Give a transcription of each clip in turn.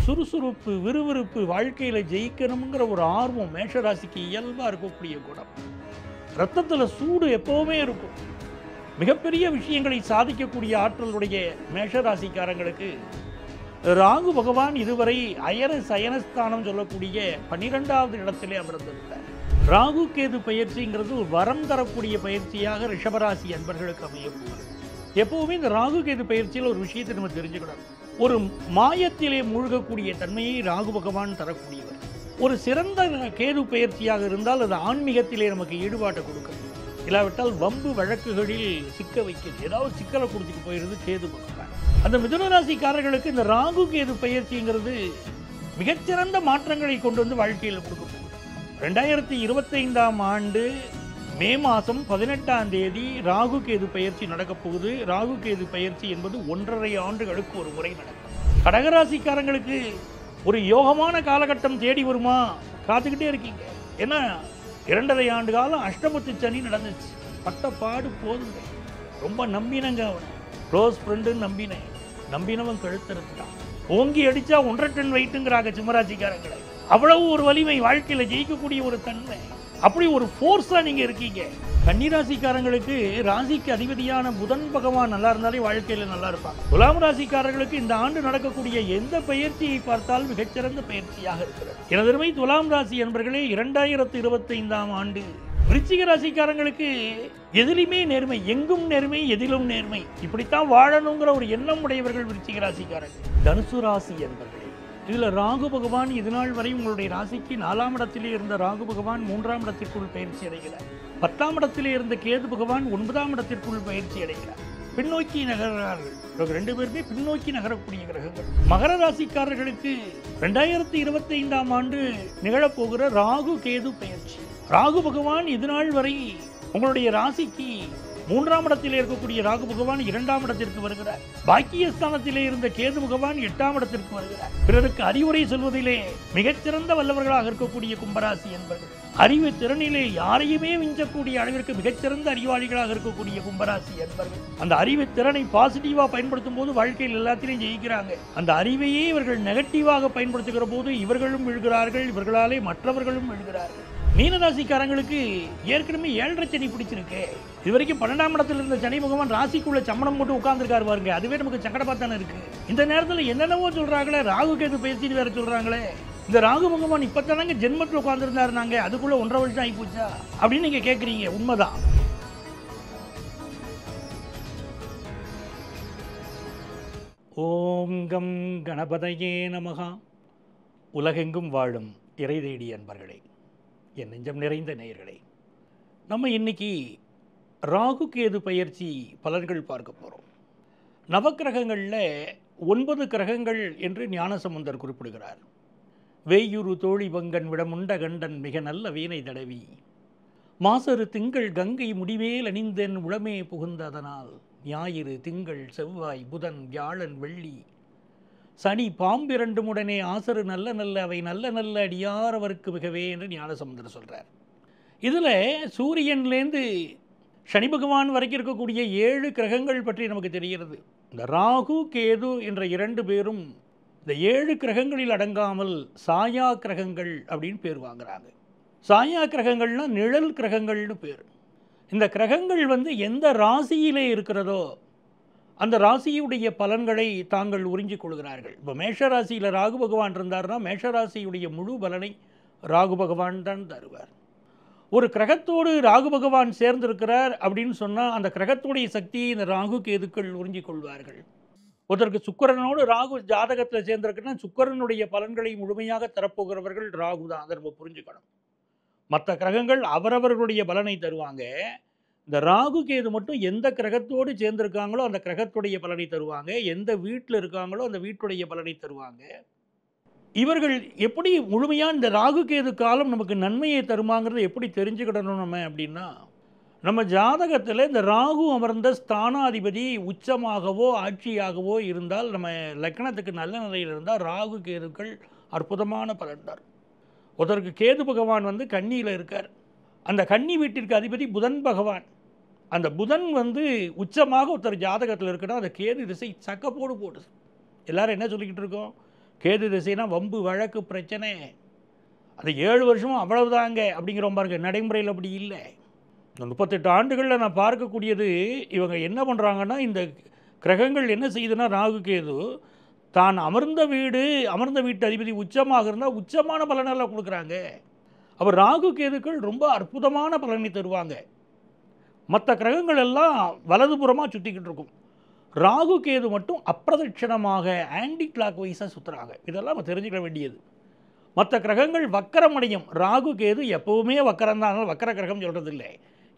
சுறுசுறுப்பு, விறுவிறுப்பு, வாழ்க்கையில் ஜெயிக்கணுங்கிற ஒரு ஆர்வம் மேஷராசிக்கு இயல்பாக இருக்கக்கூடிய குணம். ரத்தத்தில் சூடு எப்போவுமே இருக்கும். மிகப்பெரிய விஷயங்களை சாதிக்கக்கூடிய ஆற்றலுடைய மேஷராசிக்காரங்களுக்கு ராகு பகவான் இதுவரை அயன சயனஸ்தானம் சொல்லக்கூடிய 12வது இடத்திலே அமர்ந்திருந்தார். ராகு கேது பயிற்சிங்கிறது ஒரு வரம் தரக்கூடிய பயிற்சியாக ரிஷபராசி அன்பர்களுக்கு அமையக்கூடும். எப்போவுமே இந்த ராகு கேது பயிற்சியில் ஒரு விஷயத்தை நம்ம தெரிஞ்சுக்கணும். ஒரு மாயத்திலே மூழ்கக்கூடிய தன்மையை ராகு பகவான் தரக்கூடியவர். ஒரு சிறந்த கேது பயிற்சியாக இருந்தால் அது ஆன்மீகத்திலே நமக்கு ஈடுபாட்டை கொடுக்கும். இல்லாவிட்டால் வம்பு வழக்குகளில் சிக்க வைக்கிறது, ஏதாவது சிக்கலை கொடுத்துட்டு போயிடுறது கேது பகவான். அந்த மிதுன ராசிக்காரர்களுக்கு இந்த ராகு கேது பயிற்சிங்கிறது மிகச்சிறந்த மாற்றங்களை கொண்டு வந்து வாழ்க்கையில் கொடுக்க போகுது. 2025ஆம் ஆண்டு மே மாதம் 18ஆம் தேதி ராகு கேது பயிற்சி நடக்கப் போகுது. ராகு கேது பயிற்சி என்பது 1.5 ஆண்டுகளுக்கு ஒரு முறை நடக்கும். கடகராசிக்காரங்களுக்கு ஒரு யோகமான காலகட்டம் தேடி வருமா காத்துக்கிட்டே இருக்கீங்க. ஏன்னா 2.5 ஆண்டு காலம் அஷ்டமத்து சனி நடந்துச்சு. பட்டப்பாடு போதுங்க. ரொம்ப நம்பினங்க, அவனை க்ளோஸ் ஃப்ரெண்டுன்னு நம்பினவன் கழுத்தறுத்தான். ஓங்கி அடித்தா 1.5 டன் வெயிட்டுங்கிறாங்க சிம்மராசிக்காரங்களை. அவ்வளவு ஒரு வலிமை, வாழ்க்கையில் ஜெயிக்கக்கூடிய ஒரு தன்மை, அப்படி ஒரு ஃபோர்ஸாக நீங்கள் இருக்கீங்க. கன்னிராசிக்காரங்களுக்கு ராசிக்கு அதிபதியான புதன் பகவான் நல்லா இருந்தாலே வாழ்க்கையில் நல்லா இருப்பாங்க. துலாம் ராசிக்காரர்களுக்கு இந்த ஆண்டு நடக்கக்கூடிய எந்த பயிற்சியை பார்த்தாலும் மிகச்சிறந்த பயிற்சியாக இருக்கிறது. எனதருமை துலாம் ராசி என்பர்களே, 2025ஆம் ஆண்டு விருச்சிக ராசிக்காரங்களுக்கு எதிலுமே நேர்மை, எங்கும் நேர்மை, எதிலும் நேர்மை, இப்படித்தான் வாழணுங்கிற ஒரு எண்ணம் உடையவர்கள் விருச்சிக ராசிக்காரர்கள். தனுசு ராசி என்பர்களே, இதில் ராகு பகவான் இதுநாள் வரை உங்களுடைய ராசிக்கு 4ஆம் இடத்திலே இருந்த ராகு பகவான் 3ஆம் இடத்திற்குள் பயிற்சி அடைகிறார். 10ஆம் இடத்திலே இருந்த கேது பகவான் 9ஆம் இடத்திற்குள் பயிற்சி அடைகிறார். பின்னோக்கி நகர்கிறார்கள். 2 பேருமே பின்னோக்கி நகரக்கூடிய கிரகங்கள். மகர ராசிக்காரர்களுக்கு 2025ஆம் ஆண்டு நிகழப்போகிற ராகு கேது பயிற்சி. ராகு பகவான் இதுநாள் வரை உங்களுடைய ராசிக்கு 3ஆம் இடத்திலே இருக்கக்கூடிய ராகு பகவான் 2ஆம் இடத்திற்கு வருகிறார். பாக்கியஸ்தானத்திலே இருந்த கேது பகவான் 8ஆம் இடத்திற்கு வருகிறார். பிறருக்கு அறிவுரை சொல்வதிலே மிகச்சிறந்த வல்லவர்களாக இருக்கக்கூடிய கும்பராசி என்பர்கள், அறிவு திறனிலே யாரையுமே விஞ்சக்கூடிய அளவிற்கு மிகச்சிறந்த அறிவாளிகளாக இருக்கக்கூடிய கும்பராசி என்பர்கள், அந்த அறிவு திறனை பாசிட்டிவாக பயன்படுத்தும் போது வாழ்க்கையில் எல்லாத்திலையும் ஜெயிக்கிறாங்க. அந்த அறிவையே இவர்கள் நெகட்டிவாக பயன்படுத்துகிற போது இவர்களும் விழுகிறார்கள், இவர்களாலே மற்றவர்களும் விழுகிறார்கள். மீனராசிக்காரங்களுக்கு ஏற்கனவே 7.5 சனி பிடிச்சிருக்கு. இது வரைக்கும் 12ஆம் இடத்துல இருந்த சனி பகவான் ராசிக்குள்ள சம்மணம் போட்டு உட்கார்ந்துருக்காரு பாருங்க. அதுவே நமக்கு சங்கடப்பாத்தானே இருக்கு. இந்த நேரத்தில் என்னென்னவோ சொல்றாங்களே, ராகு கேது பேசிட்டு வேற சொல்றாங்களே. இந்த ராகு பகவான் இப்பத்தானங்க ஜென்மத்தில் உட்கார்ந்துருந்தாரு, நாங்க அதுக்குள்ள 1.5 வருஷம் ஆகி போச்சா அப்படின்னு நீங்க கேட்குறீங்க. உண்மைதான். ஓம் கம் கணபதையே நமகா. உலகெங்கும் வாழும் இறை தேடி அன்பர்களே, என் நெஞ்சம் நிறைந்த நேயர்களே, நம்ம இன்னைக்கு ராகு கேது பயிற்சி பலன்கள் பார்க்க போகிறோம். நவக்கிரகங்களில் 9 கிரகங்கள் என்று ஞானசம்பந்தர் குறிப்பிடுகிறார். வேயுரு தோழி பங்கன் விடமுண்ட கண்டன் மிக நல்ல வீணை தடவி மாசரு திங்கள் கங்கை முடிவேல் அணிந்தென் உளமே புகுந்ததனால் ஞாயிறு திங்கள் செவ்வாய் புதன் வியாழன் வெள்ளி சனி பாம்பிரண்டும் உடனே ஆசரு நல்ல நல்ல அவை நல்ல நல்ல அடியாரவருக்கு மிகவே என்று ஞானசமுந்தர் சொல்கிறார். இதில் சூரியன்லேருந்து சனி பகவான் வரைக்கும் இருக்கக்கூடிய 7 கிரகங்கள் பற்றி நமக்கு தெரிகிறது. இந்த ராகு கேது என்ற 2 பேரும் இந்த 7 கிரகங்களில் அடங்காமல் சாயா கிரகங்கள் அப்படின்னு பேர் வாங்குறாங்க. சாயா கிரகங்கள்னால் நிழல் கிரகங்கள்னு பேர். இந்த கிரகங்கள் எந்த ராசியிலே இருக்கிறதோ அந்த ராசியுடைய பலன்களை தாங்கள் உறிஞ்சிக் கொள்கிறார்கள். இப்போ மேஷராசியில் ராகு பகவான் இருந்தார்னா மேஷராசியுடைய முழு பலனை ராகு பகவான் தான் தருவார். ஒரு கிரகத்தோடு ராகு பகவான் சேர்ந்திருக்கிறார் அப்படின்னு சொன்னால் அந்த கிரகத்துடைய சக்தியை இந்த ராகு கேதுக்கள் உறிஞ்சிக் கொள்வார்கள். ஒருத்தருக்கு சுக்கிரனோடு ராகு ஜாதகத்தில் சேர்ந்திருக்குன்னா சுக்கிரனுடைய பலன்களை முழுமையாக தரப்போகிறவர்கள் ராகு தான். அதை நம்ம புரிஞ்சுக்கணும். மற்ற கிரகங்கள் அவரவர்களுடைய பலனை தருவாங்க. இந்த ராகு கேது மட்டும் எந்த கிரகத்தோடு சேர்ந்திருக்காங்களோ அந்த கிரகத்துடைய பலனை தருவாங்க. எந்த வீட்டில் இருக்காங்களோ அந்த வீட்டுடைய பலனை தருவாங்க. இவர்கள் எப்படி முழுமையாக இந்த ராகு கேது காலம் நமக்கு நன்மையை தருமாங்கிறத எப்படி தெரிஞ்சுக்கிடணும் நம்ம அப்படின்னா, நம்ம ஜாதகத்தில் இந்த ராகு அமர்ந்த ஸ்தானாதிபதி உச்சமாகவோ ஆட்சியாகவோ இருந்தால், நம்ம லக்னத்துக்கு நல்ல நிலையில் இருந்தால் ராகு கேதுக்கள் அற்புதமான பலன் தரும். ஒருத்தருக்கு கேது பகவான் கன்னியில் இருக்கார். அந்த கன்னி வீட்டிற்கு அதிபதி புதன் பகவான். அந்த புதன் உச்சமாக ஒருத்தர் ஜாதகத்தில் இருக்குன்னா அந்த கேது திசை சக்கப்போடு போடுது. எல்லாரும் என்ன சொல்லிக்கிட்டு இருக்கோம், கேது திசைனா வம்பு வழக்கு பிரச்சனை, அது 7 வருஷமும் அவ்வளவுதாங்க அப்படிங்கிற பாருங்க. நடைமுறையில் அப்படி இல்லை. இந்த 38 ஆண்டுகளில் நான் பார்க்கக்கூடியது, இவங்க என்ன பண்ணுறாங்கன்னா, இந்த கிரகங்கள் என்ன செய்யுதுன்னா, ராகு கேது தான் அமர்ந்த வீட்டு அதிபதி உச்சமாக இருந்தால் உச்சமான பலனெல்லாம் கொடுக்குறாங்க. அப்போ ராகு கேதுக்கள் ரொம்ப அற்புதமான பலனை தருவாங்க. மற்ற கிரகங்கள் எல்லாம் வலதுபுறமாக சுற்றிக்கிட்டு இருக்கும். ராகு கேது மட்டும் அப்பிரதட்சணமாக ஆன்டி கிளாக் வைஸாக சுற்றுறாங்க. இதெல்லாம் நம்ம தெரிஞ்சுக்க வேண்டியது. மற்ற கிரகங்கள் வக்கரமடையும், ராகு கேது எப்போவுமே வக்கரம் தான். அதனால் வக்கர கிரகம் சொல்கிறது இல்லை.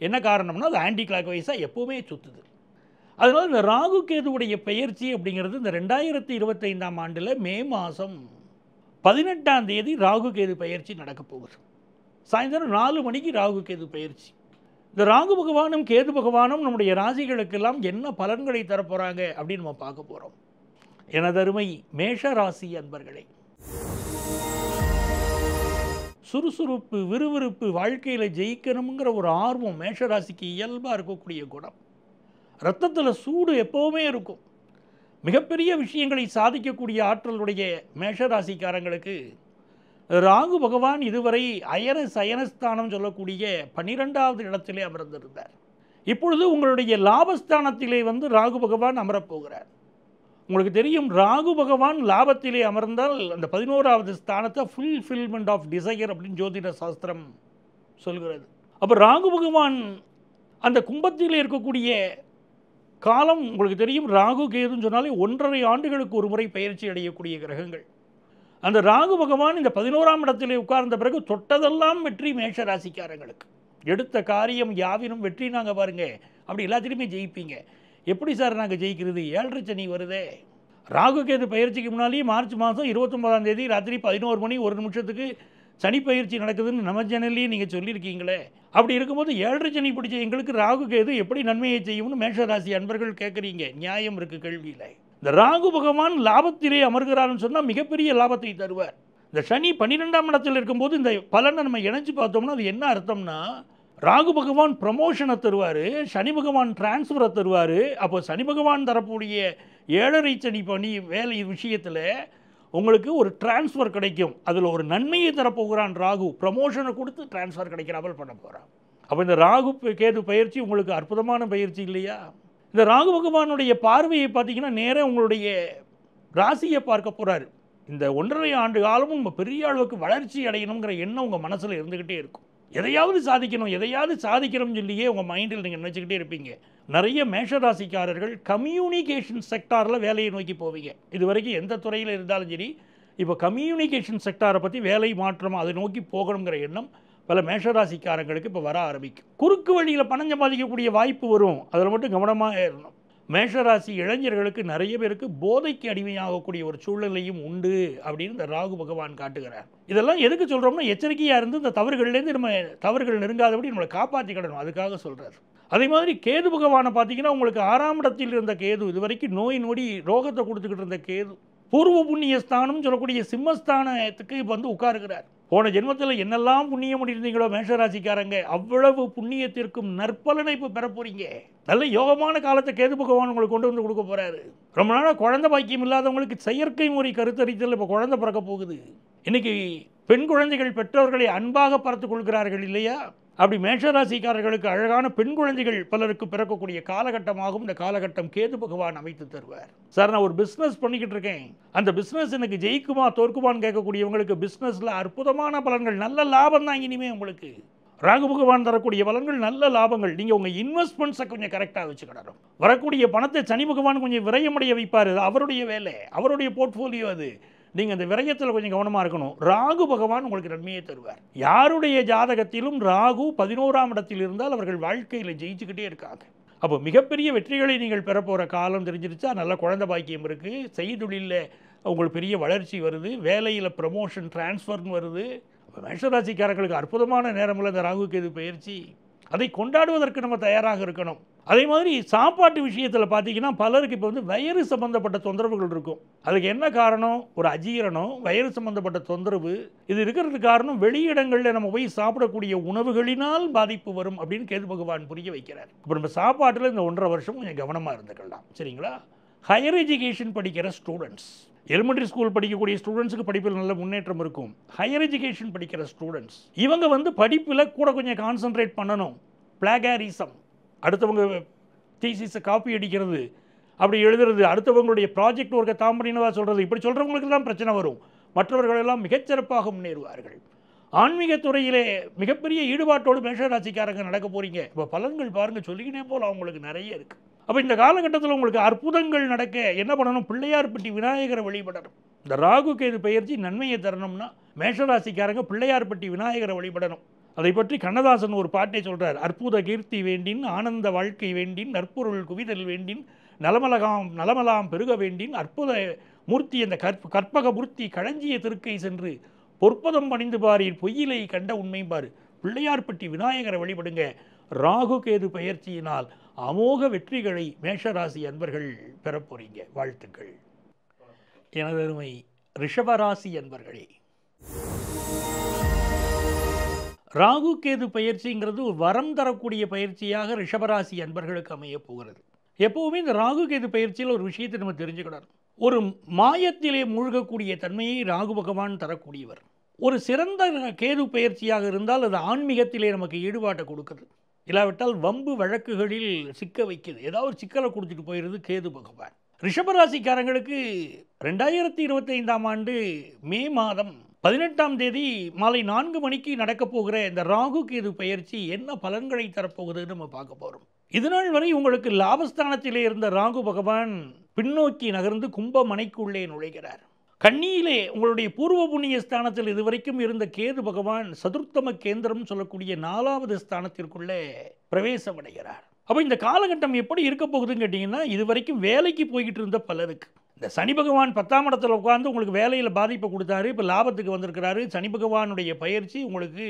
என்ன காரணம்னா, அது ஆன்டி கிளாக் வைஸாக எப்போவுமே சுற்றுது. அதனால் இந்த ராகு கேதுவுடைய பெயர்ச்சி அப்படிங்கிறது இந்த 2025ஆம் ஆண்டில் மே மாதம் 18ஆம் தேதி ராகு கேது பெயர்ச்சி நடக்கப் போகுது. சாயந்தரம் 4 மணிக்கு ராகு கேது பெயர்ச்சி. இந்த ராகு பகவானும் கேது பகவானும் நம்முடைய ராசிகளுக்கெல்லாம் என்ன பலன்களை தரப்போகிறாங்க அப்படின்னு நம்ம பார்க்க போகிறோம். எனதருமை மேஷ ராசி அன்பர்களே, சுறுசுறுப்பு, விறுவிறுப்பு, வாழ்க்கையில் ஜெயிக்கணுங்கிற ஒரு ஆர்வம் மேஷராசிக்கு இயல்பாக இருக்கக்கூடிய குணம். ரத்தத்தில் சூடு எப்போவுமே இருக்கும். மிகப்பெரிய விஷயங்களை சாதிக்கக்கூடிய ஆற்றலுடைய மேஷராசிக்காரங்களுக்கு ராகு பகவான் இதுவரை அயனஸ்தானம் சொல்லக்கூடிய 12வது இடத்திலே அமர்ந்திருந்தார். இப்பொழுது உங்களுடைய லாபஸ்தானத்திலே ராகு பகவான் அமரப்போகிறார். உங்களுக்கு தெரியும், ராகு பகவான் லாபத்திலே அமர்ந்தால் அந்த 11வது ஸ்தானத்தை ஃபுல்ஃபில்மெண்ட் ஆஃப் டிசையர் அப்படின்னு ஜோதிட சாஸ்திரம் சொல்கிறது. அப்போ ராகு பகவான் அந்த கும்பத்தில் இருக்கக்கூடிய காலம் உங்களுக்கு தெரியும். ராகு கேதுன்னு சொன்னாலே 1.5 ஆண்டுகளுக்கு ஒரு முறை பயிற்சி அடையக்கூடிய கிரகங்கள். அந்த ராகு பகவான் இந்த 11ஆம் இடத்திலே உட்கார்ந்த பிறகு தொட்டதெல்லாம் வெற்றி மேஷ ராசிக்காரங்களுக்கு. எடுத்த காரியம் யாவினும் வெற்றி. நாங்கள் பாருங்க, அப்படி எல்லாத்திலுமே ஜெயிப்பீங்க. எப்படி சார் நாங்கள் ஜெயிக்கிறது? 7.5 சனி வருதே. ராகு கேது பயிற்சிக்கு முன்னாலேயே மார்ச் மாதம் 29ஆம் தேதி ராத்திரி 11 மணி 1 நிமிஷத்துக்கு சனி பயிற்சி நடக்குதுன்னு நம்ம சேனல்லையே நீங்கள் சொல்லியிருக்கீங்களே. அப்படி இருக்கும்போது 7.5 சனி பிடிச்ச எங்களுக்கு ராகு கேது எப்படி நன்மையை செய்யும்னு மேஷராசி அன்பர்கள் கேட்குறீங்க. நியாயம் இருக்குது கேள்வியில். இந்த ராகு பகவான் லாபத்திலே அமர்கிறான்னு சொன்னால் மிகப்பெரிய லாபத்தை தருவார். இந்த சனி 12ஆம் இடத்தில் இருக்கும்போது இந்த பலனை நம்ம இணைச்சு பார்த்தோம்னா அது என்ன அர்த்தம்னா, ராகு பகவான் ப்ரமோஷனை தருவார், சனி பகவான் டிரான்ஸ்ஃபரை தருவார். அப்போ சனி பகவான் தரக்கூடிய 7.5 சனி பணி வேலை விஷயத்தில் உங்களுக்கு ஒரு டிரான்ஸ்ஃபர் கிடைக்கும். அதில் ஒரு நன்மையை தரப்போகிறான் ராகு. ப்ரமோஷனை கொடுத்து டிரான்ஸ்ஃபர் கிடைக்கிறாமல் பண்ண போகிறான். அப்போ இந்த ராகு கேது பயிற்சி உங்களுக்கு அற்புதமான பயிற்சி இல்லையா? இந்த ராகு பகவானுடைய பார்வையை பார்த்தீங்கன்னா நேராக உங்களுடைய ராசியை பார்க்க போகிறாரு. இந்த 1.5 ஆண்டு காலமும் பெரிய அளவுக்கு வளர்ச்சி அடையணுங்கிற எண்ணம் உங்கள் மனசில் இருந்துக்கிட்டே இருக்கும். எதையாவது சாதிக்கணும்னு சொல்லியே உங்கள் மைண்டில் நீங்கள் நினச்சிக்கிட்டே இருப்பீங்க. நிறைய மேஷராசிக்காரர்கள் கம்யூனிகேஷன் செக்டாரில் வேலையை நோக்கி போவீங்க. இது வரைக்கும் எந்த துறையில் இருந்தாலும் சரி, இப்போ கம்யூனிகேஷன் செக்டாரை பற்றி வேலை மாற்றம் அதை நோக்கி போகணுங்கிற எண்ணம் பல மேஷராசிக்காரங்களுக்கு இப்போ வர ஆரம்பிக்கும். குறுக்கு வழியில் பணம் சம்பாதிக்கக்கூடிய வாய்ப்பு வரும். அதில் மட்டும் கவனமாக இருக்கணும். மேஷராசி இளைஞர்களுக்கு நிறைய பேருக்கு போதைக்கு அடிமையாகக்கூடிய ஒரு சூழ்நிலையும் உண்டு அப்படின்னு இந்த ராகு பகவான் காட்டுகிறார். இதெல்லாம் எதுக்கு சொல்கிறோம்னா, எச்சரிக்கையாக இருந்து இந்த தவறுகள்லேருந்து நம்ம தவறுகள் நெருங்காதபடி நம்மளை காப்பாற்றிக்கிடணும், அதுக்காக சொல்கிறார். அதே மாதிரி கேது பகவானை பார்த்தீங்கன்னா, உங்களுக்கு 6ஆம் இடத்தில் இருந்த கேது, இது வரைக்கும் நோய் நொடி ரோகத்தை கொடுத்துக்கிட்டு இருந்த கேது பூர்வ புண்ணிய ஸ்தானம் சொல்லக்கூடிய சிம்மஸ்தானத்துக்கு இப்போ உட்காருகிறார். போன ஜென்மத்தில் என்னெல்லாம் புண்ணியம் பண்ணியிருந்தீங்களோ மேஷராசிக்காரங்க, அவ்வளவு புண்ணியத்திற்கும் நற்பலனை இப்போ பெற போறீங்க. நல்ல யோகமான காலத்தை கேது பகவான் உங்களுக்கு கொண்டு வந்து கொடுக்க போறாரு. ரொம்ப நாளாக குழந்தை பாக்கியம் இல்லாதவங்களுக்கு செயற்கை முறை கருத்தரித்தல் இப்போ குழந்தை பிறக்க போகுது. இன்னைக்கு பெண் குழந்தைகள் பெற்றோர்களை அன்பாக பார்த்துக் கொள்கிறார்கள் இல்லையா? அப்படி மேஷராசிக்காரர்களுக்கு அழகான பெண் குழந்தைகள் பலருக்கு பிறக்கக்கூடிய காலகட்டமாகவும் இந்த காலகட்டம் கேது பகவான் அமைத்து தருவார். சார், நான் ஒரு பிஸ்னஸ் பண்ணிக்கிட்டு இருக்கேன், அந்த பிஸ்னஸ் எனக்கு ஜெயிக்குமா தோற்குமான்னு கேட்கக்கூடியவங்களுக்கு பிஸ்னஸில் அற்புதமான பலன்கள், நல்ல லாபம் தான் இனிமேல் உங்களுக்கு. ராகு பகவான் தரக்கூடிய பலன்கள், நல்ல லாபங்கள். நீங்கள் உங்கள் இன்வெஸ்ட்மெண்ட்ஸை கொஞ்சம் கரெக்டாக வச்சுக்கிடணும். வரக்கூடிய பணத்தை சனி பகவான் கொஞ்சம் விரயமடைய வைப்பார். அவருடைய வேலை, அவருடைய போர்ட்ஃபோலியோ அது. நீங்கள் அந்த விரயத்தில் கொஞ்சம் கவனமாக இருக்கணும். ராகு பகவான் உங்களுக்கு நன்மையை தருவார். யாருடைய ஜாதகத்திலும் ராகு 11ஆம் இடத்தில் இருந்தால் அவர்கள் வாழ்க்கையில் ஜெயிச்சுக்கிட்டே இருக்காங்க. அப்போ மிகப்பெரிய வெற்றிகளை நீங்கள் பெற போகிற காலம் தெரிஞ்சிருச்சா? நல்ல குழந்தை பாக்கியம் இருக்குது, செய்தொழிலில் உங்களுக்கு பெரிய வளர்ச்சி வருது, வேலையில் ப்ரமோஷன் டிரான்ஸ்ஃபர்னு வருது. மேஷராசிக்காரர்களுக்கு அற்புதமான நேரமில்ல இந்த ராகு கேது பயிற்சி. அதை கொண்டாடுவதற்கு நம்ம தயாராக இருக்கணும். அதே மாதிரி சாப்பாட்டு விஷயத்தில் பார்த்தீங்கன்னா பலருக்கு இப்போ வயிறு சம்பந்தப்பட்ட தொந்தரவுகள் இருக்கும். அதுக்கு என்ன காரணம்? ஒரு அஜீரணம், வயிறு சம்பந்தப்பட்ட தொந்தரவு. இது இருக்கிறதுக்கு காரணம் வெளியிடங்களில் நம்ம போய் சாப்பிடக்கூடிய உணவுகளினால் பாதிப்பு வரும் அப்படின்னு கேது பகவான் புரிய வைக்கிறார். இப்போ நம்ம சாப்பாட்டில் இந்த 1.5 வருஷம் கொஞ்சம் கவனமாக இருந்துக்கலாம், சரிங்களா? ஹையர் எஜுகேஷன் படிக்கிற ஸ்டூடெண்ட்ஸ் எலிமெண்ட்ரி ஸ்கூல் படிக்கக்கூடிய ஸ்டூடெண்ட்ஸுக்கு படிப்பில் நல்ல முன்னேற்றம் இருக்கும். ஹையர் எஜுகேஷன் படிக்கிற ஸ்டூடெண்ட்ஸ் இவங்க வந்து படிப்பில் கூட கொஞ்சம் கான்சன்ட்ரேட் பண்ணணும். பிளாகாரிசம், அடுத்தவங்க தீசிஸை காப்பி அடிக்கிறது, அப்படி எழுதுறது, அடுத்தவங்களுடைய ப்ராஜெக்ட் ஒர்க்கை தாம் பண்ணினதாக சொல்கிறது, இப்படி சொல்கிறவங்களுக்கு தான் பிரச்சனை வரும். மற்றவர்களெல்லாம் மிகச்சிறப்பாக முன்னேறுவார்கள். ஆன்மீக துறையிலே மிகப்பெரிய ஈடுபாட்டோடு மேஷராசிக்காரங்க நடக்க போகிறீங்க. இப்போ பலன்கள் பாருங்கள், சொல்லிக்கிட்டே போகலாம், அவங்களுக்கு நிறைய இருக்குது. அப்போ இந்த காலகட்டத்தில் உங்களுக்கு அற்புதங்கள் நடக்க என்ன பண்ணணும்? பிள்ளையார்பட்டி விநாயகரை வழிபடணும். இந்த ராகு கேது பெயர்ச்சி நன்மையை தரணும்னா மேஷராசிக்காரங்க பிள்ளையார்பட்டி விநாயகரை வழிபடணும். அதை பற்றி கண்ணதாசன் ஒரு பாட்டை சொல்கிறார். அற்புத கீர்த்தி வேண்டின், ஆனந்த வாழ்க்கை வேண்டின், நற்பொருள் குவிதல் வேண்டின், நலமலாம் பெருக வேண்டின், அற்புத மூர்த்தி அந்த கற்பக மூர்த்தி களஞ்சிய திருக்கை சென்று பொற்பதம் பணிந்து பாரீர் பொய்யிலை கண்ட உண்மை பாரு. பிள்ளையார்பட்டி விநாயகரை வழிபடுங்க. ராகு கேது பெயர்ச்சியினால் அமோக வெற்றிகளை மேஷராசி அன்பர்கள் பெறப்போறீங்க. வாழ்த்துக்கள். எனது அருமை ரிஷபராசி அன்பர்களே, ராகு கேது பயிற்சிங்கிறது ஒரு வரம் தரக்கூடிய பயிற்சியாக ரிஷபராசி அன்பர்களுக்கு அமைய போகிறது. எப்போவுமே இந்த ராகு கேது பயிற்சியில் ஒரு விஷயத்தை நம்ம தெரிஞ்சுக்கிடணும். ஒரு மாயத்திலே மூழ்கக்கூடிய தன்மையை ராகு பகவான் தரக்கூடியவர். ஒரு சிறந்த கேது பயிற்சியாக இருந்தால் அது ஆன்மீகத்திலே நமக்கு ஈடுபாட்டை கொடுக்குது. இல்லாவிட்டால் வம்பு வழக்குகளில் சிக்க வைக்குது. ஏதாவது ஒரு சிக்கலை கொடுத்துட்டு போயிடுது கேது பகவான். ரிஷபராசிக்காரங்களுக்கு 2025ஆம் ஆண்டு மே மாதம் 18ஆம் தேதி மாலை 4 மணிக்கு நடக்கப் போகிற இந்த ராகு கேது பயிற்சி என்ன பலன்களை தரப்போகுதுன்னு நம்ம பார்க்க போகிறோம். இதுநாள் வரை உங்களுக்கு லாபஸ்தானத்திலே இருந்த ராகு பகவான் பின்னோக்கி நகர்ந்து கும்பமனைக்குள்ளே நுழைகிறார். கன்னியிலே உங்களுடைய பூர்வ புண்ணிய ஸ்தானத்தில் இதுவரைக்கும் இருந்த கேது பகவான் சதுர்த்தம கேந்திரம் சொல்லக்கூடிய 4வது ஸ்தானத்திற்குள்ளே பிரவேசம் அடைகிறார். அப்போ இந்த காலகட்டம் எப்படி இருக்க போகுதுன்னு கேட்டிங்கன்னா, இதுவரைக்கும் வேலைக்கு போய்கிட்டு இருந்த பலருக்கு இந்த சனி பகவான் 10ஆம் இடத்துல உட்காந்து உங்களுக்கு வேலையில் பாதிப்பை கொடுத்தாரு. இப்போ லாபத்துக்கு வந்திருக்கிறாரு. சனி பகவானுடைய பயிற்சி உங்களுக்கு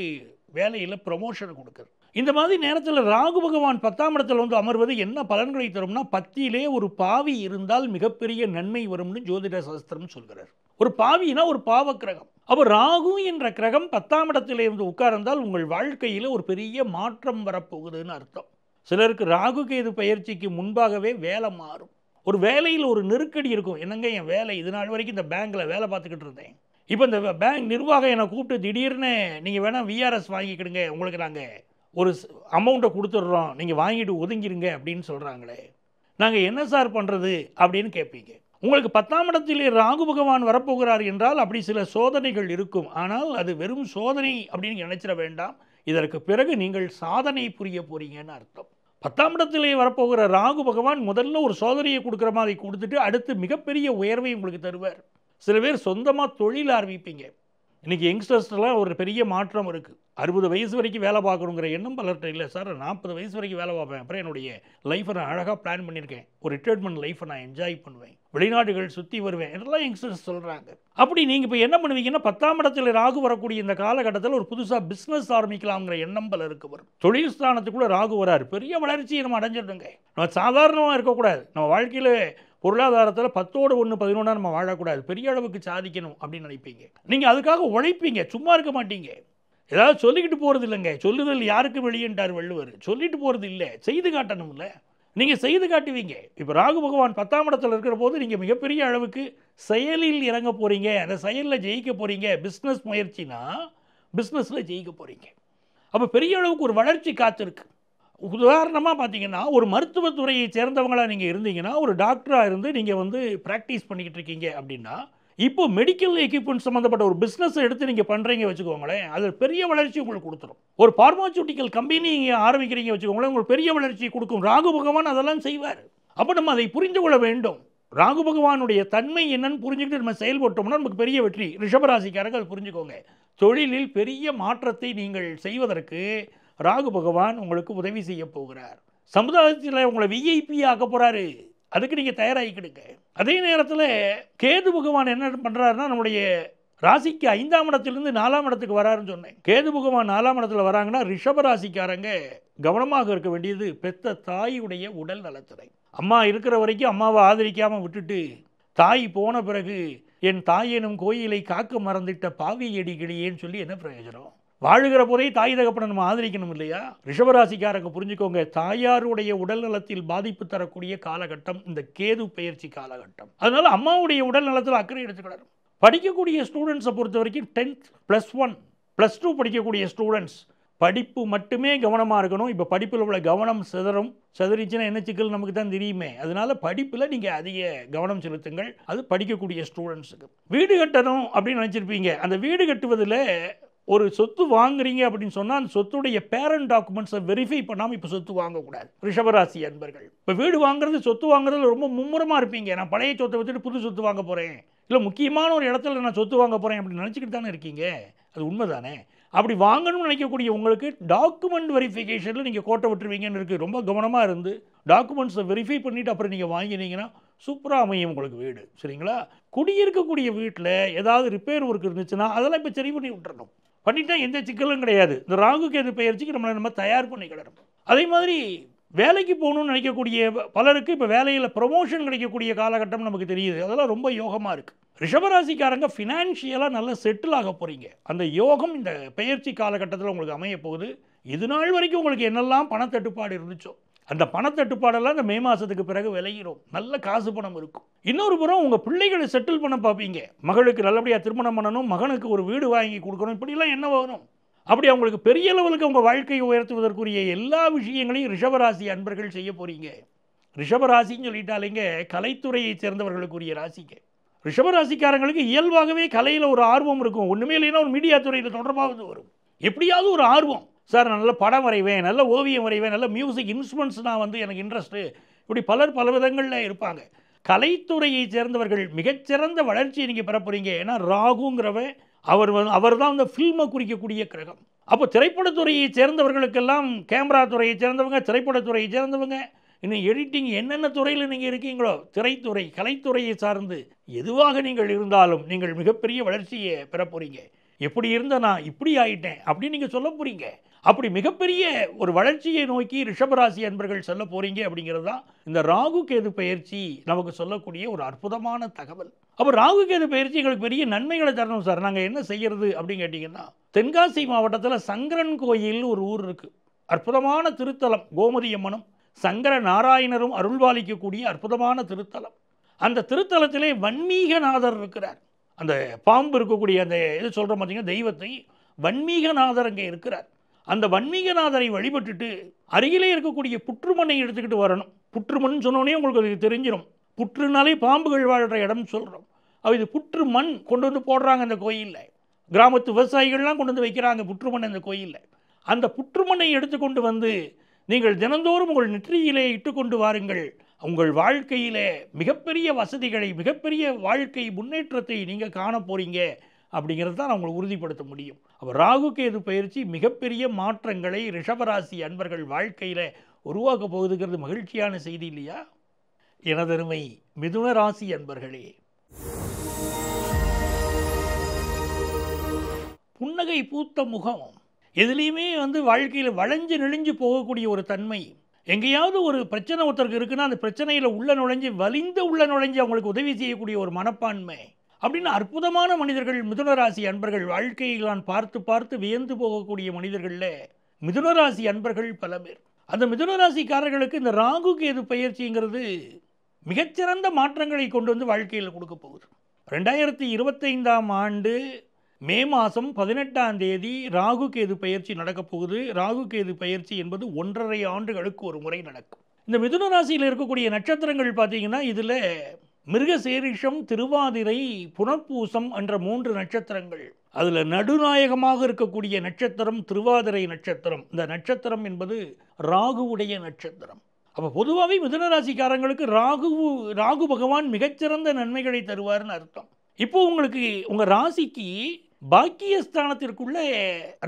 வேலையில் ப்ரமோஷனை கொடுக்குது. இந்த மாதிரி நேரத்தில் ராகு பகவான் 10ஆம் இடத்துல வந்து அமர்வது என்ன பலன்களை தரும்னா, 10லே ஒரு பாவி இருந்தால் மிகப்பெரிய நன்மை வரும்னு ஜோதிட சாஸ்திரம் சொல்கிறார். ஒரு பாவினா ஒரு பாவ கிரகம். அப்போ ராகு என்ற கிரகம் 10ஆம் இடத்திலே இருந்து உட்கார்ந்தால் உங்கள் வாழ்க்கையில் ஒரு பெரிய மாற்றம் வரப்போகுதுன்னு அர்த்தம். சிலருக்கு ராகு கேது பயிற்சிக்கு முன்பாகவே வேலை மாறும். ஒரு வேலையில் ஒரு நெருக்கடி இருக்கும். என்னங்க என் வேலை இது நாள் வரைக்கும் இந்த பேங்க்கில் வேலை பார்த்துக்கிட்டு இருந்தேன், இப்போ இந்த பேங்க் நிர்வாகம் என்னை கூப்பிட்டு திடீர்னு நீங்கள் வேணால் விஆர்எஸ் வாங்கிக்கிடுங்க, உங்களுக்கு நாங்கள் ஒரு அமௌண்ட்டை கொடுத்துட்றோம், நீங்கள் வாங்கிட்டு ஒதுங்கிடுங்க அப்படின்னு சொல்கிறாங்களே, நாங்கள் என்ன சார் பண்ணுறது அப்படின்னு கேட்பீங்க. உங்களுக்கு 10ஆம் இடத்திலே ராகு பகவான் வரப்போகிறார் என்றால் அப்படி சில சோதனைகள் இருக்கும். ஆனால் அது வெறும் சோதனை அப்படின்னு நினைச்சிட வேண்டாம். இதற்கு பிறகு நீங்கள் சாதனை புரிய போறீங்கன்னு அர்த்தம். 10ஆம் இடத்திலே வரப்போகிற ராகு பகவான் முதல்ல ஒரு சோதனையை கொடுக்குற மாதிரி கொடுத்துட்டு அடுத்து மிகப்பெரிய உயர்வை உங்களுக்கு தருவார். சில பேர் சொந்தமாக தொழில் ஆரம்பிப்பீங்க. இன்றைக்கி யங்ஸ்டர்ஸ்லாம் ஒரு பெரிய மாற்றம் இருக்குது. 60 வயசு வரைக்கும் வேலை பார்க்கணுங்கிற எண்ணம் பலர்கிட்ட இல்லை. சார் 40 வயசு வரைக்கும் வேலை பார்ப்பேன், அப்புறம் என்னுடைய லைஃப்பை நான் அழகாக பிளான் பண்ணியிருக்கேன், ஒரு ரிட்டையர்மெண்ட் லைஃப்பை நான் என்ஜாய் பண்ணுவேன், வெளிநாடுகள் சுற்றி வருவேன் இதெல்லாம் யங்ஸ்டர்ஸ் சொல்கிறாங்க. அப்படி நீங்கள் இப்போ என்ன பண்ணுவீங்கன்னா, 10ஆம் இடத்துல ராகு வரக்கூடிய இந்த காலகட்டத்தில் ஒரு புதுசாக பிஸ்னஸ் ஆரம்பிக்கலாங்கிற எண்ணம் பலருக்கு வரும். தொழில் ஸ்தானத்துக்குள்ளே ராகு வராரு, பெரிய வளர்ச்சியை நம்ம அடைஞ்சிடுங்க. நம்ம சாதாரணமாக இருக்கக்கூடாது. நம்ம வாழ்க்கையில் பொருளாதாரத்தில் 10ஓடு 1 11 நம்ம வாழக்கூடாது, பெரிய அளவுக்கு சாதிக்கணும் அப்படின்னு நினைப்பீங்க. நீங்கள் அதுக்காக உழைப்பீங்க, சும்மா இருக்க மாட்டீங்க. ஏதாவது சொல்லிக்கிட்டு போகிறது இல்லைங்க. சொல்லுதல் யாருக்கு வெளியிட்டார் வள்ளுவர். சொல்லிட்டு போகிறது இல்லை, செய்து காட்டணும்ல. நீங்கள் செய்து காட்டுவீங்க. இப்போ ராகு பகவான் 10ஆம் இடத்துல இருக்கிற போது நீங்கள் மிகப்பெரிய அளவுக்கு செயலில் இறங்க போகிறீங்க. அந்த செயலில் ஜெயிக்க போகிறீங்க. பிஸ்னஸ் முயற்சினா பிஸ்னஸில் ஜெயிக்க போகிறீங்க. அப்போ பெரிய அளவுக்கு ஒரு வளர்ச்சி காத்திருக்கு. உதாரணமாக பார்த்தீங்கன்னா, ஒரு மருத்துவத்துறையை சேர்ந்தவங்களாக நீங்கள் இருந்தீங்கன்னா, ஒரு டாக்டராக இருந்து நீங்கள் வந்து ப்ராக்டிஸ் பண்ணிக்கிட்டு இருக்கீங்க அப்படின்னா, இப்போ மெடிக்கல் எக்யூப்மெண்ட் சம்மந்தப்பட்ட ஒரு பிஸ்னஸை எடுத்து நீங்கள் பண்ணுறீங்க வச்சுக்கோங்களேன், அது பெரிய வளர்ச்சி உங்களுக்கு கொடுத்துரும். ஒரு பார்மாசூட்டிக்கல் கம்பெனி நீங்கள் ஆரம்பிக்கிறீங்க வச்சுக்கோங்களேன், உங்களுக்கு பெரிய வளர்ச்சி கொடுக்கும். ராகு பகவான் அதெல்லாம் செய்வார். அப்போ நம்ம அதை புரிந்து கொள்ள வேண்டும். ராகு பகவானுடைய தன்மை என்னன்னு புரிஞ்சுக்கிட்டு நம்ம செயல்பட்டோம்னா நமக்கு பெரிய வெற்றி. ரிஷபராசிக்காரர்கள் அதை புரிஞ்சுக்கோங்க. தொழிலில் பெரிய மாற்றத்தை நீங்கள் செய்வதற்கு ராகு பகவான் உங்களுக்கு உதவி செய்ய போகிறார். சமுதாயத்தில் உங்களை விஐபி ஆக்க போகிறாரு. அதுக்கு நீங்கள் தயாராகிக்கிடுங்க. அதே நேரத்தில் கேது பகவான் என்ன பண்ணுறாருன்னா, நம்முடைய ராசிக்கு 5ஆம் இடத்திலிருந்து 4ஆம் இடத்துக்கு வராருன்னு சொன்னேன். கேது பகவான் 4ஆம் இடத்துல வராங்கன்னா ரிஷபராசிக்காரங்க கவனமாக இருக்க வேண்டியது பெத்த தாயுடைய உடல் நலத்துறை. அம்மா இருக்கிற வரைக்கும் அம்மாவை ஆதரிக்காமல் விட்டுட்டு தாய் போன பிறகு என் தாயெனும் கோயிலை காக்க மறந்துட்ட பாவி எடிகிடியேன்னு சொல்லி என்ன பிரயோஜனம்? வாழுகிற போதே தாய் தகப்பனை நம்ம ஆதரிக்கணும் இல்லையா? ரிஷபராசிக்காரங்க புரிஞ்சுக்கோங்க, தாயாருடைய உடல் நலத்தில் பாதிப்பு தரக்கூடிய காலகட்டம் இந்த கேது பெயர்ச்சி காலகட்டம். அதனால அம்மாவுடைய உடல் நலத்தில் அக்கறை எடுத்துக்கிடணும். படிக்கக்கூடிய ஸ்டூடெண்ட்ஸை பொறுத்த வரைக்கும் 10th +1 +2 படிக்கக்கூடிய ஸ்டூடெண்ட்ஸ் படிப்பு மட்டுமே கவனமாக இருக்கணும். இப்போ படிப்பில் உள்ள கவனம் சிதறிச்சுன்னா என்ன சிக்கல் நமக்கு தான் தெரியுமே. அதனால படிப்பில் நீங்கள் அதிக கவனம் செலுத்துங்கள். அது படிக்கக்கூடிய ஸ்டூடெண்ட்ஸுக்கு. வீடு கட்டணும் அப்படின்னு நினச்சிருப்பீங்க. அந்த வீடு கட்டுவதில் ஒரு சொத்து வாங்குறீங்க அப்படின்னு சொன்னால் அந்த சொத்துடைய பேரண்ட் டாக்குமெண்ட்ஸை வெரிஃபை பண்ணாமல் இப்போ சொத்து வாங்கக்கூடாது. ரிஷபராசி அன்பர்கள் இப்போ வீடு வாங்குறது சொத்து வாங்குறதுல ரொம்ப மும்முரமாக இருப்பீங்க. நான் பழைய சொத்தை வச்சுட்டு புது சொத்து வாங்க போகிறேன், இல்லை முக்கியமான ஒரு இடத்துல நான் சொத்து வாங்க போகிறேன் அப்படின்னு நினச்சிக்கிட்டு தானே இருக்கீங்க. அது உண்மை தானே? அப்படி வாங்கணும்னு நினைக்கக்கூடிய உங்களுக்கு டாக்குமெண்ட் வெரிஃபிகேஷனில் நீங்கள் கோட்டை விட்டுருவீங்கன்னு இருக்குது. ரொம்ப கவனமாக இருந்து டாக்குமெண்ட்ஸை வெரிஃபை பண்ணிவிட்டு அப்புறம் நீங்கள் வாங்கினீங்கன்னா சூப்பராக அமையும் உங்களுக்கு வீடு. சரிங்களா? குடியிருக்கக்கூடிய வீட்டில் ஏதாவது ரிப்பேர் ஒர்க் இருந்துச்சுன்னா அதெல்லாம் இப்போ சரி பண்ணி விட்டுறணும். பண்ணிட்டா எந்த சிக்கலும் கிடையாது. இந்த ராகு கேது பெயர்ச்சிக்கு நம்ம தயார் பண்ணிக்கிடணும். அதே மாதிரி வேலைக்கு போகணும்னு நினைக்கக்கூடிய பலருக்கு இப்போ வேலையில் ப்ரொமோஷன் கிடைக்கக்கூடிய காலகட்டம் நமக்கு தெரியுது. அதெல்லாம் ரொம்ப யோகமாக இருக்குது. ரிஷபராசிக்காரங்க ஃபினான்ஷியலாக நல்லா செட்டில் ஆக போகிறீங்க. அந்த யோகம் இந்த பெயர்ச்சி காலகட்டத்தில் உங்களுக்கு அமைய போகுது. இது நாள் வரைக்கும் உங்களுக்கு என்னெல்லாம் பணத்தட்டுப்பாடு இருந்துச்சோ அந்த பணத்தட்டுப்பாடெல்லாம் இந்த மே மாதத்துக்கு பிறகு விளையிடும். நல்ல காசு பணம் இருக்கும். இன்னொரு புறம் உங்கள் பிள்ளைகளை செட்டில் பண்ண பார்ப்பீங்க. மகளுக்கு நல்லபடியாக திருமணம் பண்ணணும், மகனுக்கு ஒரு வீடு வாங்கி கொடுக்கணும், இப்படிலாம் என்ன வரும். அப்படி அவங்களுக்கு பெரிய லெவலுக்கு உங்கள் வாழ்க்கையை உயர்த்துவதற்குரிய எல்லா விஷயங்களையும் ரிஷபராசி அன்பர்கள் செய்ய போகிறீங்க. ரிஷபராசின்னு சொல்லிட்டாலேங்க கலைத்துறையை சேர்ந்தவர்களுக்குரிய ராசிங்க. ரிஷபராசிக்காரங்களுக்கு இயல்பாகவே கலையில் ஒரு ஆர்வம் இருக்கும். ஒன்றுமே இல்லைன்னா ஒரு மீடியா துறையில் தொடர்பாவது வரும். எப்படியாவது ஒரு ஆர்வம். சார் நான் நல்ல படம் வரைவேன், நல்ல ஓவியம் வரைவேன், நல்ல மியூசிக் இன்ஸ்ட்ருமெண்ட்ஸ் நான் எனக்கு இன்ட்ரெஸ்ட்டு. இப்படி பலர் பல விதங்களில் இருப்பாங்க. கலைத்துறையை சேர்ந்தவர்கள் மிகச்சிறந்த வளர்ச்சியை நீங்கள் பெற போகிறீங்க. ஏன்னா ராகுங்கிறவன் அவர் தான் அந்த ஃபில்மை குறிக்கக்கூடிய கிரகம். அப்போ திரைப்படத்துறையை சேர்ந்தவர்களுக்கெல்லாம் கேமரா துறையை சேர்ந்தவங்க, திரைப்படத்துறையை சேர்ந்தவங்க, இன்னும் எடிட்டிங் என்னென்ன துறையில் நீங்கள் இருக்கீங்களோ திரைத்துறை கலைத்துறையை சார்ந்து எதுவாக நீங்கள் இருந்தாலும் நீங்கள் மிகப்பெரிய வளர்ச்சியை பெற போகிறீங்க. எப்படி இருந்தால் நான் இப்படி ஆகிட்டேன் அப்படின்னு நீங்கள் சொல்ல போகிறீங்க. அப்படி மிகப்பெரிய ஒரு வளர்ச்சியை நோக்கி ரிஷபராசி அன்பர்கள் சொல்ல போகிறீங்க. அப்படிங்கிறது தான் இந்த ராகு கேது பயிற்சி நமக்கு சொல்லக்கூடிய ஒரு அற்புதமான தகவல். அப்போ ராகு கேது பயிற்சி எங்களுக்கு பெரிய நன்மைகளை தரணும் சார், நாங்கள் என்ன செய்கிறது அப்படின்னு கேட்டிங்கன்னா, தென்காசி மாவட்டத்தில் சங்கரன் கோயில் ஒரு ஊர் இருக்குது. அற்புதமான திருத்தலம். கோமதி அம்மனும் சங்கர நாராயணரும் அருள்வாளிக்கக்கூடிய அற்புதமான திருத்தலம். அந்த திருத்தலத்திலே வன்மீகநாதர் இருக்கிறார். அந்த பாம்பு இருக்கக்கூடிய அந்த எது சொல்கிறோம் பார்த்தீங்கன்னா தெய்வத்தை வன்மீகநாதர் அங்கே இருக்கிறார். அந்த வன்மீகநாதரை வழிபட்டுட்டு அருகிலே இருக்கக்கூடிய புற்றுமண்ணை எடுத்துக்கிட்டு வரணும். புற்றுமண் சொன்னோடனே உங்களுக்கு அது தெரிஞ்சிடும். புற்றுனாலே பாம்புகள் வாழ்கிற இடம்னு சொல்கிறோம். இது புற்று மண் கொண்டு வந்து போடுறாங்க அந்த கோயிலில். கிராமத்து விவசாயிகள்லாம் கொண்டு வந்து வைக்கிறாங்க புற்றுமண் அந்த கோயிலில். அந்த புற்றுமண்ணை எடுத்துக்கொண்டு வந்து நீங்கள் தினந்தோறும் உங்கள் நெற்றியிலே இட்டுக்கொண்டு வாருங்கள். உங்கள் வாழ்க்கையிலே மிகப்பெரிய வசதிகளை, மிகப்பெரிய வாழ்க்கை முன்னேற்றத்தை நீங்கள் காண போகிறீங்க. அப்படிங்கிறது தான் நான் உங்களை உறுதிப்படுத்த முடியும். அப்போ ராகு கேது பயிற்சி மிகப்பெரிய மாற்றங்களை ரிஷபராசி அன்பர்கள் வாழ்க்கையில் உருவாக்க போகுதுங்கிறது மகிழ்ச்சியான செய்தி இல்லையா? எனதருமை மிதுன ராசி அன்பர்களே, புன்னகை பூத்த முகம், எதுலேயுமே வாழ்க்கையில் வளைஞ்சு நெளிஞ்சு போகக்கூடிய ஒரு தன்மை. எங்கேயாவது ஒரு பிரச்சனை ஒருத்தருக்கு இருக்குன்னா அந்த பிரச்சனையில் உள்ள நுழைஞ்சு உள்ள நுழைஞ்சு அவங்களுக்கு உதவி செய்யக்கூடிய ஒரு மனப்பான்மை அப்படின்னு அற்புதமான மனிதர்கள் மிதுனராசி அன்பர்கள் வாழ்க்கையில் நான் பார்த்து பார்த்து வியந்து போகக்கூடிய மனிதர்களில் மிதுனராசி அன்பர்கள் பல பேர். அந்த மிதுனராசிக்காரர்களுக்கு இந்த ராகு கேது பயிற்சிங்கிறது மிகச்சிறந்த மாற்றங்களை கொண்டு வந்து வாழ்க்கையில் கொடுக்க போகுது. 2025ஆம் ஆண்டு மே மாதம் 18ஆம் தேதி ராகு கேது பயிற்சி நடக்கப் போகுது. ராகு கேது பயிற்சி என்பது 1.5 ஆண்டுகளுக்கு ஒரு முறை நடக்கும். இந்த மிதுன ராசியில் இருக்கக்கூடிய நட்சத்திரங்கள் பார்த்தீங்கன்னா இதில் மிருகசீரிஷம், திருவாதிரை, புனர்பூசம் என்ற 3 நட்சத்திரங்கள். அதில் நடுநாயகமாக இருக்கக்கூடிய நட்சத்திரம் திருவாதிரை நட்சத்திரம். இந்த நட்சத்திரம் என்பது ராகுவுடைய நட்சத்திரம். அப்போ பொதுவாகவே மிதுனராசிக்காரங்களுக்கு ராகு பகவான் மிகச்சிறந்த நன்மைகளை தருவார்னு அர்த்தம். இப்போ உங்களுக்கு உங்கள் ராசிக்கு பாக்கியஸ்தானத்திற்குள்ளே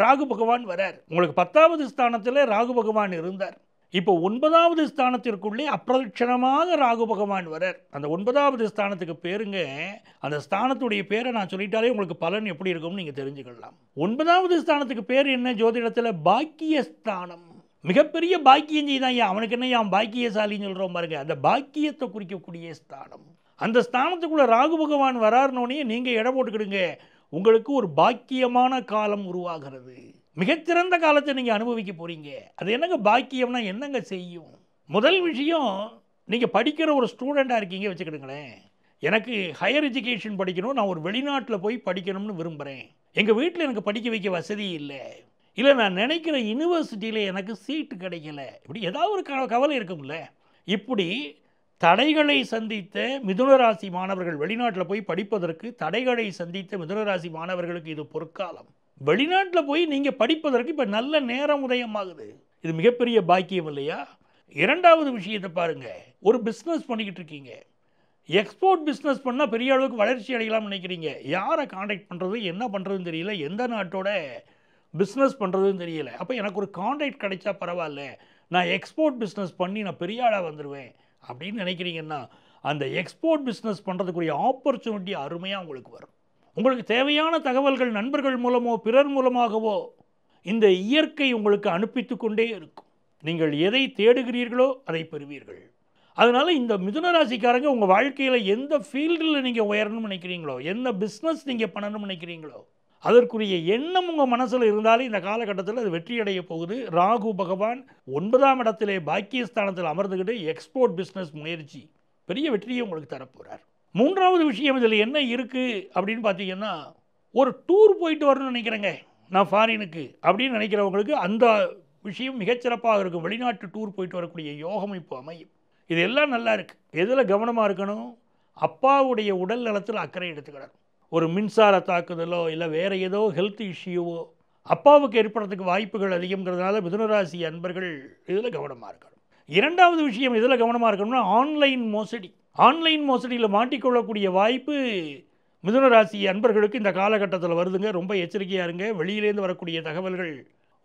ராகு பகவான் வரார். உங்களுக்கு 10வது ஸ்தானத்தில் ராகு பகவான் இருந்தார். இப்போ 9வது ஸ்தானத்திற்குள்ளே அப்பிரதட்சணமாக ராகு பகவான் வரார். அந்த 9வது ஸ்தானத்துக்கு பேருங்க, அந்த ஸ்தானத்துடைய பேரை நான் சொல்லிட்டாலே உங்களுக்கு பலன் எப்படி இருக்கும்னு நீங்கள் தெரிஞ்சுக்கலாம். 9வது ஸ்தானத்துக்கு பேர் என்ன ஜோதிடத்தில்? பாக்கியஸ்தானம். மிகப்பெரிய பாக்கியம் செய்தான். அவனுக்கு என்ன பாக்கியசாலின்னு சொல்கிறோம் பாருங்க, அந்த பாக்கியத்தை குறிக்கக்கூடிய ஸ்தானம். அந்த ஸ்தானத்துக்குள்ளே ராகு பகவான் வராருனோடனே நீங்கள் இடம் போட்டுக்கிடுங்க, உங்களுக்கு ஒரு பாக்கியமான காலம் உருவாகிறது. மிகச்சிறந்த காலத்தை நீங்கள் அனுபவிக்க போகிறீங்க. அது என்னங்க பாக்கியம்னா என்னங்க செய்யும்? முதல் விஷயம், நீங்கள் படிக்கிற ஒரு ஸ்டூடெண்ட்டாக இருக்கீங்க வச்சுக்கிடுங்களேன். எனக்கு ஹையர் எஜுகேஷன் படிக்கணும், நான் ஒரு வெளிநாட்டில் போய் படிக்கணும்னு விரும்புகிறேன். எங்கள் வீட்டில் எனக்கு படிக்க வைக்க வசதி இல்லை, இல்லை நான் நினைக்கிற யூனிவர்சிட்டியில் எனக்கு சீட்டு கிடைக்கல, இப்படி ஏதாவது ஒரு கவலை இருக்கும்ல. இப்படி தடைகளை சந்தித்த மிதுனராசி மாணவர்கள், வெளிநாட்டில் போய் படிப்பதற்கு தடைகளை சந்தித்த மிதுனராசி மாணவர்களுக்கு இது பொற்காலம். வெளிநாட்டில் போய் நீங்கள் படிப்பதற்கு இப்போ நல்ல நேரம் உதயமாகுது. இது மிகப்பெரிய பாக்கியம் இல்லையா? இரண்டாவது விஷயத்தை பாருங்கள். ஒரு பிஸ்னஸ் பண்ணிக்கிட்டு இருக்கீங்க, எக்ஸ்போர்ட் பிஸ்னஸ் பண்ணால் பெரிய அளவுக்கு வளர்ச்சி அடையலாம்னு நினைக்கிறீங்க. யாரை காண்டாக்ட் பண்ணுறது, என்ன பண்ணுறதுன்னு தெரியல, எந்த நாட்டோட பிஸ்னஸ் பண்ணுறதுன்னு தெரியல. அப்போ எனக்கு ஒரு காண்டாக்ட் கிடைச்சா பரவாயில்ல, நான் எக்ஸ்போர்ட் பிஸ்னஸ் பண்ணி நான் பெரிய ஆளாக வந்துடுவேன் அப்படின்னு நினைக்கிறீங்கன்னா, அந்த எக்ஸ்போர்ட் பிஸ்னஸ் பண்ணுறதுக்குரிய ஆப்பர்ச்சுனிட்டி அருமையாக உங்களுக்கு வரும். உங்களுக்கு தேவையான தகவல்கள் நண்பர்கள் மூலமோ பிறர் மூலமாகவோ இந்த இயற்கை உங்களுக்கு அனுப்பித்து கொண்டே இருக்கும். நீங்கள் எதை தேடுகிறீர்களோ அதை பெறுவீர்கள். அதனால் இந்த மிதுன ராசிக்காரங்க உங்கள் வாழ்க்கையில் எந்த ஃபீல்டில் நீங்கள் உயரணும்னு நினைக்கிறீங்களோ, என்ன பிஸ்னஸ் நீங்கள் பண்ணணும்னு நினைக்கிறீங்களோ, அதற்குரிய எண்ணம் உங்கள் மனசில் இருந்தாலே இந்த காலகட்டத்தில் அது வெற்றி அடைய போகுது. ராகு பகவான் 9ஆம் இடத்திலே பாக்கியஸ்தானத்தில் அமர்ந்துக்கிட்டு எக்ஸ்போர்ட் பிஸ்னஸ் முயற்சி பெரிய வெற்றியை உங்களுக்கு தரப்போகிறார். மூன்றாவது விஷயம் இதில் என்ன இருக்குது அப்படின்னு பார்த்தீங்கன்னா, ஒரு டூர் போயிட்டு வரணும்னு நினைக்கிறேங்க நான் ஃபாரினுக்கு அப்படின்னு நினைக்கிறவங்களுக்கு அந்த விஷயம் மிகச்சிறப்பாக இருக்கும். வெளிநாட்டு டூர் போயிட்டு வரக்கூடிய யோகம் இப்போ அமையும். இது எல்லாம் நல்லா இருக்குது. எதில் கவனமாக இருக்கணும்? அப்பாவுடைய உடல் நலத்தில் அக்கறை எடுத்துக்கணும். ஒரு மின்சார தாக்குதலோ இல்லை வேறு ஏதோ ஹெல்த் இஷ்யூவோ அப்பாவுக்கு ஏற்படுறதுக்கு வாய்ப்புகள் அதிகம்ங்கிறதுனால மிதுனராசி அன்பர்கள் இதில் கவனமாக இருக்கணும். இரண்டாவது விஷயம் இதில் கவனமாக இருக்கணும்னா, ஆன்லைன் மோசடி. ஆன்லைன் மோசடியில் மாட்டிக்கொள்ளக்கூடிய வாய்ப்பு மிதுனராசி அன்பர்களுக்கு இந்த காலகட்டத்தில் வருதுங்க. ரொம்ப எச்சரிக்கையாக இருங்க. வெளியிலேருந்து வரக்கூடிய தகவல்கள்,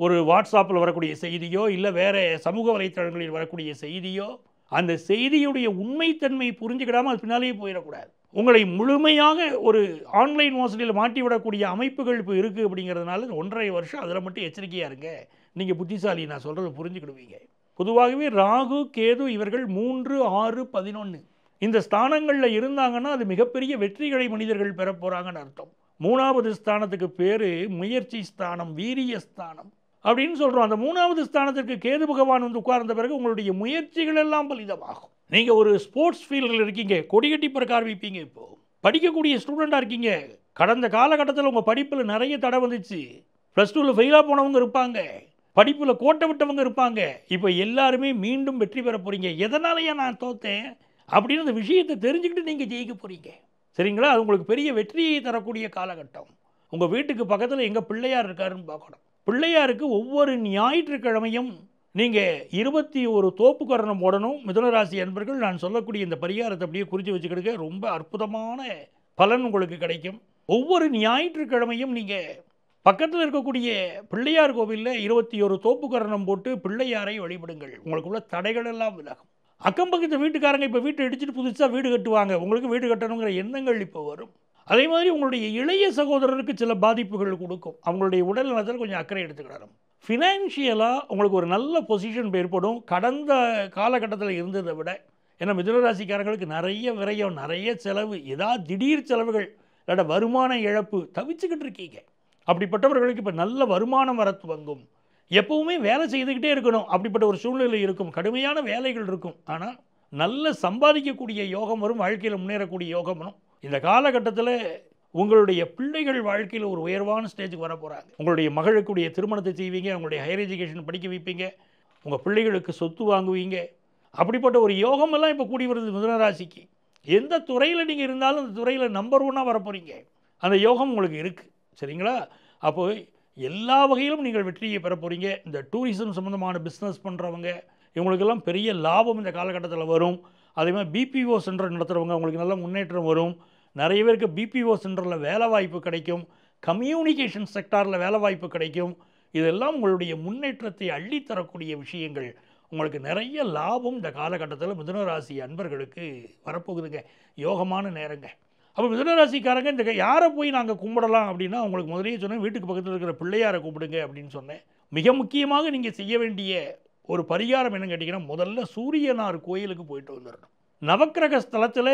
ஒரு வாட்ஸ்அப்பில் வரக்கூடிய செய்தியோ இல்லை வேறு சமூக வலைத்தளங்களில் வரக்கூடிய செய்தியோ, அந்த செய்தியுடைய உண்மைத்தன்மை புரிஞ்சுக்கிடாமல் அது பின்னாலேயே போயிடக்கூடாது. உங்களை முழுமையாக ஒரு ஆன்லைன் மோசடியில் மாட்டிவிடக்கூடிய அமைப்புகள் இப்போ இருக்குது. அப்படிங்கிறதுனால 1.5 வருஷம் அதில் மட்டும் எச்சரிக்கையாக இருங்க. நீங்கள் புத்திசாலி, நான் சொல்கிறத புரிஞ்சுக்கிடுவீங்க. பொதுவாகவே ராகு கேது இவர்கள் 3, 6, 11 இந்த ஸ்தானங்களில் இருந்தாங்கன்னா அது மிகப்பெரிய வெற்றிகளை மனிதர்கள் பெற போகிறாங்கன்னு அர்த்தம். 3வது ஸ்தானத்துக்கு பேர் முயற்சி ஸ்தானம், வீரிய ஸ்தானம் அப்படின்னு சொல்கிறோம். அந்த 3வது ஸ்தானத்திற்கு கேது பகவான் வந்து உட்கார்ந்த பிறகு உங்களுடைய முயற்சிகள் எல்லாம் பலிதமாகும். நீங்கள் ஒரு ஸ்போர்ட்ஸ் ஃபீல்டில் இருக்கீங்க, கொடிகட்டி பிறக்க ஆரம்பிப்பீங்க. இப்போது படிக்கக்கூடிய ஸ்டூடெண்ட்டாக இருக்கீங்க, கடந்த காலகட்டத்தில் உங்கள் படிப்பில் நிறைய தடை வந்துச்சு. +2ல் ஃபெயிலாக போனவங்க இருப்பாங்க, படிப்பில் கோட்டை விட்டவங்க இருப்பாங்க. இப்போ எல்லாருமே மீண்டும் வெற்றி பெற போகிறீங்க. எதனாலயா நான் தோத்தேன் அப்படின்னு அந்த விஷயத்தை தெரிஞ்சுக்கிட்டு நீங்கள் ஜெயிக்க போகிறீங்க. சரிங்களா? அது உங்களுக்கு பெரிய வெற்றியை தரக்கூடிய காலகட்டம். உங்கள் வீட்டுக்கு பக்கத்தில் எங்கே பிள்ளையார் இருக்காருன்னு பார்க்கணும். பிள்ளையாருக்கு ஒவ்வொரு ஞாயிற்றுக்கிழமையும் நீங்கள் 21 தோப்புக்கரணம் போடணும். மிதுனராசி அன்பர்கள், நான் சொல்லக்கூடிய இந்த பரிகாரத்தை அப்படியே குறித்து வச்சுக்கிடுங்க. ரொம்ப அற்புதமான பலன் உங்களுக்கு கிடைக்கும். ஒவ்வொரு ஞாயிற்றுக்கிழமையும் நீங்கள் பக்கத்தில் இருக்கக்கூடிய பிள்ளையார் கோவிலில் 21 தோப்புக்கரணம் போட்டு பிள்ளையாரை வழிபடுங்கள். உங்களுக்குள்ள தடைகள் எல்லாம் விலகும். அக்கம் பக்கத்து வீட்டுக்காரங்க இப்போ வீட்டை இடிச்சிட்டு புதுசாக வீடு கட்டுவாங்க, உங்களுக்கு வீடு கட்டணுங்கிற எண்ணங்கள் இப்போ வரும். அதே மாதிரி உங்களுடைய இளைய சகோதரருக்கு சில பாதிப்புகள் கொடுக்கும். அவங்களுடைய உடல் நலத்தில் கொஞ்சம் அக்கறை எடுத்துக்கிடணும். ஃபினான்ஷியலாக உங்களுக்கு ஒரு நல்ல பொசிஷன் ஏற்படும் கடந்த காலகட்டத்தில் இருந்ததை விட. ஏன்னா மிதுனராசிக்காரங்களுக்கு நிறைய விரயம், நிறைய செலவு, ஏதாவது திடீர் செலவுகள், இல்லாட்ட வருமான இழப்பு தவிச்சுக்கிட்டு இருக்கீங்க. அப்படிப்பட்டவர்களுக்கு இப்போ நல்ல வருமானம் வர துவங்கும். எப்பவுமே வேலை செய்துக்கிட்டே இருக்கணும் அப்படிப்பட்ட ஒரு சூழ்நிலை இருக்கும். கடுமையான வேலைகள் இருக்கும், ஆனால் நல்ல சம்பாதிக்கக்கூடிய யோகம் வரும், வாழ்க்கையில் முன்னேறக்கூடிய யோகம் வரும். இந்த காலகட்டத்தில் உங்களுடைய பிள்ளைகள் வாழ்க்கையில் ஒரு உயர்வான ஸ்டேஜுக்கு வர போகிறாங்க. உங்களுடைய மகளுக்குடைய திருமணத்தை செய்வீங்க, உங்களுடைய ஹையர் எஜுகேஷன் படிக்க வைப்பீங்க, உங்கள் பிள்ளைகளுக்கு சொத்து வாங்குவீங்க. அப்படிப்பட்ட ஒரு யோகமெல்லாம் இப்போ கூடி வருது மிதுனராசிக்கு. எந்த துறையில் நீங்கள் இருந்தாலும் அந்த துறையில் நம்பர் 1ஆக வர போகிறீங்க. அந்த யோகம் உங்களுக்கு இருக்குது. சரிங்களா? அப்போது எல்லா வகையிலும் நீங்கள் வெற்றியை பெற போகிறீங்க. இந்த டூரிசம் சம்மந்தமான பிஸ்னஸ் பண்ணுறவங்க இவங்களுக்கெல்லாம் பெரிய லாபம் இந்த காலகட்டத்தில் வரும். அதே மாதிரி பிபிஓ சென்டர் நடத்துகிறவங்க அவங்களுக்கு நல்ல முன்னேற்றம் வரும். நிறைய பேருக்கு பிபிஓ சென்டரில் வேலை வாய்ப்பு கிடைக்கும், கம்யூனிகேஷன் செக்டாரில் வேலை வாய்ப்பு கிடைக்கும். இதெல்லாம் உங்களுடைய முன்னேற்றத்தை அள்ளித்தரக்கூடிய விஷயங்கள். உங்களுக்கு நிறைய லாபம் இந்த காலகட்டத்தில் மிதுனராசி அன்பர்களுக்கு வரப்போகுதுங்க. யோகமான நேரங்க. அப்போ மிதுனராசிக்காரங்க இந்த யாரை போய் நாங்கள் கும்பிடலாம் அப்படின்னா, உங்களுக்கு முதலே சொன்னேன், வீட்டுக்கு பக்கத்தில் இருக்கிற பிள்ளையாரை கூப்பிடுங்க அப்படின்னு சொன்னேன். மிக முக்கியமாக நீங்கள் செய்ய வேண்டிய ஒரு பரிகாரம் என்னன்னு கேட்டிங்கன்னா, முதல்ல சூரியனார் கோயிலுக்கு போயிட்டு வந்துடணும். நவக்கிரக ஸ்தலத்தில்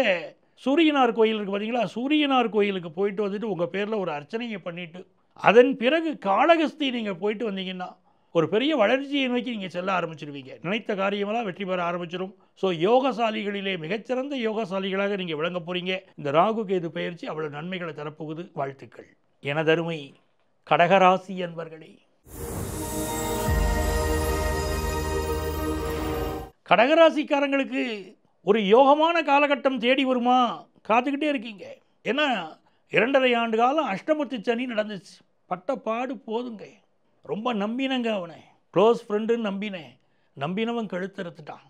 சூரியனார் கோயில் இருக்குது பார்த்தீங்களா? சூரியனார் கோயிலுக்கு போயிட்டு வந்துட்டு உங்கள் பேரில் ஒரு அர்ச்சனையை பண்ணிவிட்டு அதன் பிறகு காளகஸ்தி நீங்கள் போயிட்டு வந்தீங்கன்னா ஒரு பெரிய வளர்ச்சியை நோக்கி நீங்கள் செல்ல ஆரம்பிச்சிருவீங்க. நினைத்த காரியமெல்லாம் வெற்றி பெற ஆரம்பிச்சிடும். ஸோ யோகசாலிகளிலே மிகச்சிறந்த யோகசாலிகளாக நீங்கள் விளங்க போகிறீங்க. இந்த ராகு கேது பயிற்சி அவ்வளோ நன்மைகளை தரப்போகுது. வாழ்த்துக்கள். எனதருமை கடகராசி என்பர்களே, கடகராசிக்காரங்களுக்கு ஒரு யோகமான காலகட்டம் தேடி வருமா காத்துக்கிட்டே இருக்கீங்க. ஏன்னா 2.5 ஆண்டு காலம் அஷ்டமத்து சனி நடந்துச்சு. பட்ட பாடு போதுங்க. ரொம்ப நம்பினங்க அவனை, க்ளோஸ் ஃப்ரெண்டுன்னு நம்பினவன் கழுத்தறுத்துட்டான்.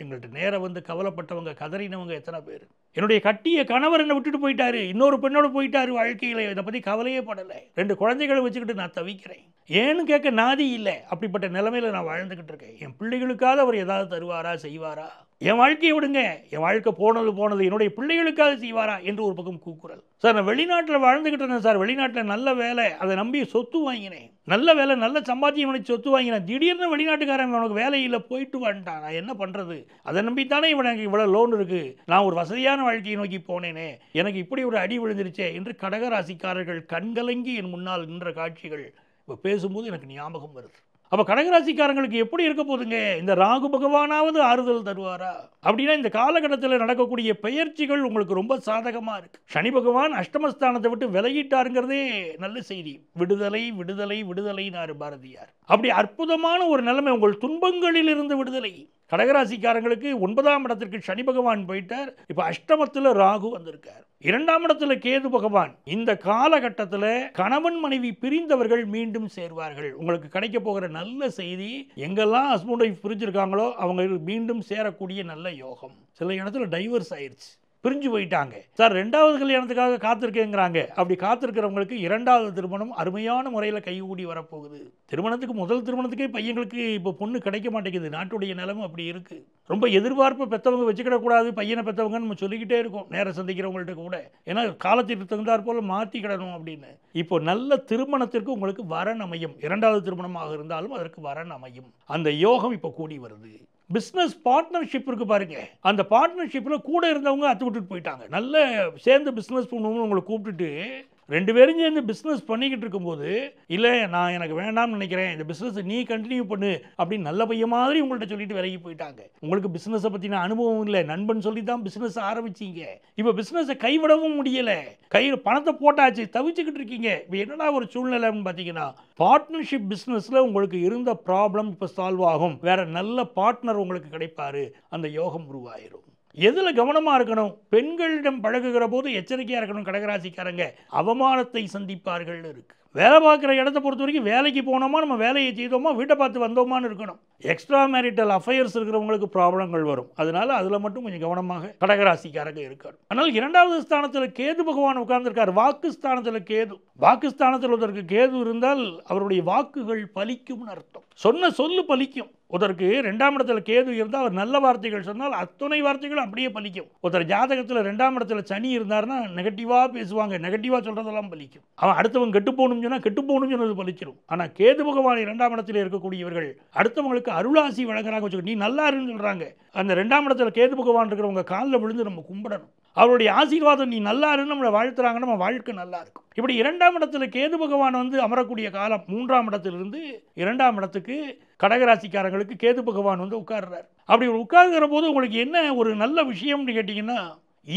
எங்கள்கிட்ட நேரம் வந்து கவலைப்பட்டவங்க கதறினவங்க எத்தனை பேர். என்னுடைய கட்டிய கணவர் என்னை விட்டுட்டு போயிட்டாரு, இன்னொரு பெண்ணோடு போயிட்டாரு. வாழ்க்கையில் இதை பற்றி கவலையே படலை. 2 குழந்தைகளை வச்சுக்கிட்டு நான் தவிக்கிறேன். ஏன்னு கேட்க நாதி இல்லை. அப்படிப்பட்ட நிலைமையில் நான் வாழ்ந்துக்கிட்டு இருக்கேன். என் பிள்ளைகளுக்காக அவர் ஏதாவது தருவாரா, செய்வாரா? என் வாழ்க்கையை விடுங்க, என் வாழ்க்கை போனது என்னுடைய பிள்ளைகளுக்காக செய்வாரா என்று ஒரு பக்கம் கூக்குரல். சார், நான் வெளிநாட்டில் வாழ்ந்துக்கிட்டு இருந்தேன் சார். வெளிநாட்டில் நல்ல வேலை, அதை நம்பி சொத்து வாங்கினேன். நல்ல வேலை, நல்ல சம்பாத்தியம் பண்ணி சொத்து வாங்கினேன். திடீர்னு வெளிநாட்டுக்காரன் அவனுக்கு வேலையில் போயிட்டு வந்துட்டான். நான் என்ன பண்ணுறது? அதை நம்பித்தானே இவனுக்கு இவ்வளோ லோன் இருக்குது. நான் ஒரு வசதியான வாழ்க்கையை நோக்கி போனேனே, எனக்கு இப்படி ஒரு அடி விழுந்துருச்சே என்று கடகராசிக்காரர்கள் கண்கலங்கி என் முன்னால் நின்ற காட்சிகள் இப்போ பேசும்போது எனக்கு ஞாபகம் வருது. அப்போ கடகராசிக்காரங்களுக்கு எப்படி இருக்க போதுங்க? இந்த ராகு பகவானாவது ஆறுதல் தருவாரா? அப்படின்னா இந்த காலகட்டத்தில் நடக்கக்கூடிய பெயர்ச்சிகள் உங்களுக்கு ரொம்ப சாதகமாக இருக்கு. சனி பகவான் அஷ்டமஸ்தானத்தை விட்டு விலகிட்டாருங்கிறதே நல்ல செய்தி. விடுதலை விடுதலை விடுதலைனாரு பாரதியார். அப்படி அற்புதமான ஒரு நிலைமை, உங்கள் துன்பங்களில் இருந்து விடுதலை. கடகராசிக்காரங்களுக்கு 9ஆம் இடத்திற்கு சனி பகவான் போயிட்டார். இப்போ அஷ்டமத்தில் ராகு வந்திருக்கார். 2ஆம் இடத்துல கேது பகவான். இந்த காலகட்டத்தில் கணவன் மனைவி பிரிந்தவர்கள் மீண்டும் சேர்வார்கள். உங்களுக்கு கிடைக்க போகிற நல்ல செய்தி, எங்கெல்லாம் ஹஸ்பண்ட் ஒய்ஃப் பிரிஞ்சிருக்காங்களோ அவங்க மீண்டும் சேரக்கூடிய நல்ல யோகம். சில இடத்துல டைவர்ஸ் ஆயிடுச்சு, பிரிஞ்சு போயிட்டாங்க. சார் 2வது கல்யாணத்துக்காக காத்திருக்கேங்கிறாங்க. அப்படி காத்திருக்கிறவங்களுக்கு 2வது திருமணம் அருமையான முறையில் கைகூடி வரப்போகுது. முதல் திருமணத்துக்கே பையங்களுக்கு இப்போ பொண்ணு கிடைக்க மாட்டேங்குது. நாட்டுடைய நிலைமை அப்படி இருக்கு. ரொம்ப எதிர்பார்ப்பு பெற்றவங்க வச்சுக்கிடக்கூடாது. பையனை பெற்றவங்கன்னு நம்ம சொல்லிக்கிட்டே இருக்கோம் நேரம் சந்திக்கிறவங்கள்ட்ட கூட. ஏன்னா காலத்திற்கு தகுந்தாற் போல மாற்றிக்கிடணும் அப்படின்னு. இப்போ நல்ல திருமணத்திற்கு உங்களுக்கு வரன் அமையும். 2வது திருமணமாக இருந்தாலும் அதற்கு வரன் அமையும். அந்த யோகம் இப்போ கூடி வருது. பிஸ்னஸ் பார்ட்னர்ஷிப் இருக்கு பாருங்க. அந்த பார்ட்னர்ஷிப்பில் கூட இருந்தவங்க அத்து விட்டுட்டு போயிட்டாங்க. நல்ல சேர்ந்து பிஸ்னஸ் பண்ணுவோம்னு உங்களை கூப்பிட்டுட்டு 2 பேரும் சேர்ந்து பிஸ்னஸ் பண்ணிக்கிட்டு இருக்கும்போது, இல்லை நான் எனக்கு வேண்டாம்னு நினைக்கிறேன், இந்த பிஸ்னஸ் நீ கண்டினியூ பண்ணு அப்படின்னு நல்ல பையன் மாதிரி உங்கள்கிட்ட சொல்லிட்டு விலகி போயிட்டாங்க. உங்களுக்கு பிஸ்னஸை பற்றின அனுபவம் இல்லை, நண்பன் சொல்லி தான் பிஸ்னஸ் ஆரம்பிச்சிங்க. இப்போ பிஸ்னஸை கைவிடவும் முடியலை, கையில் பணத்தை போட்டாச்சு, தவிச்சுக்கிட்டு இருக்கீங்க. இப்போ என்னடா ஒரு சூழ்நிலைன்னு பார்த்தீங்கன்னா, பார்ட்னர்ஷிப் பிஸ்னஸில் உங்களுக்கு இருந்த ப்ராப்ளம் இப்போ சால்வ் ஆகும். வேற நல்ல பார்ட்னர் உங்களுக்கு கிடைப்பாரு. அந்த யோகம் உருவாயிரும். எதில் கவனமாக இருக்கணும்? பெண்களிடம் பழகுகிற போது எச்சரிக்கையாக இருக்கணும். கடகராசிக்காரங்க அவமானத்தை சந்திப்பார்கள் இருக்கு. வேலை பார்க்குற இடத்த பொறுத்த வரைக்கும் வேலைக்கு போனோமா, நம்ம வேலையை செய்தோமா, வீட்டை பார்த்து வந்தோமான்னு இருக்கணும். எக்ஸ்ட்ரா மேரிட்டல் அஃபேர்ஸ் இருக்கிறவங்களுக்கு ப்ராப்ளங்கள் வரும். அதனால அதில் மட்டும் கொஞ்சம் கவனமாக கடகராசிக்காரங்க இருக்கணும். ஆனால் 2வது ஸ்தானத்தில் கேது பகவான் உட்கார்ந்துருக்கார். வாக்கு ஸ்தானத்தில் கேது. வாக்கு ஸ்தானத்தில் ஒருத்தருக்கு கேது இருந்தால் அவருடைய வாக்குகள் பலிக்கும்னு அர்த்தம். சொன்ன சொல்லு பலிக்கும். ஒருத்தருக்கு 2ஆம் இடத்துல கேது இருந்தால் அவர் நல்ல வார்த்தைகள் சொன்னால் அத்தனை வார்த்தைகளும் அப்படியே பலிக்கும். ஒருத்தர் ஜாதகத்தில் 2ஆம் இடத்துல சனி இருந்தார்னா நெகட்டிவாக பேசுவாங்க, நெகட்டிவாக சொல்கிறதெல்லாம் பலிக்கும். அவன் அடுத்தவங்க கெட்டு போகணும்னு சொன்னால் கெட்டு போகணும்னு சொன்னது பலிச்சிடும். ஆனால் கேது பகவான் 2ஆம் இடத்துல இருக்கக்கூடியவர்கள் அடுத்தவங்களுக்கு அருளாசி வழங்குறாங்க வச்சுக்கோ. நீ நல்லா இருன்னு சொல்கிறாங்க. அந்த 2ஆம் இடத்துல கேது பகவான் இருக்கிறவங்க காலில் விழுந்து நம்ம கும்பிடணும். அவருடைய ஆசீர்வாதம் நீ நல்லா இருன்னு நம்மளை வாழ்த்துறாங்கன்னா நம்ம வாழ்க்கை நல்லா இருக்கும். இப்படி 2ஆம் இடத்துல கேது பகவான் வந்து அமரக்கூடிய காலம். 3ஆம் இடத்திலிருந்து 2ஆம் இடத்துக்கு கடகராசிக்காரங்களுக்கு கேது பகவான் வந்து உட்கார்றார். அப்படி உட்கார்கிற போது உங்களுக்கு என்ன ஒரு நல்ல விஷயம்னு கேட்டிங்கன்னா,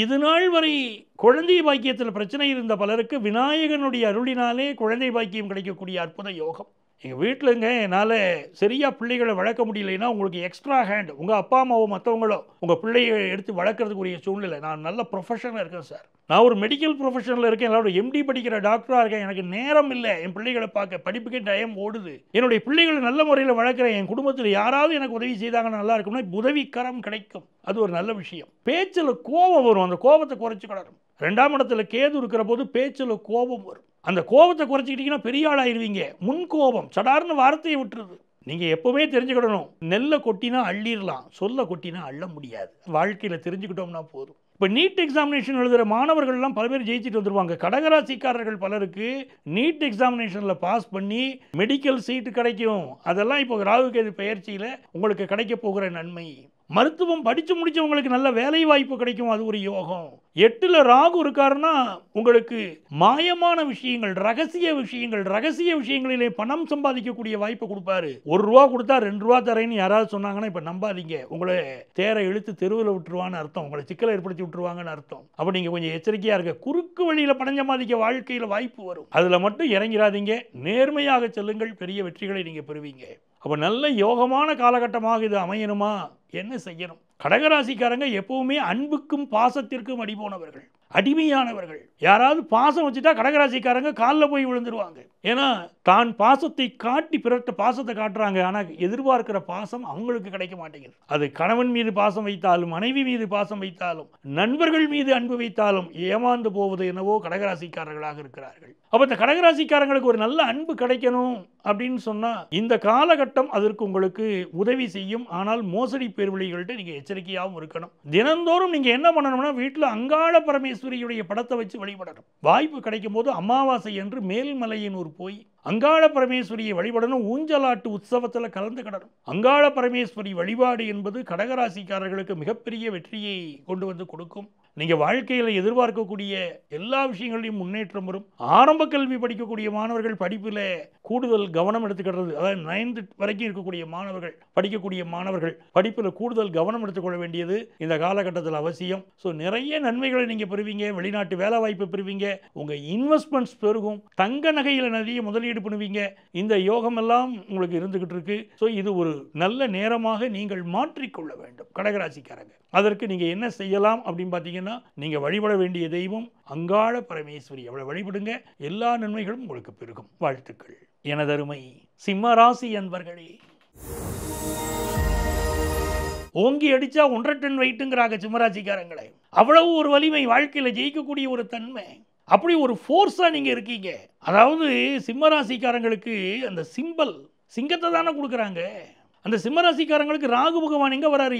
இது நாள் வரை குழந்தை பாக்கியத்தில் பிரச்சனை இருந்த பலருக்கு விநாயகனுடைய அருளினாலே குழந்தை பாக்கியம் கிடைக்கக்கூடிய அற்புத யோகம். எங்கள் வீட்டிலங்க என்னால் சரியாக பிள்ளைகளை வளர்க்க முடியலைன்னா உங்களுக்கு எக்ஸ்ட்ரா ஹேண்ட், உங்கள் அப்பா அம்மாவோ மற்றவங்களோ உங்கள் பிள்ளையை எடுத்து வளர்க்குறதுக்குரிய சூழ்நிலை. நான் நல்ல ப்ரொஃபஷனில் இருக்கேன் சார். நான் ஒரு மெடிக்கல் ப்ரொஃபஷனில் இருக்கேன். எல்லாரோட MD படிக்கிற டாக்டராக இருக்கேன். எனக்கு நேரம் இல்லை என் பிள்ளைகளை பார்க்க. படிப்புக்கே டைம் ஓடுது. என்னுடைய பிள்ளைகளை நல்ல முறையில் வளர்க்குறேன். என் குடும்பத்தில் யாராவது எனக்கு உதவி செய்தாங்கன்னா நல்லா இருக்கும்னா உதவிக்கரம் கிடைக்கும். அது ஒரு நல்ல விஷயம். பேச்சில் கோபம் வரும். அந்த கோபத்தை குறைச்சிக்கிடணும். 2ஆம் இடத்துல கேது இருக்கிற போது பேச்சில் கோபம் வரும். அந்த கோபத்தை குறைச்சிக்கிட்டிங்கன்னா பெரிய ஆளாயிருவீங்க. முன் கோபம் சடார்னு வார்த்தையை விட்டுருது. நீங்கள் எப்போவுமே தெரிஞ்சுக்கிடணும், நெல்லை கொட்டினா அள்ளிடலாம், சொல்ல கொட்டினா அள்ள முடியாது. வாழ்க்கையில் தெரிஞ்சுக்கிட்டோம்னா போதும். இப்போ நீட் எக்ஸாமினேஷன் எழுதுகிற மாணவர்கள்லாம் பல பேர் ஜெயிச்சுட்டு வந்துடுவாங்க. கடகராசிக்காரர்கள் பலருக்கு நீட் எக்ஸாமினேஷனில் பாஸ் பண்ணி மெடிக்கல் சீட்டு கிடைக்கும். அதெல்லாம் இப்போ ராகு கேது பெயர்ச்சியில் உங்களுக்கு கிடைக்க போகிற நன்மை. மருத்துவம் படித்து முடித்தவங்களுக்கு நல்ல வேலை வாய்ப்பு கிடைக்கும், அது ஒரு யோகம். 8ல் ராகு இருக்காருன்னா உங்களுக்கு மாயமான விஷயங்கள், ரகசிய விஷயங்களிலே பணம் சம்பாதிக்கக்கூடிய வாய்ப்பை கொடுப்பாரு. ₹1 கொடுத்தா ₹2 தரேன்னு யாராவது சொன்னாங்கன்னா இப்போ நம்பாதீங்க. உங்களை தேரை இழுத்து தெருவில் விட்டுருவான்னு அர்த்தம், உங்களை சிக்கலை ஏற்படுத்தி விட்டுருவாங்கன்னு அர்த்தம். அப்போ நீங்கள் கொஞ்சம் எச்சரிக்கையாக இருக்க. குறுக்கு வழியில் பணம் சம்பாதிக்க வாழ்க்கையில் வாய்ப்பு வரும், அதில் மட்டும் இறங்கிறாதீங்க. நேர்மையாக செல்லுங்கள், பெரிய வெற்றிகளை நீங்கள் பெறுவீங்க. அப்போ நல்ல யோகமான காலகட்டமாக இது அமையணுமா? என்ன செய்யணும்? கடகராசிக்காரங்க எப்பவுமே அன்புக்கும் பாசத்திற்கும் அடிபோனவர்கள், அடிமையானவர்கள். யாராவது பாசம் வச்சுட்டா கடகராசிக்காரங்க காலில் போய் விழுந்துருவாங்க. ஏன்னா தான் பாசத்தை காட்டி பிறட்ட பாசத்தை காட்டுறாங்க, ஆனால் எதிர்பார்க்கிற பாசம் அவங்களுக்கு கிடைக்க மாட்டேங்குது. அது கணவன் மீது பாசம் வைத்தாலும், மனைவி மீது பாசம் வைத்தாலும், நண்பர்கள் மீது அன்பு வைத்தாலும் ஏமாந்து போவது என்னவோ கடகராசிக்காரர்களாக இருக்கிறார்கள். அப்போ இந்த கடகராசிக்காரங்களுக்கு ஒரு நல்ல அன்பு கிடைக்கணும் அப்படின்னு சொன்னால் இந்த காலகட்டம் அதற்கு உங்களுக்கு உதவி செய்யும். ஆனால் மோசடி பேர்வழிகள்கிட்ட நீங்கள் எச்சரிக்கையாகவும் இருக்கணும். தினந்தோறும் நீங்கள் என்ன பண்ணணும்னா வீட்டில் அங்காள பரமேஸ்வரியுடைய படத்தை வச்சு வழிபடணும். வாய்ப்பு கிடைக்கும் போது அமாவாசை என்று மேல்மலையனூர் போய் அங்காள பரமேஸ்வரியை வழிபடணும். ஊஞ்சலாட்டு உற்சவத்தில் கலந்துக்கிடணும். அங்காள பரமேஸ்வரி வழிபாடு என்பது கடகராசிக்காரர்களுக்கு மிகப்பெரிய வெற்றியை கொண்டு வந்து கொடுக்கும். நீங்கள் வாழ்க்கையில் எதிர்பார்க்கக்கூடிய எல்லா விஷயங்களையும் முன்னேற்றம் வரும். ஆரம்ப கல்வி படிக்கக்கூடிய மாணவர்கள் படிப்பில் கூடுதல் கவனம் எடுத்துக்கிறது, அதாவது 9th வரைக்கும் இருக்கக்கூடிய மாணவர்கள், படிக்கக்கூடிய மாணவர்கள் படிப்பில் கூடுதல் கவனம் எடுத்துக்கொள்ள வேண்டியது இந்த காலகட்டத்தில் அவசியம். ஸோ நிறைய நன்மைகளை நீங்கள் பெறுவீங்க. வெளிநாட்டு வேலை வாய்ப்பு பெறுவீங்க. உங்கள் இன்வெஸ்ட்மெண்ட்ஸ் பெருகும். தங்க நகையில் நிறைய முதலீடு பண்ணுவீங்க. இந்த யோகம் எல்லாம் உங்களுக்கு இருந்துகிட்டு இருக்கு. ஸோ இது ஒரு நல்ல நேரமாக நீங்கள் மாற்றிக்கொள்ள வேண்டும் கடகராசிக்காரங்க. அதற்கு நீங்கள் என்ன செய்யலாம் அப்படின்னு பார்த்தீங்கன்னா, நீங்கள் வழிபட வேண்டிய தெய்வம் அங்காள பரமேஸ்வரி. அவளை வழிபடுங்க, எல்லா நன்மைகளும் உங்களுக்கு பெருகும். வாழ்த்துக்கள். எனதருமை சிம்மராசி அன்பர்களே, ஓங்கி அடிச்சா 1.5 டன் வெயிட்டுங்கிறாங்க சிம்மராசிக்காரங்களே. அவ்வளவு ஒரு வலிமை, வாழ்க்கையில் ஜெயிக்கக்கூடிய ஒரு தன்மை, அப்படி ஒரு ஃபோர்ஸாக நீங்கள் இருக்கீங்க. அதாவது சிம்மராசிக்காரங்களுக்கு அந்த சிம்பல் சிங்கத்தை தானே கொடுக்குறாங்க. அந்த சிம்மராசிக்காரங்களுக்கு ராகு பகவான் எங்கே வராரு?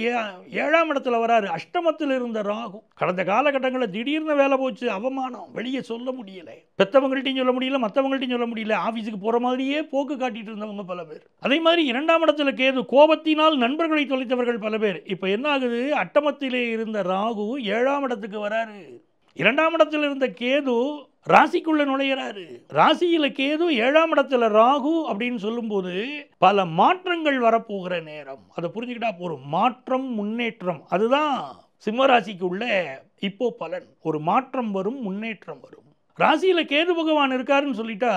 7ஆம் இடத்துல வராரு. அஷ்டமத்தில் இருந்த ராகு கடந்த காலகட்டங்களில் திடீர்னு வேலை போச்சு, அவமானம், வெளியே சொல்ல முடியலை, பெற்றவங்கள்ட்டையும் சொல்ல முடியல, மற்றவங்கள்ட்டையும் சொல்ல முடியல, ஆஃபீஸுக்கு போகிற மாதிரியே போக்கு காட்டிட்டு இருந்தவங்க பல பேர். அதே மாதிரி 2ஆம் இடத்துல கேது, கோபத்தினால் நண்பர்களை தொலைத்தவர்கள் பல பேர். இப்போ என்ன ஆகுது? அட்டமத்திலே இருந்த ராகு 7ஆம் இடத்துக்கு வராரு. 2ஆம் இடத்துல இருந்த கேது ராசிக்குள்ள நுழையிறாரு. ராசியில கேது, 7ஆம் இடத்துல ராகு அப்படின்னு சொல்லும்போது பல மாற்றங்கள் வரப்போகிற நேரம். அதை புரிஞ்சுக்கிட்டா போறோம். மாற்றம், முன்னேற்றம், அதுதான் சிம்மராசிக்கு உள்ள இப்போ பலன். ஒரு மாற்றம் வரும், முன்னேற்றம் வரும். ராசியில கேது பகவான் இருக்காருன்னு சொல்லிட்டா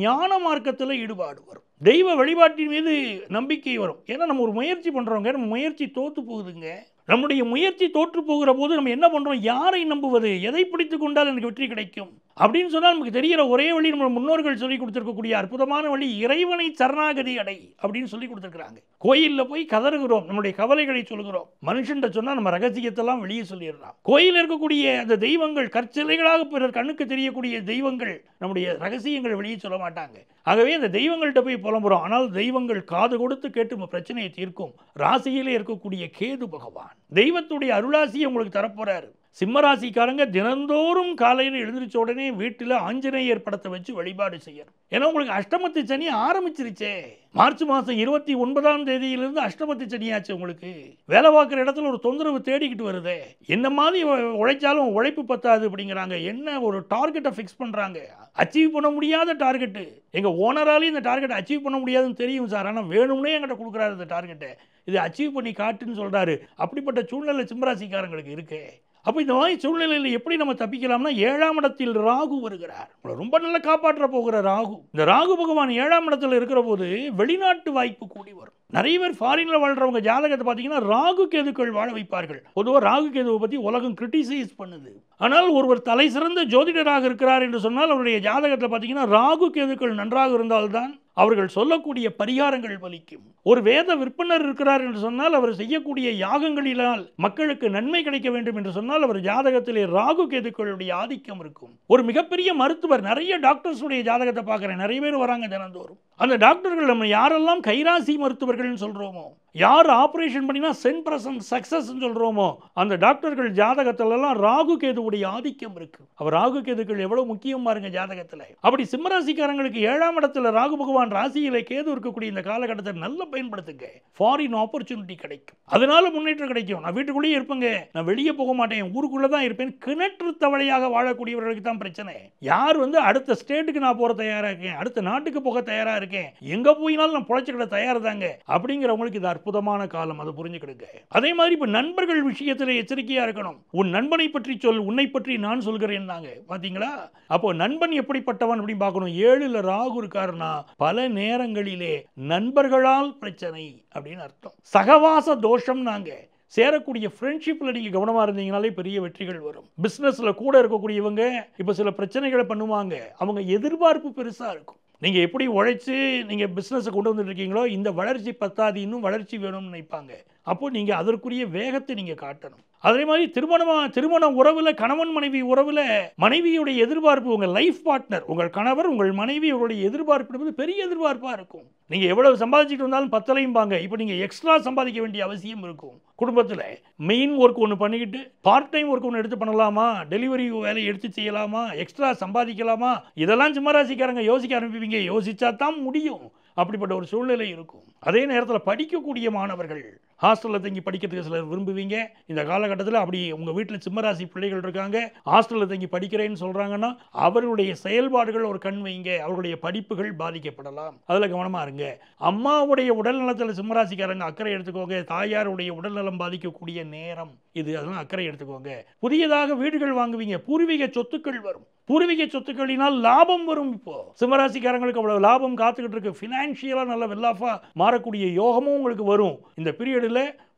ஞான மார்க்கத்தில் ஈடுபாடு வரும். தெய்வ வழிபாட்டின் மீது நம்பிக்கை வரும். ஏன்னா நம்ம ஒரு முயற்சி பண்ணுறோங்க, நம்ம முயற்சி தோற்று போகுதுங்க. நம்முடைய முயற்சி தோற்று போகிற போது நம்ம என்ன பண்ணுறோம்? யாரை நம்புவது? எதை பிடித்து கொண்டால் எனக்கு வெற்றி கிடைக்கும் அப்படின்னு சொன்னால் நமக்கு தெரிகிற ஒரே வழி, நம்ம முன்னோர்கள் சொல்லி கொடுத்துருக்கக்கூடிய அற்புதமான வழி, இறைவனை சரணாகதி அடை அப்படின்னு சொல்லி கொடுத்துருக்குறாங்க. கோயிலில் போய் கதறுகிறோம், நம்முடைய கவலைகளை சொல்கிறோம். மனுஷன்ட்ட சொன்னால் நம்ம ரகசியத்தெல்லாம் வெளியே சொல்லிடலாம். கோயிலில் இருக்கக்கூடிய அந்த தெய்வங்கள் கற்சிலைகளாக பிறர் கண்ணுக்கு தெரியக்கூடிய தெய்வங்கள் நம்முடைய ரகசியங்கள் வெளியே சொல்ல மாட்டாங்க. ஆகவே அந்த தெய்வங்கள்ட்ட போய் புலம்புறோம். ஆனால் தெய்வங்கள் காது கொடுத்து கேட்டு நம்ம பிரச்சனையை தீர்க்கும். ராசியிலே இருக்கக்கூடிய கேது பகவான் தெய்வத்துடைய அருளாசியை உங்களுக்கு தரப்போறாரு. சிம்மராசிக்காரங்க தினந்தோறும் காலையில் எழுந்திரிச்ச உடனே வீட்டில் ஆஞ்சநேயர் படத்தை வச்சு வழிபாடு செய்யணும். ஏன்னா உங்களுக்கு அஷ்டமத்து சனி ஆரம்பிச்சிருச்சே. மார்ச் மாதம் 29ஆம் தேதியிலிருந்து அஷ்டமத்து சனியாச்சு. உங்களுக்கு வேலை பார்க்குற இடத்துல ஒரு தொந்தரவு தேடிக்கிட்டு வருது. என்ன மாதிரி உழைச்சாலும் உழைப்பு பத்தாது அப்படிங்கிறாங்க. என்ன ஒரு டார்கெட்டை ஃபிக்ஸ் பண்ணுறாங்க, அச்சீவ் பண்ண முடியாத டார்கெட்டு. எங்கள் ஓனராலையும் இந்த டார்கெட்டை அச்சீவ் பண்ண முடியாதுன்னு தெரியும் சார், ஆனால் வேணும்னே என்கிட்ட கொடுக்குறாரு இந்த டார்கெட்டை, இதை அச்சீவ் பண்ணி காட்டுன்னு சொல்கிறாரு. அப்படிப்பட்ட சூழ்நிலை சிம்மராசிக்காரங்களுக்கு இருக்கு. அப்போ இந்த மாதிரி சூழ்நிலையில் எப்படி நம்ம தப்பிக்கலாம்னா, 7ஆம் இடத்தில் ராகு வருகிறார். ரொம்ப நல்லா காப்பாற்ற போகிற ராகு. இந்த ராகு பகவான் 7ஆம் இடத்துல இருக்கிற போது வெளிநாட்டு வாய்ப்பு கூடி வரும். நிறைய பேர் ஃபாரின்ல வாழ்றவங்க ஜாதகத்தை பார்த்தீங்கன்னா ராகு கேதுக்கள் வாழ வைப்பார்கள். பொதுவாக ராகு கேதுவை பற்றி உலகம் கிரிட்டிசைஸ் பண்ணுது. ஆனால் ஒருவர் தலை சிறந்த ஜோதிடராக இருக்கிறார் என்று சொன்னால் அவருடைய ஜாதகத்தை பார்த்தீங்கன்னா ராகு கேதுக்கள் நன்றாக இருந்தால்தான் அவர்கள் சொல்லக்கூடிய பரிகாரங்கள் பலிக்கும். ஒரு வேத விற்பனர் இருக்கிறார் என்று சொன்னால் அவர் செய்யக்கூடிய யாகங்களினால் மக்களுக்கு நன்மை கிடைக்க வேண்டும் என்று சொன்னால் அவர் ஜாதகத்திலே ராகு கேதுக்களுடைய ஆதிக்கம் இருக்கும். ஒரு மிகப்பெரிய மருத்துவர், நிறைய டாக்டர்ஸ் உடைய ஜாதகத்தை பார்க்குறேன், நிறைய பேர் வராங்க தினந்தோறும். அந்த டாக்டர்கள் நம்ம யாரெல்லாம் கைராசி மருத்துவர்கள் சொல்றோமோ யார் ஆபரேஷன் பண்ணினா 100% சக்சஸ் சொல்றோமோ அந்த டாக்டர்கள் ஜாதகத்திலலாம் ராகு கேதுவுடைய ஆதிக்கம் இருக்கு. அவர் ராகு கேதுக்கள் எவ்வளவு முக்கியம் பாருங்க ஜாதகத்தில். அப்படி சிம்மராசிக்காரங்களுக்கு 7ஆம் இடத்துல ராகு பகவான் ராசியிலே கேது இருக்கக்கூடிய இந்த காலகட்டத்தை நல்லா பயன்படுத்துங்க. ஃபாரின் ஆப்பர்ச்சுனிட்டி கிடைக்கும், அதனால முன்னேற்றம் கிடைக்கும். நான் வீட்டுக்குள்ளேயே இருப்பேங்க, நான் வெளியே போக மாட்டேன், ஊருக்குள்ள தான் இருப்பேன், கிணற்று தவளையாக வாழக்கூடியவர்களுக்கு தான் பிரச்சனை. யார் அடுத்த ஸ்டேட்டுக்கு நான் போற தயாரா இருக்கேன், அடுத்த நாட்டுக்கு போக தயாரா இருக்கேன், எங்க போயினாலும் நான் பொழைச்சிக்கிட தயார் தாங்க அப்படிங்கிறவங்களுக்கு இது அற்புதமான காலம். அதை புரிஞ்சுக்கிடுங்க. அதே மாதிரி இப்ப நண்பர்கள் விஷயத்தில் எச்சரிக்கையா இருக்கணும். உன் நண்பனை பற்றி சொல், உன்னை பற்றி நான் சொல்கிறேன் நாங்க. பாத்தீங்களா? அப்போ நண்பன் எப்படிப்பட்டவன் அப்படின்னு பார்க்கணும். 7ல் ராகு இருக்காருன்னா பல நேரங்களிலே நண்பர்களால் பிரச்சனை அப்படின்னு அர்த்தம். சகவாச தோஷம். நாங்க சேரக்கூடிய ஃப்ரெண்ட்ஷிப்பில் நீங்கள் கவனமாக இருந்தீங்கனாலே பெரிய வெற்றிகள் வரும். பிஸ்னஸில் கூட இருக்கக்கூடியவங்க இப்போ சில பிரச்சனைகளை பண்ணுவாங்க. அவங்க எதிர்பார்ப்பு பெருசாக இருக்கும். நீங்கள் எப்படி உழைச்சி நீங்கள் பிஸ்னஸை கொண்டு வந்துட்டு இருக்கீங்களோ இந்த வளர்ச்சி பத்தாது, இன்னும் வளர்ச்சி வேணும்னு நினைப்பாங்க. அப்போ நீங்கள் அதற்குரிய வேகத்தை நீங்கள் காட்டணும். அதே மாதிரி திருமண உறவில், கணவன் மனைவி உறவில் மனைவியுடைய எதிர்பார்ப்பு, உங்கள் லைஃப் பார்ட்னர், உங்கள் கணவர், உங்கள் மனைவி அவருடைய எதிர்பார்ப்பு பெரிய எதிர்பார்ப்பாக இருக்கும். நீங்கள் எவ்வளவு சம்பாதிச்சுட்டு வந்தாலும் பத்தலையும் பாங்க. இப்போ நீங்கள் எக்ஸ்ட்ரா சம்பாதிக்க வேண்டிய அவசியம் இருக்கும். குடும்பத்தில் மெயின் ஒர்க் ஒன்று பண்ணிக்கிட்டு பார்ட் டைம் ஒர்க் ஒன்று எடுத்து பண்ணலாமா, டெலிவரி வேலையை எடுத்து செய்யலாமா, எக்ஸ்ட்ரா சம்பாதிக்கலாமா, இதெல்லாம் சிம்மராசிக்காரங்க யோசிக்க ஆரம்பிப்பீங்க. யோசிச்சா தான் முடியும். அப்படிப்பட்ட ஒரு சூழ்நிலை இருக்கும். அதே நேரத்தில் படிக்கக்கூடிய மாணவர்கள் ஹாஸ்டலில் தங்கி படிக்கிறதுக்கு சிலர் விரும்புவீங்க. இந்த காலகட்டத்தில் அப்படி உங்கள் வீட்டில் சிம்மராசி பிள்ளைகள் இருக்காங்க, ஹாஸ்டலில் தங்கி படிக்கிறேன்னு சொல்கிறாங்கன்னா அவர்களுடைய செயல்பாடுகள் ஒரு கண் வைங்க. அவர்களுடைய படிப்புகள் பாதிக்கப்படலாம், அதில் கவனமாக இருங்க. அம்மாவுடைய உடல் நலத்தில் சிம்மராசிக்காரங்க அக்கறை எடுத்துக்கோங்க. தாயாருடைய உடல் நலம் பாதிக்கக்கூடிய நேரம் இது, அதெல்லாம் அக்கறை எடுத்துக்கோங்க. புதியதாக வீடுகள் வாங்குவீங்க, பூர்வீக சொத்துக்கள் வரும். பூர்வீக சொத்துக்களினால் லாபம் வரும். இப்போ சிம்மராசிக்காரங்களுக்கு அவ்வளவு லாபம் காத்துக்கிட்டு இருக்கு. ஃபினான்ஷியலாக நல்ல வெல்லாஃபா மாறக்கூடிய யோகமும் உங்களுக்கு வரும். இந்த பீரியடில்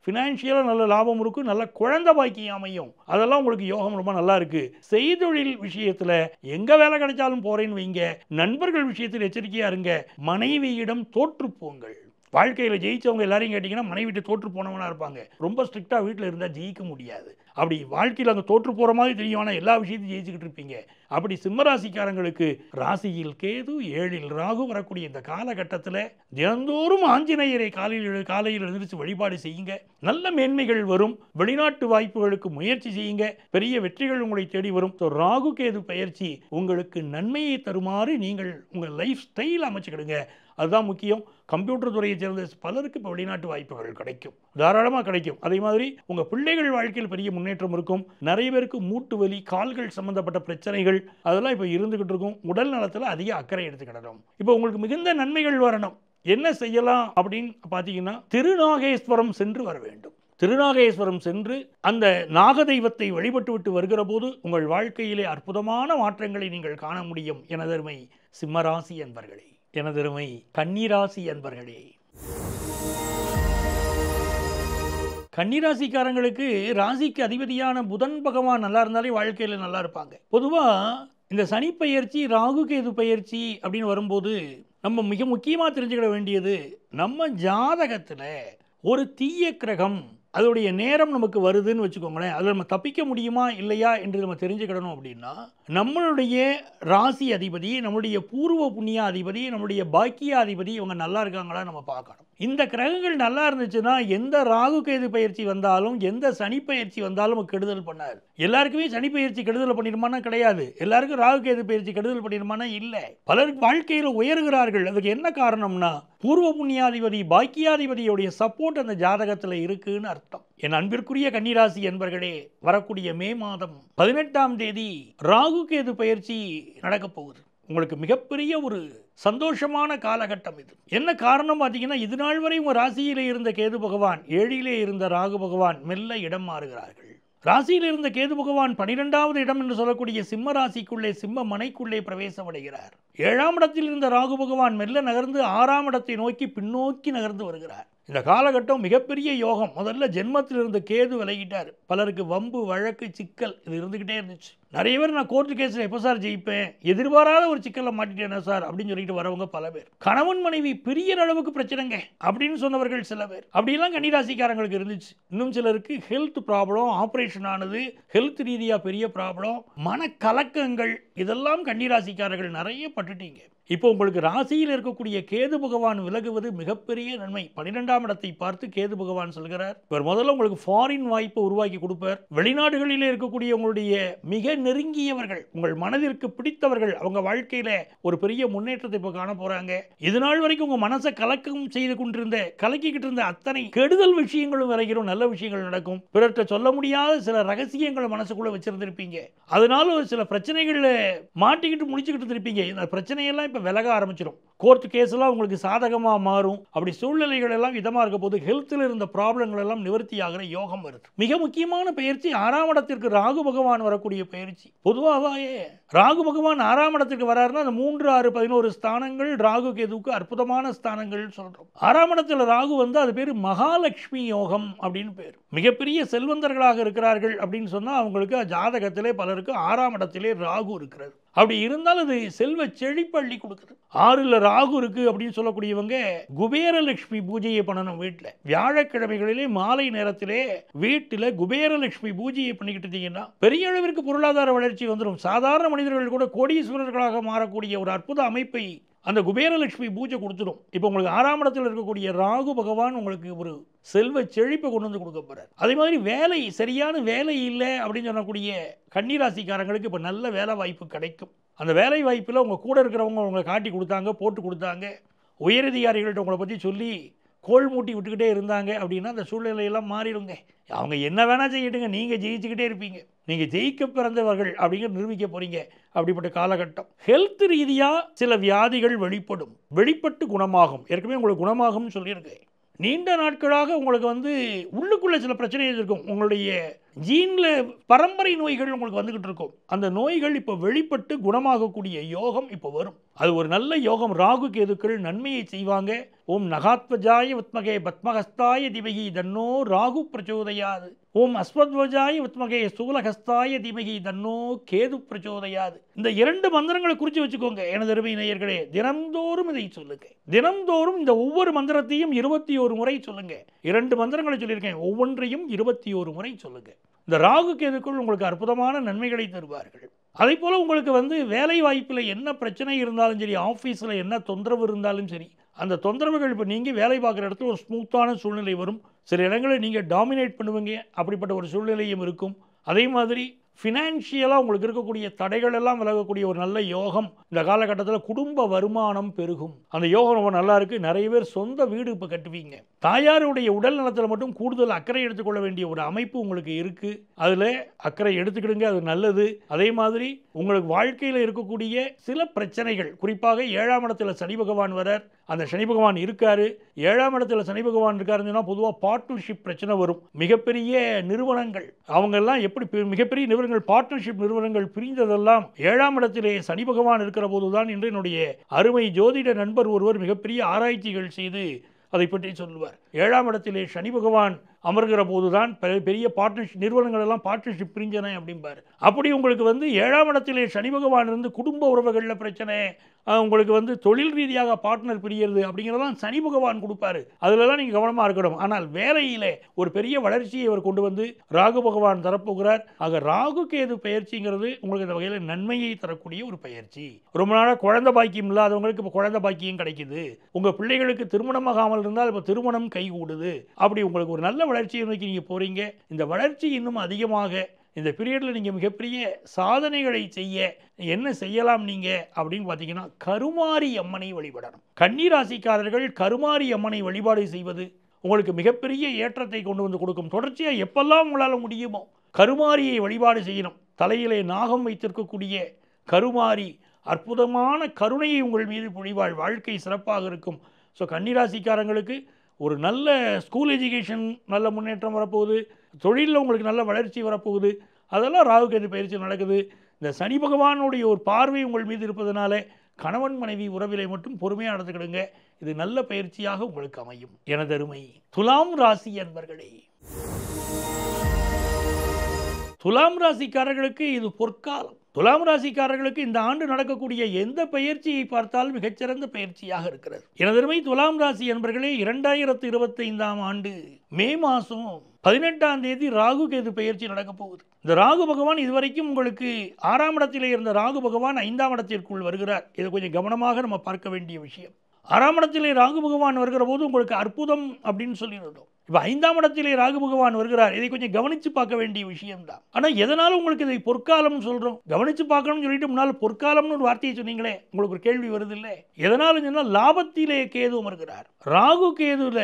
ஃபினான்ஷியலாக நல்ல லாபம் இருக்கும், நல்ல குழந்தை பாக்கியம் அமையும். அதெல்லாம் உங்களுக்கு யோகம் ரொம்ப நல்லா இருக்கு. செய்தொழில் விஷயத்தில் எங்கே வேலை கிடைச்சாலும் போறேன்னு வைங்க. நண்பர்கள் விஷயத்தில் எச்சரிக்கையா இருங்க. மனைவியிடம் தோற்று போங்கள். வாழ்க்கையில் ஜெயிச்சவங்க எல்லாரையும் கேட்டிங்கன்னா மனைவிட்டு தோற்று போனவனா இருப்பாங்க. ரொம்ப ஸ்ட்ரிக்டாக வீட்டில் இருந்தால் ஜெயிக்க முடியாது. அப்படி வாழ்க்கையில் அங்கே தோற்று போகிற மாதிரி தெரியும், ஆனால் எல்லா விஷயத்தையும் ஜெயிச்சுக்கிட்டு இருப்பீங்க. அப்படி சிம்மராசிக்காரங்களுக்கு ராசியில் கேது, 7ல் ராகு வரக்கூடிய இந்த காலகட்டத்தில் தினந்தோறும் ஆஞ்சநேயரை காலையில் எழுந்திரிச்சு வழிபாடு செய்யுங்க. நல்ல மேன்மைகள் வரும். வெளிநாட்டு வாய்ப்புகளுக்கு முயற்சி செய்யுங்க. பெரிய வெற்றிகள் உங்களை தேடி வரும். ராகு கேது பயிற்சி உங்களுக்கு நன்மையை தருமாறு நீங்கள் உங்கள் லைஃப் ஸ்டைல் அமைச்சுக்கிடுங்க. அதுதான் முக்கியம். கம்ப்யூட்டர் துறையை சேர்ந்த பலருக்கு இப்போ வெளிநாட்டு வாய்ப்புகள் கிடைக்கும், தாராளமாக கிடைக்கும். அதே மாதிரி உங்கள் பிள்ளைகள் வாழ்க்கையில் பெரிய முன்னேற்றம் இருக்கும். நிறைய பேருக்கு மூட்டு வலி, கால்கள் சம்பந்தப்பட்ட பிரச்சனைகள் அதெல்லாம் இப்போ இருந்துகிட்டு இருக்கும். உடல் நலத்தில் அதிக அக்கறை எடுத்துக்கிடணும். இப்போ உங்களுக்கு மிகுந்த நன்மைகள் வரணும். என்ன செய்யலாம் அப்படின்னு பார்த்தீங்கன்னா, திருநாகேஸ்வரம் சென்று வர வேண்டும். திருநாகேஸ்வரம் சென்று அந்த நாகதெய்வத்தை வழிபட்டு விட்டு வருகிற போது உங்கள் வாழ்க்கையிலே அற்புதமான மாற்றங்களை நீங்கள் காண முடியும். எனதருமை சிம்மராசி என்பர்களே, எனதருமை கன்னிராசி என்பர்களே, கன்னிராசிக்காரங்களுக்கு ராசிக்கு அதிபதியான புதன் பகவான் நல்லா இருந்தாலே வாழ்க்கையில் நல்லா இருப்பாங்க. பொதுவாக இந்த சனி பயிற்சி, ராகு கேது பயிற்சி அப்படின்னு வரும்போது நம்ம மிக முக்கியமாக தெரிஞ்சுக்கிட வேண்டியது, நம்ம ஜாதகத்தில் ஒரு தீய கிரகம் அதோடைய நேரம் நமக்கு வருதுன்னு வச்சுக்கோங்களேன். அதில் நம்ம தப்பிக்க முடியுமா இல்லையா என்று நம்ம தெரிஞ்சுக்கிடணும். அப்படின்னா நம்மளுடைய ராசி அதிபதி, நம்மளுடைய பூர்வ புண்ணிய அதிபதி, நம்மளுடைய பாக்கிய அதிபதி இவங்க நல்லா இருக்காங்களா நம்ம பார்க்கணும். இந்த கிரகங்கள் நல்லா இருந்துச்சுன்னா எந்த ராகு கேது பயிற்சி வந்தாலும், எந்த சனி பயிற்சி வந்தாலும் கெடுதல் பண்ணாது. எல்லாருக்குமே சனி பயிற்சி கெடுதல் பண்ணிடுமானா கிடையாது. எல்லாருக்கும் ராகு கேது பயிற்சி கெடுதல் பண்ணிடுமானா இல்லை. பலருக்கு வாழ்க்கையில் உயர்கிறார்கள். அதுக்கு என்ன காரணம்னா பூர்வ புண்ணியாதிபதி, பாக்கியாதிபதியுடைய சப்போர்ட் அந்த ஜாதகத்தில் இருக்குன்னு அர்த்தம். என் அன்பிற்குரிய கன்னிராசி என்பர்களே, வரக்கூடிய மே மாதம் 18ஆம் தேதி ராகு கேது பயிற்சி நடக்கப் போகுது. உங்களுக்கு மிகப்பெரிய ஒரு சந்தோஷமான காலகட்டம் இது. என்ன காரணம் பார்த்தீங்கன்னா, இது நாள் வரை உங்கள் ராசியிலே இருந்த கேது பகவான், 7லே இருந்த ராகு பகவான் மெல்ல இடம் மாறுகிறார்கள். ராசியில் இருந்த கேது பகவான் 12வது இடம் என்று சொல்லக்கூடிய சிம்ம ராசிக்குள்ளே, சிம்ம மனைக்குள்ளே பிரவேசம் அடைகிறார். 7ஆம் இடத்தில் இருந்த ராகு பகவான் மெல்ல நகர்ந்து 6ஆம் இடத்தை நோக்கி பின்னோக்கி நகர்ந்து வருகிறார். இந்த காலகட்டம் மிகப்பெரிய யோகம். முதல்ல ஜென்மத்தில் இருந்த கேது விலகிட்டார். பலருக்கு வம்பு, வழக்கு, சிக்கல் இது இருந்துகிட்டே இருந்துச்சு. நிறைய பேர் நான் கோர்ட்டு கேஸில் எப்போ சார் ஜெயிப்பேன், எதிர்பாராத ஒரு சிக்கலில் மாட்டிட்டேனா சார் அப்படின்னு சொல்லிட்டு வரவங்க பல பேர். கணவன் மனைவி பிரியற அளவுக்கு பிரச்சனைங்க அப்படின்னு சொன்னவர்கள் சில பேர். அப்படியெல்லாம் கன்னிராசிக்காரங்களுக்கு இருந்துச்சு. இன்னும் சிலருக்கு ஹெல்த் ப்ராப்ளம், ஆப்ரேஷன் ஆனது, ஹெல்த் ரீதியாக பெரிய ப்ராப்ளம், மனக்கலக்கங்கள், இதெல்லாம் கன்னிராசிக்காரர்கள் நிறைய பட்டுட்டீங்க. இப்போ உங்களுக்கு ராசியில் இருக்கக்கூடிய கேது பகவான் விலகுவது மிகப்பெரிய நன்மை. 12ஆம் இடத்தை பார்த்து கேது பகவான் சொல்கிறார். இவர் முதல்ல உங்களுக்கு ஃபாரின் வாய்ப்பை உருவாக்கி கொடுப்பார். வெளிநாடுகளில் இருக்கக்கூடிய உங்களுடைய மிக நெருங்கியவர்கள், உங்கள் மனதிற்கு பிடித்தவர்கள், அவங்க வாழ்க்கையில ஒரு பெரிய முன்னேற்றத்தை இப்போ காண போறாங்க. இது நாள் வரைக்கும் உங்க மனசை கலக்கம் செய்து கொண்டிருந்த, கலக்கிக்கிட்டு இருந்த அத்தனை கெடுதல் விஷயங்களும் விலகிடும், நல்ல விஷயங்கள் நடக்கும். பிறர்கிட்ட சொல்ல முடியாத சில ரகசியங்களை மனசுக்குள்ள வச்சிருந்திருப்பீங்க. அதனால ஒரு சில பிரச்சனைகள்ல மாட்டிக்கிட்டு முடிச்சுக்கிட்டு இருப்பீங்க. இந்த பிரச்சனையெல்லாம் இப்போ விலக ஆரம்பிச்சிடும். கோர்ட் கேஸ் எல்லாம் உங்களுக்கு சாதகமாக மாறும். அப்படி சூழ்நிலைகள் எல்லாம் இதமாக இருக்க போது ஹெல்த்தில் இருந்த ப்ராப்ளங்கள் எல்லாம் நிவர்த்தி ஆகிற யோகம் வருது. மிக முக்கியமான பயிற்சி 6ஆம் இடத்திற்கு ராகு பகவான் வரக்கூடிய பயிற்சி. பொதுவாகவே ராகு பகவான் 6ஆம் இடத்திற்கு வராருன்னா அந்த 3, 6, 11 ஸ்தானங்கள் ராகு கேதுவுக்கு அற்புதமான ஸ்தானங்கள் சொல்றோம். 6ஆம் இடத்துல ராகு வந்து அது பேர் மகாலட்சுமி யோகம் அப்படின்னு பேர். மிகப்பெரிய செல்வந்தர்களாக இருக்கிறார்கள் அப்படின்னு சொன்னா அவங்களுக்கு ஜாதகத்திலே பலருக்கு 6ஆம் இடத்திலே ராகு இருக்கிறது. அப்படி இருந்தால் அது செல்வ செழிப்பள்ளி கொடுக்குது. 6ல் ராகு இருக்கு அப்படின்னு சொல்லக்கூடியவங்க குபேரலட்சுமி பூஜையை பண்ணணும். வீட்டில் வியாழக்கிழமைகளிலே மாலை நேரத்திலே வீட்டில் குபேரலட்சுமி பூஜையை பண்ணிக்கிட்டு இருந்தீங்கன்னா பெரிய அளவிற்கு பொருளாதார வளர்ச்சி வந்துடும். சாதாரண மனிதர்கள் கூட கோடீஸ்வரர்களாக மாறக்கூடிய ஒரு அற்புத அமைப்பை அந்த குபேரலட்சுமி பூஜை கொடுத்துடும். இப்போ உங்களுக்கு 6ஆம் இடத்தில் இருக்கக்கூடிய ராகு பகவான் உங்களுக்கு ஒரு செல்வ செழிப்பை கொண்டு வந்து கொடுக்க போறார். அதே மாதிரி வேலை, சரியான வேலை இல்லை அப்படின்னு சொல்லக்கூடிய கன்னிராசிக்காரங்களுக்கு இப்போ நல்ல வேலை வாய்ப்பு கிடைக்கும். அந்த வேலை வாய்ப்பில் உங்கள் கூட இருக்கிறவங்க உங்களை காட்டி கொடுத்தாங்க, போட்டு கொடுத்தாங்க, உயரதிகாரிகள்கிட்ட உங்களை பற்றி சொல்லி கோல் மூட்டி விட்டுக்கிட்டே இருந்தாங்க அப்படின்னா அந்த சூழ்நிலையெல்லாம் மாறிடுங்க. அவங்க என்ன வேணால் செய்யட்டுங்க, நீங்கள் ஜெயிச்சுக்கிட்டே இருப்பீங்க. நீங்கள் ஜெயிக்க பிறந்தவர்கள் அப்படிங்கிற நிரூபிக்க போகிறீங்க. அப்படிப்பட்ட காலகட்டம். ஹெல்த் ரீதியாக சில வியாதிகள் வெளிப்பட்டு குணமாகும். ஏற்கனவே உங்களுக்கு குணமாகும்னு சொல்லியிருக்கேன். நீண்ட நாட்களாக உங்களுக்கு வந்து உள்ளுக்குள்ளே சில பிரச்சனைகள் இருக்கும். உங்களுடைய ஜீனில் பரம்பரை நோய்கள் உங்களுக்கு வந்துக்கிட்டு இருக்கும். அந்த நோய்கள் இப்போ வெளிப்பட்டு குணமாகக்கூடிய யோகம் இப்போ வரும். அது ஒரு நல்ல யோகம். ராகு கேதுக்கள் நன்மையை செய்வாங்க. ஓம் நகாத்வஜாய வித்மகே பத்மஹஸ்தாய திமகி தன்னோ ராகு பிரச்சோதயாது. ஓம் அஸ்வத்வஜாய வித்மகே சூலஹஸ்தாய திமகி தன்னோ கேது பிரச்சோதயாது. இந்த 2 மந்திரங்களை குறித்து வச்சுக்கோங்க எனது அருமை நேயர்களே. தினம்தோறும் இதை சொல்லுங்க. தினம்தோறும் இந்த ஒவ்வொரு மந்திரத்தையும் 21 முறை சொல்லுங்க. 2 மந்திரங்களை சொல்லியிருக்கேன், ஒவ்வொன்றையும் 21 முறை சொல்லுங்க. இந்த ராகு கேதுக்குள் உங்களுக்கு அற்புதமான நன்மைகளை தருவார்கள். அதே போல் உங்களுக்கு வந்து வேலை வாய்ப்பில் என்ன பிரச்சனை இருந்தாலும் சரி, ஆஃபீஸில் என்ன தொந்தரவு இருந்தாலும் சரி, அந்த தொந்தரவுகள் இப்போ நீங்கள் வேலை பார்க்குற இடத்துல ஒரு ஸ்மூத்தான சூழ்நிலை வரும். சில இடங்களில் நீங்கள் டாமினேட் பண்ணுவீங்க, அப்படிப்பட்ட ஒரு சூழ்நிலையும் இருக்கும். அதே மாதிரி ஃபினான்ஷியலாக உங்களுக்கு இருக்கக்கூடிய தடைகள் எல்லாம் விலகக்கூடிய ஒரு நல்ல யோகம். இந்த காலகட்டத்தில் குடும்ப வருமானம் பெருகும். அந்த யோகம் ரொம்ப நல்லா இருக்குது. நிறைய பேர் சொந்த வீடு இப்போ கட்டுவீங்க. தாயாருடைய உடல் நலத்தில் மட்டும் கூடுதல் அக்கறை எடுத்துக்கொள்ள வேண்டிய ஒரு அமைப்பு உங்களுக்கு இருக்குது. அதில் அக்கறை எடுத்துக்கிடுங்க, அது நல்லது. அதே மாதிரி உங்களுக்கு வாழ்க்கையில் இருக்கக்கூடிய சில பிரச்சனைகள், குறிப்பாக 7ஆம் இடத்துல சனி பகவான் வரார். அந்த சனி பகவான் இருக்காரு. 7ஆம் இடத்துல சனி பகவான் இருக்காருன்னா பொதுவாக பார்ட்னர்ஷிப் பிரச்சனை வரும். மிகப்பெரிய நிறுவனங்கள் அவங்கெல்லாம் எப்படி மிகப்பெரிய நிறுவனங்கள், பார்ட்னர்ஷிப் நிறுவனங்கள் பிரிந்ததெல்லாம் 7ஆம் இடத்திலே சனி பகவான் இருக்கிற போதுதான் என்று என்னுடைய அருமை ஜோதிட நண்பர் ஒருவர் மிகப்பெரிய ஆராய்ச்சிகள் செய்து அதை பற்றி சொல்லுவார். 7ஆம் இடத்திலே சனி பகவான் அமர்கிற போதுதான் பெரிய பார்ட்னர்ஷிப் நிறுவனங்கள் எல்லாம் பார்ட்னர்ஷிப் பிரிஞ்சன அப்படிம்பார். அப்படி உங்களுக்கு வந்து 7ஆம் இடத்திலே சனி பகவான் இருந்து குடும்ப உறவுகளில் பிரச்சனை, உங்களுக்கு வந்து தொழில் ரீதியாக பார்ட்னர் பிரியறது அப்படிங்கிறதெல்லாம் சனி பகவான் கொடுப்பாரு. அதிலெல்லாம் நீங்கள் கவனமாக இருக்கணும். ஆனால் வேலையில் ஒரு பெரிய வளர்ச்சியை அவர் கொண்டு வந்து ராகு பகவான் தரப்போகிறார். ஆக ராகு கேது பயிற்சிங்கிறது உங்களுக்கு இந்த வகையில் நன்மையை தரக்கூடிய ஒரு பயிற்சி. ரொம்ப நாளாக குழந்தை பாக்கியம் இல்லாதவங்களுக்கு இப்போ குழந்தை பாக்கியம் கிடைக்குது. உங்கள் பிள்ளைகளுக்கு திருமணமாகாமல் இருந்தால் இப்போ திருமணம் கைகூடுது. அப்படி உங்களுக்கு ஒரு நல்ல வளர்ச்சியை நோக்கி நீங்கள் போகிறீங்க. இந்த வளர்ச்சி இன்னும் அதிகமாக இந்த பீரியடில் நீங்கள் மிகப்பெரிய சாதனைகளை செய்ய என்ன செய்யலாம் நீங்கள் அப்படின்னு பார்த்தீங்கன்னா, கருமாரி அம்மனை வழிபடணும். கன்னிராசிக்காரர்கள் கருமாரி அம்மனை வழிபாடு செய்வது உங்களுக்கு மிகப்பெரிய ஏற்றத்தை கொண்டு வந்து கொடுக்கும். தொடர்ச்சியாக எப்பெல்லாம் உங்களால் முடியுமோ கருமாரியை வழிபாடு செய்யணும். தலையிலே நாகம் வைத்திருக்கக்கூடிய கருமாரி அற்புதமான கருணையை உங்கள் மீது பொழிவாள். வாழ்க்கை சிறப்பாக இருக்கும். ஸோ கன்னிராசிக்காரங்களுக்கு ஒரு நல்ல ஸ்கூல் எஜுகேஷன் நல்ல முன்னேற்றம் வரப்போகுது. தொழிலில் உங்களுக்கு நல்ல வளர்ச்சி வரப்போகுது. அதெல்லாம் ராகு கேது பயிற்சி நடக்குது. இந்த சனி பகவானுடைய ஒரு பார்வை உங்கள் மீது இருப்பதனால கணவன் மனைவி உறவிலை மட்டும் பொறுமையாக நடந்துக்கிடுங்க. இது நல்ல பயிற்சியாக உங்களுக்கு அமையும். எனது அருமை துலாம் ராசி அன்பர்களே, துலாம் ராசிக்காரர்களுக்கு இது பொற்காலம். துலாம் ராசிக்காரர்களுக்கு இந்த ஆண்டு நடக்கக்கூடிய எந்த பயிற்சியை பார்த்தாலும் மிகச்சிறந்த பயிற்சியாக இருக்கிறது. எனதருமை துலாம் ராசி என்பர்களே, 2025ஆம் ஆண்டு மே மாதம் 18ஆம் தேதி ராகு கேது பயிற்சி நடக்க போகுது. இந்த ராகு பகவான் இதுவரைக்கும் உங்களுக்கு 6ஆம் இடத்திலே இருந்த ராகு பகவான் 5ஆம் இடத்திற்குள் வருகிறார். இது கொஞ்சம் கவனமாக நம்ம பார்க்க வேண்டிய விஷயம். 6ஆம் இடத்திலே ராகு பகவான் வருகிற போது உங்களுக்கு அற்புதம் அப்படின்னு சொல்லியிருந்தோம். இப்போ 5ஆம் இடத்திலே ராகு பகவான் வருகிறார். இதை கொஞ்சம் கவனித்து பார்க்க வேண்டிய விஷயம்தான். ஆனால் எதனால உங்களுக்கு இதை பொற்காலம்னு சொல்கிறோம்? கவனித்து பார்க்கணும்னு சொல்லிட்டு முன்னால் பொற்காலம்னு ஒரு வார்த்தையை சொன்னீங்களே, உங்களுக்கு ஒரு கேள்வி வருது இல்லை? எதனால சொன்னால் லாபத்திலே கேது வருகிறார். ராகு கேதுல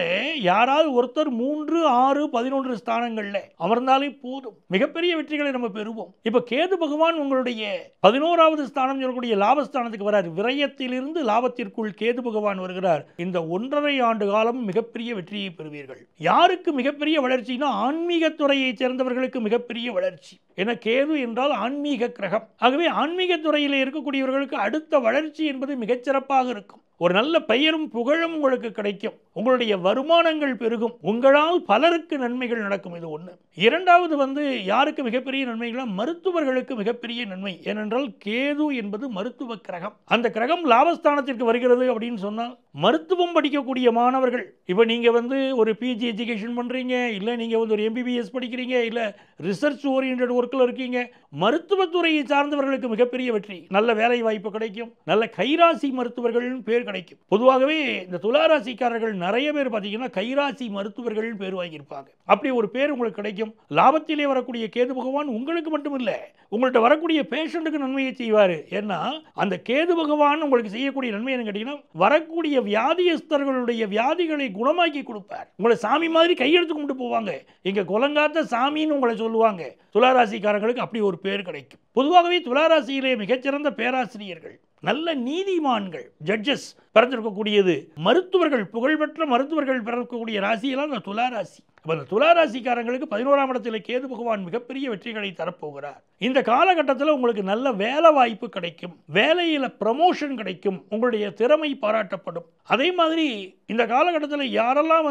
யாராவது ஒருத்தர் 3, 6, 11 ஸ்தானங்களில் அமர்ந்தாலே போதும், மிகப்பெரிய வெற்றிகளை நம்ம பெறுவோம். இப்போ கேது பகவான் உங்களுடைய 11வது ஸ்தானம் சொல்லக்கூடிய லாபஸ்தானத்துக்கு வரார். விரயத்திலிருந்து லாபத்திற்குள் கேது பகவான் வருகிறார். இந்த 1.5 ஆண்டு காலம் மிகப்பெரிய வெற்றியை பெறுவீர்கள். யாருக்கு மிகப்பெரிய வளர்ச்சினா ஆன்மீக துறையை சேர்ந்தவர்களுக்கு மிகப்பெரிய வளர்ச்சி. என கேது என்றால் ஆன்மீக கிரகம். ஆகவே ஆன்மீக துறையில் இருக்கக்கூடியவர்களுக்கு அடுத்த வளர்ச்சி என்பது மிகச்சிறப்பாக இருக்கும். ஒரு நல்ல பெயரும் புகழும் உங்களுக்கு கிடைக்கும். உங்களுடைய வருமானங்கள் பெருகும். உங்களால் பலருக்கு நன்மைகள் நடக்கும். இது ஒன்று. இரண்டாவது யாருக்கு மிகப்பெரிய நன்மைகளா? மருத்துவர்களுக்கு மிகப்பெரிய நன்மை. ஏனென்றால் கேது என்பது மருத்துவ கிரகம். அந்த கிரகம் லாபஸ்தானத்திற்கு வருகிறது அப்படின்னு சொன்னால் மருத்துவம் படிக்கக்கூடிய மாணவர்கள், இப்போ நீங்கள் ஒரு பிஜி எஜுகேஷன் பண்ணுறீங்க, இல்லை நீங்கள் ஒரு எம்பிபிஎஸ் படிக்கிறீங்க, இல்லை ரிசர்ச் ஓரியன்ட் ஒர்க்கில் இருக்கீங்க, மருத்துவத்துறையை சார்ந்தவர்களுக்கு மிகப்பெரிய வெற்றி. நல்ல வேலை வாய்ப்பு கிடைக்கும். நல்ல கைராசி மருத்துவர்கள் பேர் கிடைக்கும். பொதுவாகவே இந்த துளாராசிக்காரர்கள் நிறைய பேர் பார்த்தீங்கன்னா கைராசி மருத்துவர்கள் பேர் வாங்கியிருப்பாங்க. அப்படி ஒரு பேர் உங்களுக்கு கிடைக்கும். லாபத்திலே வரக்கூடிய கேது பகவான் உங்களுக்கு மட்டும் இல்லை, உங்கள்கிட்ட வரக்கூடிய பேஷண்ட்டுக்கு நன்மையை செய்வார். ஏன்னா அந்த கேது பகவான் உங்களுக்கு செய்யக்கூடிய நன்மை என்ன கேட்டீங்கன்னா, வரக்கூடிய வியாதியஸ்தர்களுடைய வியாதிகளை குணமாக்கி கொடுப்பார். உங்களை சாமி மாதிரி கையெடுத்து கும்பிட்டு போவாங்க. இங்க குலங்காத்த சாமின்னு உங்களை சொல்லுவாங்க. துளாராசிக்காரர்களுக்கு அப்படி ஒரு பேர் கிடைக்கும். பொதுவாகவே துளாராசியிலே மிகச்சிறந்த பேராசிரியர்கள், நல்ல நீதிமான்கள், ஜட்ஜஸ் பிறந்திருக்கக்கூடியது, மருத்துவர்கள், புகழ்பெற்ற மருத்துவர்கள் பிறக்கக்கூடிய ராசியெல்லாம் இந்த துளாராசி. அந்த துளாராசிக்காரங்களுக்கு 11ஆம் இடத்தில் கேது பகவான் மிகப்பெரிய வெற்றிகளை தரப்போகிறார். இந்த காலகட்டத்தில் உங்களுக்கு நல்ல வேலை வாய்ப்பு கிடைக்கும். வேலையில் ப்ரமோஷன் கிடைக்கும். உங்களுடைய திறமை பாராட்டப்படும். அதே மாதிரி இந்த காலகட்டத்தில் யாரெல்லாம்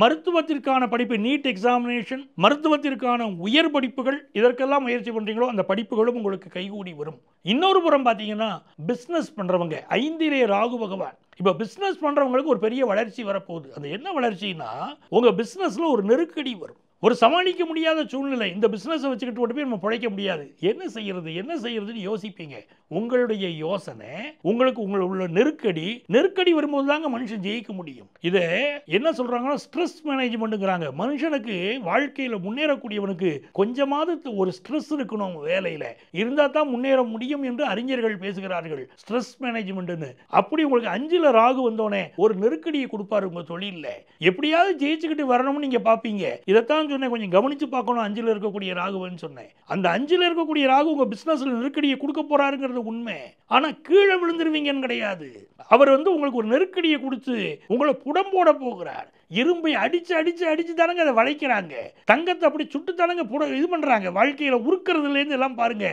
மருத்துவத்திற்கான படிப்பு, நீட் எக்ஸாமினேஷன், மருத்துவத்திற்கான உயர் படிப்புகள், இதற்கெல்லாம் முயற்சி பண்ணுறீங்களோ அந்த படிப்புகளும் உங்களுக்கு கைகூடி வரும். இன்னொரு புறம் பார்த்தீங்கன்னா பிஸ்னஸ் பண்ணுறவங்க, 5லே ராகு பகவான். இப்போ பிஸ்னஸ் பண்ணுறவங்களுக்கு ஒரு பெரிய வளர்ச்சி வரப்போகுது. அது என்ன வளர்ச்சின்னா, உங்கள் பிஸ்னஸில் ஒரு நெருக்கடி வரும், ஒரு சமாளிக்க முடியாத சூழ்நிலை. இந்த பிஸ்னஸை வச்சுக்கிட்டு போய் நம்ம பிழைக்க முடியாது, என்ன செய்யறதுன்னு யோசிப்பீங்க. உங்களுடைய யோசனை, உங்களுக்கு உள்ள நெருக்கடி வரும்போது தாங்க மனுஷன் ஜெயிக்க முடியும். இதை என்ன சொல்றாங்கன்னா ஸ்ட்ரெஸ் மேனேஜ்மெண்ட்டுங்கிறாங்க. மனுஷனுக்கு வாழ்க்கையில் முன்னேறக்கூடியவனுக்கு கொஞ்சமாவது ஒரு ஸ்ட்ரெஸ் இருக்கணும், வேலையில் இருந்தால் தான் முன்னேற முடியும் என்று அறிஞர்கள் பேசுகிறார்கள். ஸ்ட்ரெஸ் மேனேஜ்மெண்ட்னு. அப்படி உங்களுக்கு 5ல் ராகு வந்தோடனே ஒரு நெருக்கடியை கொடுப்பாரு உங்க தொழிலில். எப்படியாவது ஜெயிச்சுக்கிட்டு வரணும்னு நீங்க பார்ப்பீங்க. இதைத்தான் சொன்னேன், கொஞ்சம் கவனிச்சு பார்க்கணும். 5ல் இருக்கக்கூடிய ராகுன்னு சொன்னேன். அந்த 5ல் இருக்கக்கூடிய ராகு உங்க பிசினஸ்ல நெருக்கடியை கொடுக்க போறாருங்கிறது உண்மை. ஆனா கீழே விழுந்துருவீங்கன்னு கிடையாது. அவர் உங்களுக்கு ஒரு நெருக்கடியை கொடுத்து உங்களை புடம்போட போகிறார். இரும்பை அடிச்சு தானங்க அதை வளைக்கிறாங்க. தங்கத்தை அப்படி சுட்டு தானங்க இது பண்றாங்க. வாழ்க்கையில உருக்கிறதுல இருந்து எல்லாம் பாருங்க.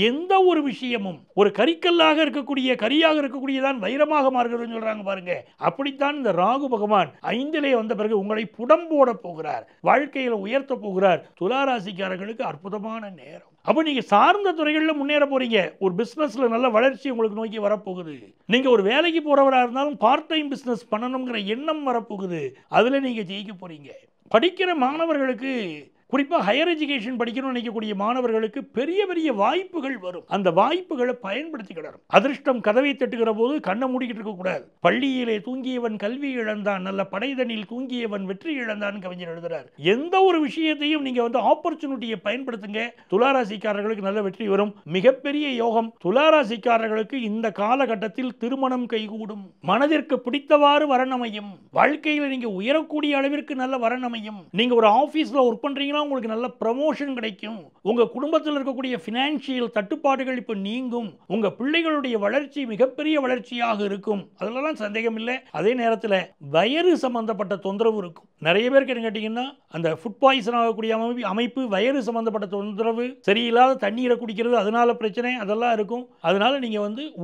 எந்த ஒரு விஷயமும் ஒரு கரியாக இருக்கக்கூடியதான் வைரமாக மாறுகிறதுன்னு சொல்றாங்க பாருங்க. அப்படித்தான் இந்த ராகு பகவான் 5லே வந்த பிறகு உங்களை புடம்போட போகிறார், வாழ்க்கையில உயர்த்த போகிறார். துளாராசிக்காரர்களுக்கு அற்புதமான நேரம். அப்போ நீங்க சார்ந்த துறைகளில் முன்னேற போறீங்க. ஒரு பிசினஸ்ல நல்ல வளர்ச்சி உங்களுக்கு நோக்கி வரப்போகுது. நீங்க ஒரு வேலைக்கு போறவராக இருந்தாலும் பார்ட் டைம் பிசினஸ் பண்ணணுங்கிற எண்ணம் வரப்போகுது. அதுல நீங்க ஜெயிக்க போறீங்க. படிக்கிற மாணவர்களுக்கு, குறிப்பாக ஹையர் எஜுகேஷன் படிக்கணும்னு நினைக்கக்கூடிய மாணவர்களுக்கு பெரிய பெரிய வாய்ப்புகள் வரும். அந்த வாய்ப்புகளை பயன்படுத்திக்கிடணும். அதிர்ஷ்டம் கதவை தட்டுகிற போது கண்ணை மூடிக்கிட்டு இருக்கக்கூடாது. பள்ளியிலே தூங்கியவன் கல்வி இழந்தான், நல்ல படைதனில் தூங்கியவன் வெற்றி இழந்தான் கவிஞர் எழுதுறார். எந்த ஒரு விஷயத்தையும் நீங்க ஆப்பர்ச்சுனிட்டியை பயன்படுத்துங்க. துளாராசிக்காரர்களுக்கு நல்ல வெற்றி வரும். மிகப்பெரிய யோகம். துளாராசிக்காரர்களுக்கு இந்த காலகட்டத்தில் திருமணம் கைகூடும். மனதிற்கு பிடித்தவாறு வரனமையும். வாழ்க்கையில் நீங்க உயரக்கூடிய அளவிற்கு நல்ல வரனமையும். நீங்க ஒரு ஆபீஸ்ல ஒர்க் பண்றீங்கன்னா உங்களுக்கு நல்ல ப்ரமோஷன் கிடைக்கும். உங்க குடும்பத்தில் இருக்கக்கூடிய பினான்சியல் தட்டுப்பாடுகள் இப்ப நீங்கும். உங்க பிள்ளைகளுடைய வளர்ச்சி மிகப்பெரிய வளர்ச்சியாக இருக்கும். அதெல்லாம் சந்தேகம் இல்லை. அதே நேரத்தில் வயிறு சம்பந்தப்பட்ட தொந்தரவு இருக்கும். நிறைய பேருக்கு என்ன கேட்டீங்கன்னா, அந்த ஃபுட் பாய்சன் ஆகக்கூடிய அமைப்பு, வயிறு சம்பந்தப்பட்ட தொந்தரவு, சரியில்லாத தண்ணீரை குடிக்கிறது, அதனால பிரச்சனை, அதெல்லாம் இருக்கும். அதனால நீங்க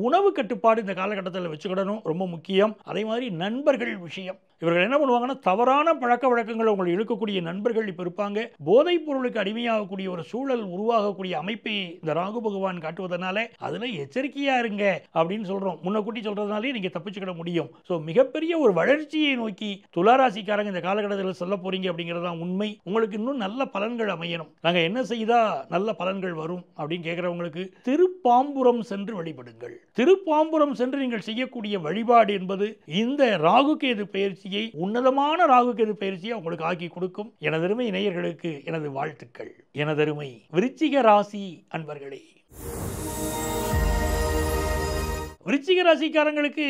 உணவு கட்டுப்பாடு இந்த காலகட்டத்தில் வச்சுக்கிடணும், ரொம்ப முக்கியம். அதே மாதிரி நண்பர்கள் விஷயம், இவர்கள் என்ன பண்ணுவாங்கன்னா, தவறான பழக்க வழக்கங்களை உங்களை இழுக்கக்கூடிய நண்பர்கள் இப்போ இருப்பாங்க. போதைப் பொருளுக்கு அடிமையாகக்கூடிய ஒரு சூழல் உருவாகக்கூடிய அமைப்பை இந்த ராகு பகவான் காட்டுவதனால அதில் எச்சரிக்கையாக இருங்க அப்படின்னு சொல்கிறோம். முன்னக்கூட்டி சொல்கிறதுனாலே நீங்கள் தப்பிச்சுக்கிட முடியும். ஸோ மிகப்பெரிய ஒரு வளர்ச்சியை நோக்கி துளாராசிக்காரங்க இந்த காலகட்டத்தில் சொல்ல போகிறீங்க அப்படிங்கிறது தான் உண்மை. உங்களுக்கு இன்னும் நல்ல பலன்கள் அமையணும். நாங்கள் என்ன செய்தால் நல்ல பலன்கள் வரும் அப்படின்னு கேட்குறவங்களுக்கு திருப்பாம்புரம் சென்று வழிபடுங்கள். திருப்பாம்புரம் சென்று நீங்கள் செய்யக்கூடிய வழிபாடு என்பது இந்த ராகுகேது பயிற்சியை உன்னதமான ராகுகேது பயிற்சியை உங்களுக்கு ஆக்கி கொடுக்கும். எனதருமை நேயர்களுக்கு எனது வாழ்த்துக்கள். எனதருமை விருச்சிக ராசி அன்பர்களே, விருச்சிக ராசிக்காரங்களுக்கு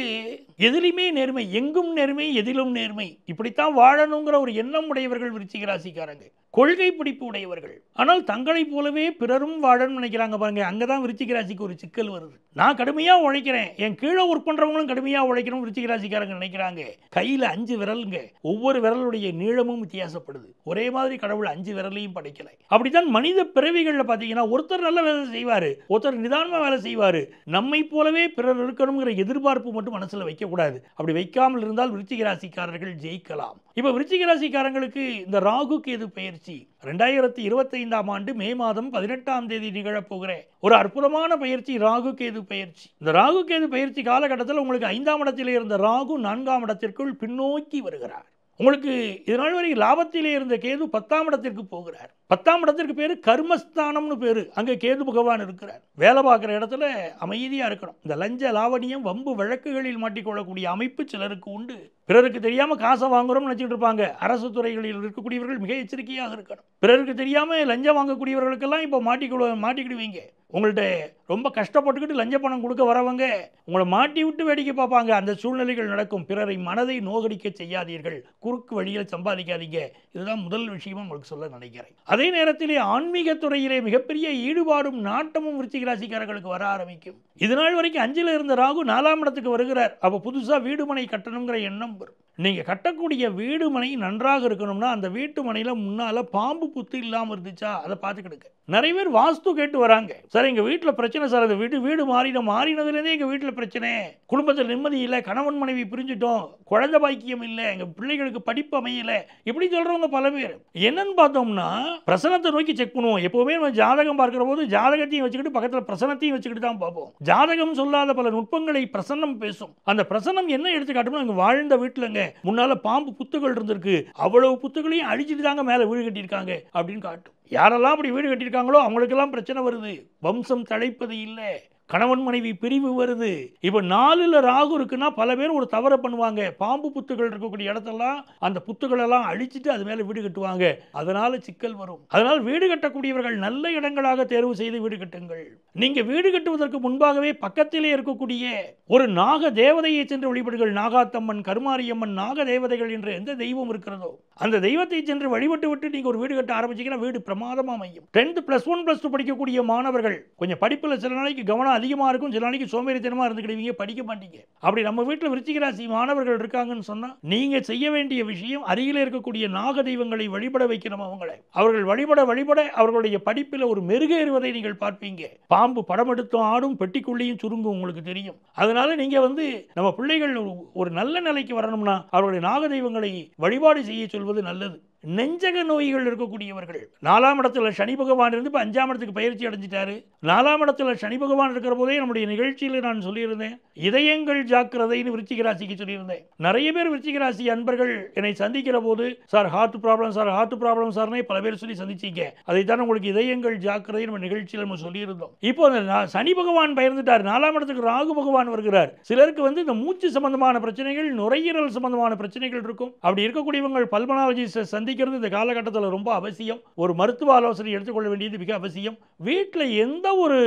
எதிலுமே நேர்மை, எங்கும் நேர்மை, எதிலும் நேர்மை, இப்படித்தான் வாழணுங்கிற ஒரு எண்ணம் உடையவர்கள் விருச்சிக ராசிக்காரங்க. கொள்கை பிடிப்பு உடையவர்கள். ஆனால் தங்களைப் போலவே பிறரும் வாழணும்னு நினைக்கிறாங்க பாருங்க. அங்கதான் விருச்சிக ராசிக்கு ஒரு சிக்கல் வருது. நான் கடுமையா உழைக்கிறேன், என் கீழே ஒர்க் பண்றவங்களும் கடுமையா உழைக்கணும் விருச்சிக ராசிக்காரங்க நினைக்கிறாங்க. கையில 5 விரலுங்க, ஒவ்வொரு விரலுடைய நீளமும் வித்தியாசப்படுது. ஒரே மாதிரி கடவுள் 5 விரலையும் படைக்கல. அப்படித்தான் மனித பிறவிகள்ல பாத்தீங்கன்னா ஒருத்தர் நல்ல வேலை செய்வாரு, ஒருத்தர் நிதானமா வேலை செய்வாரு. நம்மை போலவே பிறர் இருக்கணுங்கிற எதிர்பார்ப்பு மட்டும் மனசுல வைக்க கூடாது. அப்படி வைக்காமல் இருந்தால் விருச்சிக ராசிக்காரர்கள் ஜெயிக்கலாம். இப்ப விருச்சிக ராசிக்காரங்களுக்கு இந்த ராகு கேது பயிற்சி 2025ஆம் ஆண்டு மே மாதம் 18ஆம் தேதி நிகழப்போகிற ஒரு அற்புதமான பயிற்சி ராகு கேது பயிற்சி. இந்த ராகு கேது பயிற்சி காலகட்டத்தில் உங்களுக்கு 5ஆம் இடத்திலே இருந்த ராகு 4ஆம் இடத்திற்குள் பின்னோக்கி வருகிறார். உங்களுக்கு இதனால் வரை லாபத்திலே இருந்த கேது 10ஆம் இடத்திற்கு போகிறார். 10ஆம் இடத்திற்கு பேரு கர்மஸ்தானம்னு பேரு. அங்க கேது பகவான் இருக்கிறார். வேலை பார்க்குற இடத்துல அமைதியா இருக்கணும். இந்த லஞ்ச லாவணியம் வம்பு வழக்குகளில் மாட்டிக்கொள்ளக்கூடிய அமைப்பு சிலருக்கு உண்டு. பிறருக்கு தெரியாம காசை வாங்குறோம்னு நினைச்சிட்டு இருப்பாங்க. அரசு துறைகளில் இருக்கக்கூடியவர்கள் மிக எச்சரிக்கையாக இருக்கணும். பிறருக்கு தெரியாம லஞ்சம் வாங்கக்கூடியவர்களுக்கெல்லாம் இப்போ மாட்டிக்கிடுவீங்க. உங்கள்கிட்ட ரொம்ப கஷ்டப்பட்டுக்கிட்டு லஞ்ச பணம் கொடுக்க வரவங்க உங்களை மாட்டி விட்டு வேடிக்கை பார்ப்பாங்க. அந்த சூழ்நிலைகள் நடக்கும். பிறரை மனதை நோகடிக்க செய்யாதீர்கள். குறுக்கு வழியில் சம்பாதிக்காதீங்க. இதுதான் முதல் விஷயமா உங்களுக்கு சொல்ல நினைக்கிறேன். அதே நேரத்திலே ஆன்மீக துறையிலே மிகப்பெரிய ஈடுபாடும் நாட்டமும் விருச்சிக ராசிக்காரர்களுக்கு வர ஆரம்பிக்கும். இதனால் வரைக்கும் 5ல் இருந்த ராகு 4ஆம் இடத்துக்கு வருகிறார். அப்போ புதுசா வீடுமனை கட்டணுங்கிற எண்ணம் வரும். நீங்க கட்டக்கூடிய வீடுமனை நன்றாக இருக்கணும்னா அந்த வீட்டு மனையில முன்னால பாம்பு புத்து இல்லாம இருந்துச்சா அதை பார்த்துக்கிடுங்க. நிறைய பேர் வாஸ்து கேட்டு வராங்க. சார் எங்க வீட்டுல பிரச்சனை சார், அந்த வீடு மாறினதுலேருந்தே எங்க வீட்டுல பிரச்சனை, குடும்பத்தில் நிம்மதி இல்லை, கணவன் மனைவி பிரிஞ்சுட்டோம், குழந்தை பாக்கியம் இல்லை, எங்க பிள்ளைகளுக்கு படிப்பு அமையல, இப்படி சொல்றவங்க பல பேர். என்னன்னு பார்த்தோம்னா பிரசனத்தை நோக்கி செக் பண்ணுவோம். எப்பவுமே நம்ம ஜாதகம் பார்க்கிற போது ஜாதகத்தையும் வச்சுக்கிட்டு பக்கத்துல பிரசனத்தையும் வச்சுக்கிட்டு தான் பார்ப்போம். ஜாதகம் சொல்லாத பல நுட்பங்களை பிரசன்னம் பேசும். அந்த பிரசன்னம் என்ன எடுத்துக்காட்டும்னா அங்க வாழ்ந்த வீட்டுலங்க முன்னால பாம்பு புத்துகள் இருந்திருக்கு, அவ்வளவு புத்துகளையும் அழிச்சிட்டு தாங்க மேல வீடு கட்டியிருக்காங்க அப்படின்னு காட்டும். யாரெல்லாம் அப்படி வீடு கட்டியிருக்காங்களோ அவங்களுக்கெல்லாம் பிரச்சனை வருது. வம்சம் தழைப்பது இல்லை, கணவன் மனைவி பிரிவு வருது. இப்போ 4ல் ராகு இருக்குன்னா பல பேர் ஒரு தவறை பண்ணுவாங்க. பாம்பு புத்துகள் இருக்கக்கூடிய இடத்தெல்லாம் அந்த புத்துகளெல்லாம் அழிச்சிட்டு அது மேலே வீடு கட்டுவாங்க. அதனால சிக்கல் வரும். அதனால் வீடு கட்டக்கூடியவர்கள் நல்ல இடங்களாக தேர்வு செய்து வீடு கட்டுங்கள். நீங்க வீடு கட்டுவதற்கு முன்பாகவே பக்கத்திலே இருக்கக்கூடிய ஒரு நாக தேவதையை சென்று வழிபடுங்கள். நாகாத்தம்மன், கருமாரியம்மன், நாக தேவதைகள் என்று எந்த தெய்வம் இருக்கிறதோ அந்த தெய்வத்தை சென்று வழிபட்டு விட்டு நீங்க ஒரு வீடு கட்ட ஆரம்பிச்சீங்கன்னா வீடு பிரமாதமா அமையும். 10th +1 +2 படிக்கக்கூடிய மாணவர்கள் கொஞ்சம் படிப்புல சில நாளைக்கு கவனம் அதிகமாக இருக்கும், சில நாளைக்கு சோம்பேறித்தனமாக இருந்துக்கிடுவீங்க, படிக்க மாட்டீங்க. அப்படி நம்ம வீட்டில் விருச்சிக ராசி மாணவர்கள் இருக்காங்கன்னு சொன்னா நீங்க செய்ய வேண்டிய விஷயம் அருகில் இருக்கக்கூடிய நாக தெய்வங்களை வழிபட வைக்கணும். அவர்கள் வழிபட அவர்களுடைய படிப்பில் ஒரு மெருகேறுவதை நீங்கள் பார்ப்பீங்க. பாம்பு படம் எடுத்தும் ஆடும், பெட்டிக்குள்ளேயும் சுருங்கும், உங்களுக்கு தெரியும். அதனால நீங்க நம்ம பிள்ளைகள் ஒரு நல்ல நிலைக்கு வரணும்னா அவர்களுடைய நாக தெய்வங்களை வழிபாடு செய்ய சொல்வது நல்லது. நெஞ்சக நோய்கள் இருக்கக்கூடியவர்கள் 4ஆம் இடத்துல சனி பகவான் இருந்து இப்போ 5ஆம் இடத்துக்கு பயிற்சி அடைஞ்சிட்டாரு. 4ஆம் இடத்துல சனி பகவான் இருக்கிற போதே நம்முடைய நிகழ்ச்சியில் நான் சொல்லியிருந்தேன், இதயங்கள் ஜாக்கிரதைன்னு விருச்சிக ராசிக்கு சொல்லியிருந்தேன். நிறைய பேர் விருச்சிக ராசி அன்பர்கள் என்னை சந்திக்கிற போது சார் ஹார்ட் ப்ராப்ளம் சார்னே பல பேர் சொல்லி சந்திச்சிங்க. அதைத்தான் உங்களுக்கு இதயங்கள் ஜாக்கிரதை நம்ம நிகழ்ச்சியில் நம்ம சொல்லியிருந்தோம். இப்போ சனி பகவான் பயிர்ந்துட்டார், 4ஆம் இடத்துக்கு ராகு பகவான் வருகிறார். சிலருக்கு இந்த மூச்சு சம்பந்தமான பிரச்சனைகள், நுரையீரல் சம்பந்தமான பிரச்சனைகள் இருக்கும். அப்படி இருக்கக்கூடியவங்க பல்மனாலஜிஸ்ட் சந்தி இந்த காலகட்டத்தில் ரொம்ப அவசியம். ஒரு மருத்துவ ஆலோசனை எடுத்துக்கொள்ள வேண்டியது மிக அவசியம். வீட்டில் எந்த ஒரு